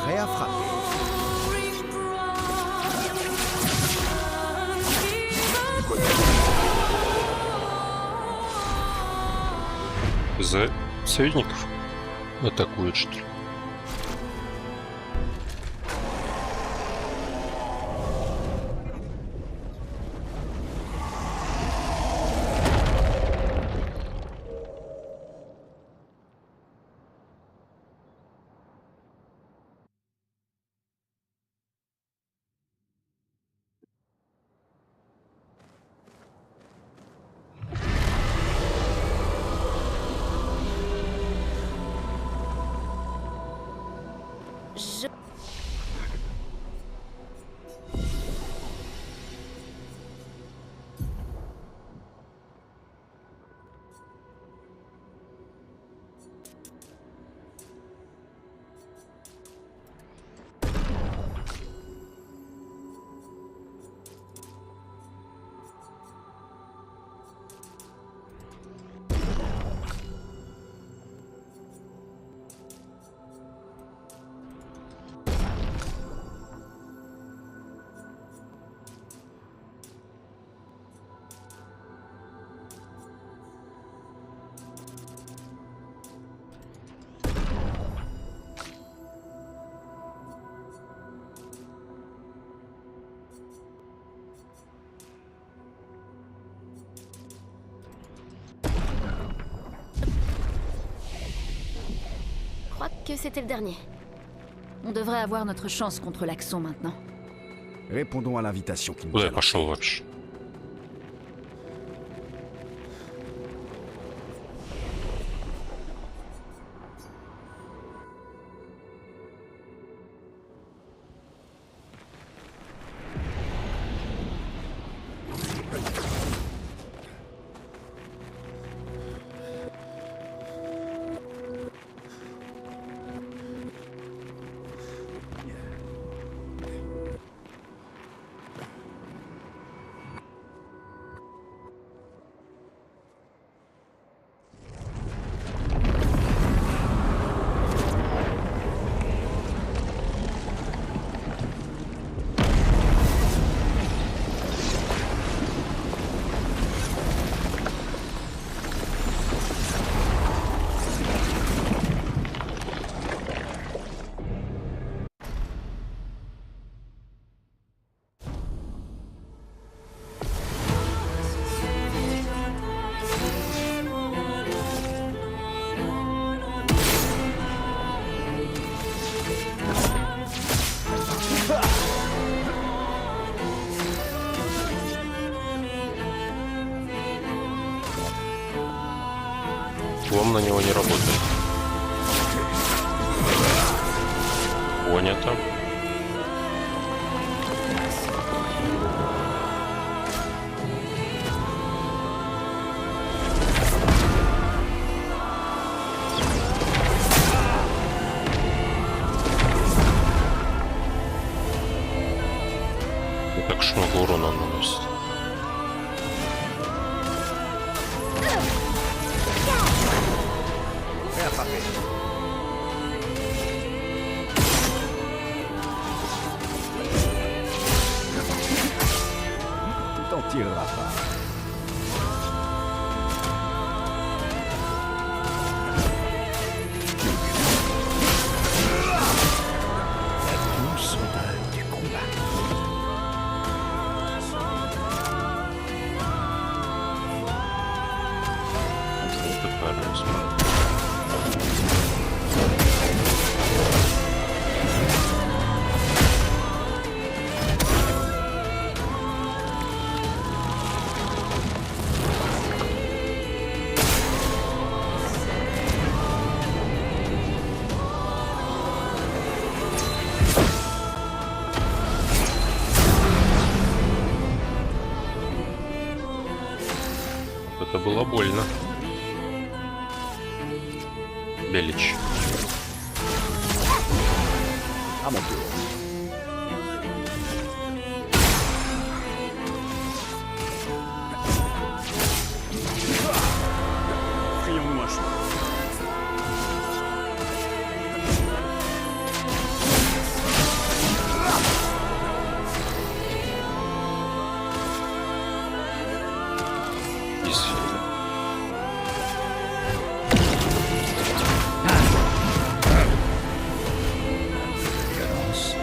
Prêt à frapper. За союзников атакуют, что ли? que c'était le dernier. On devrait avoir notre chance contre l'Axon maintenant. Répondons à l'invitation qui nous Куда a я пошел вообще? Лом на него не работает. Понято. Не так уж много урона он наносит. Tu t'en tireras pas. La douce odeur du combat. Это правильно. Это было больно. Белич. À mon tour. Frayons-nous un chemin. Изи. Violence.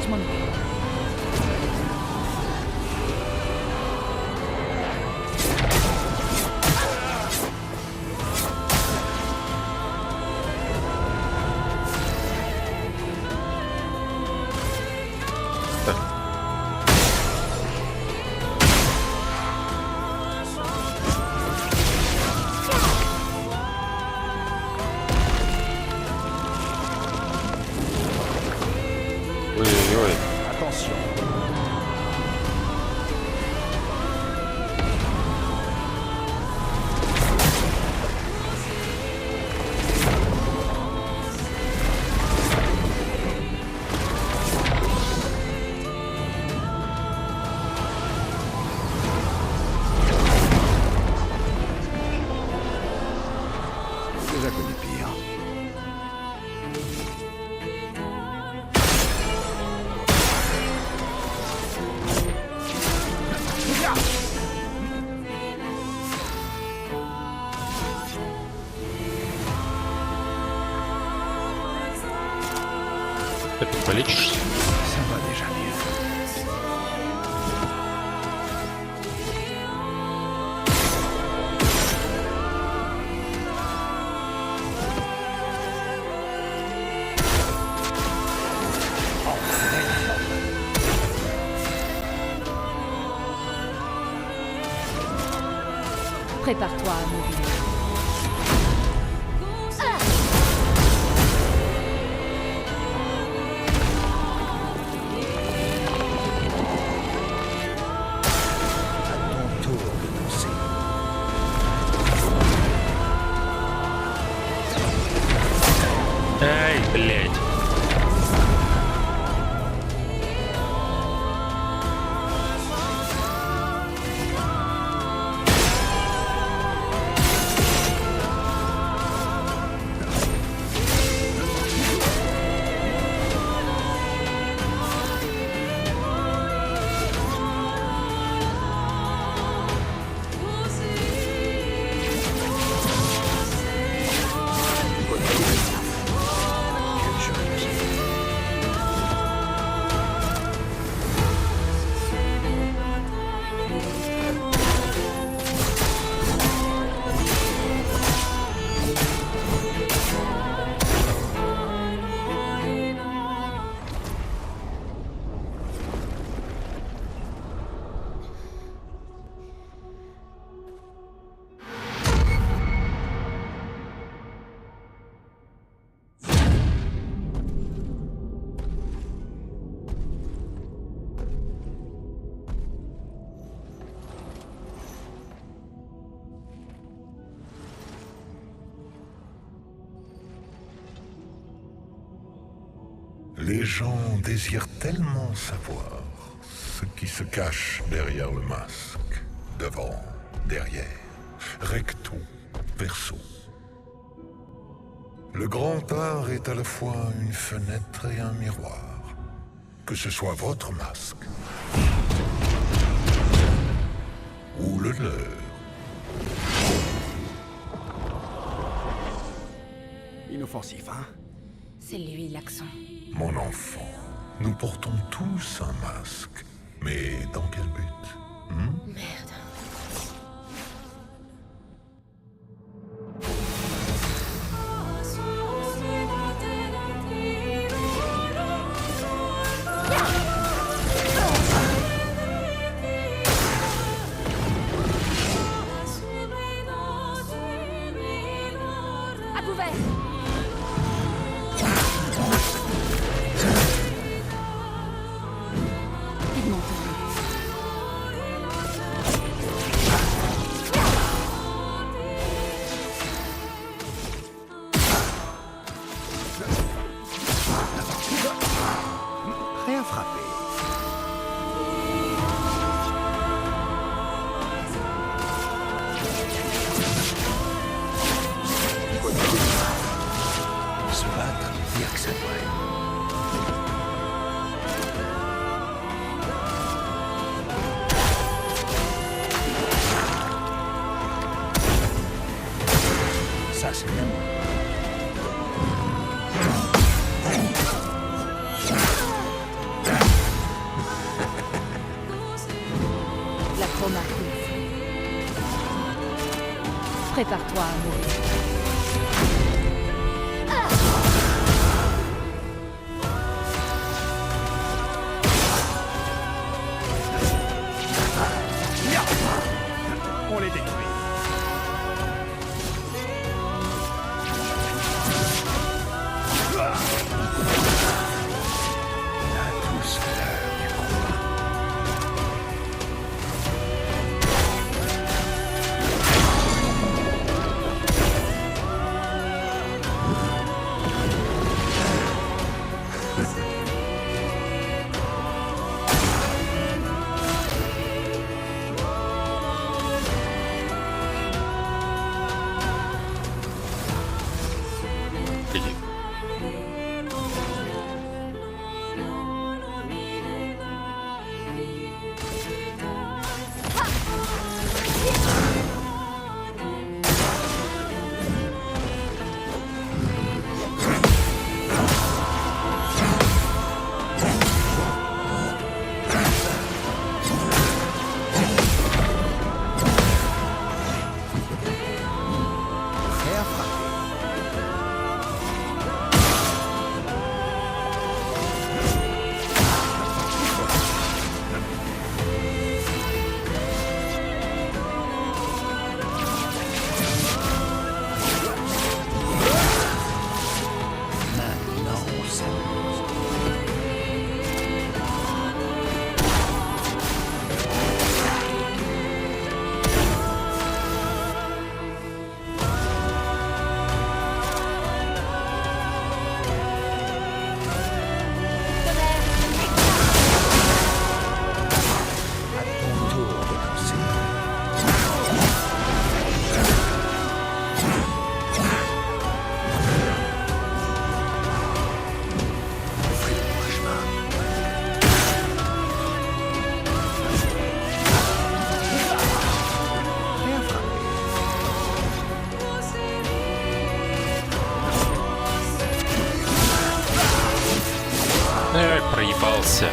Je m'en occupe. Ой-ой-ой. Attention. J'ai déjà connu pire. Опять полечишься? Ça va déjà mieux. Prépare-toi à mourir. À ton tour de danser. Ай, блядь. Les gens désirent tellement savoir ce qui se cache derrière le masque. Devant, derrière, recto, verso. Le grand art est à la fois une fenêtre et un miroir. Que ce soit votre masque ou le leur. Inoffensif, hein? C'est lui l'accent. Mon enfant, nous portons tous un masque. Mais dans quel but? Merde. À couvert. Prêt à frapper. Se battre, dire que ça doit être. Ça, c'est bien. La chroma Prépare-toi à mourir. On les détruit. La douceur du combat. Prêt à frapper. догадался.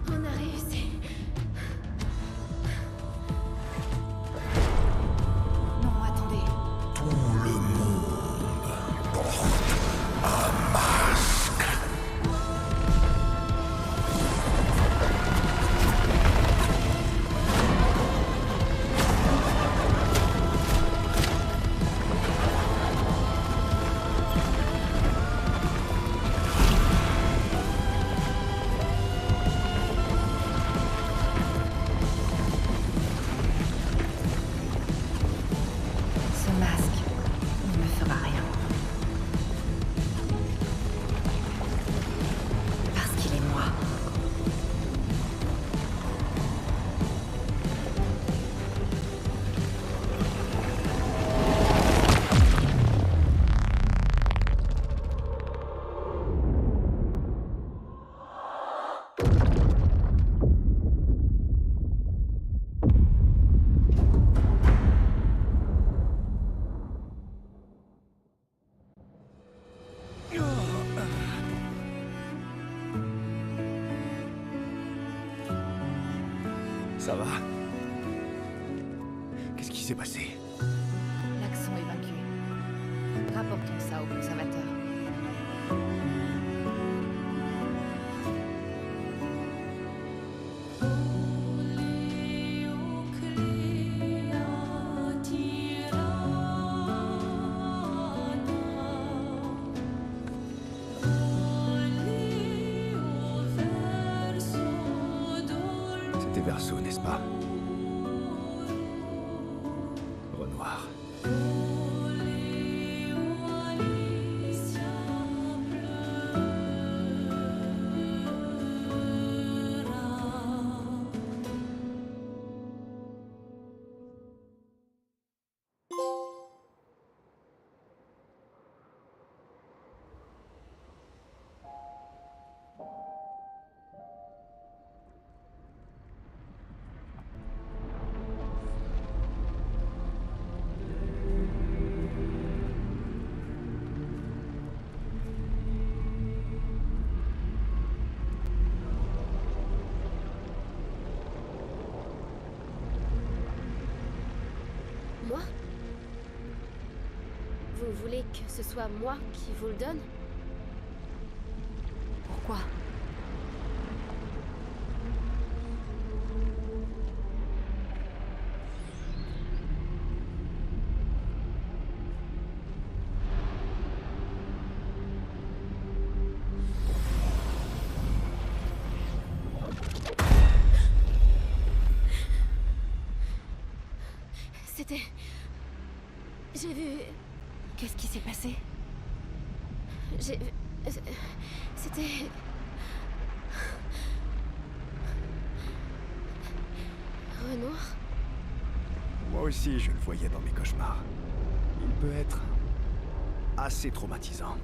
On a réussi. Non, attendez. Tout le monde porte un masque. Ce masque ne me fera rien. Parce qu'il est moi. Ça va? Qu'est-ce qui s'est passé? L'accent est vaincu. Rapportons ça au conservateur. C'était Verso, n'est-ce pas? Renoir. Moi? Vous voulez que ce soit moi qui vous le donne? Pourquoi? C'était... J'ai vu... Qu'est-ce qui s'est passé? J'ai... C'était... Renoir? Moi aussi, je le voyais dans mes cauchemars. Il peut être assez traumatisant.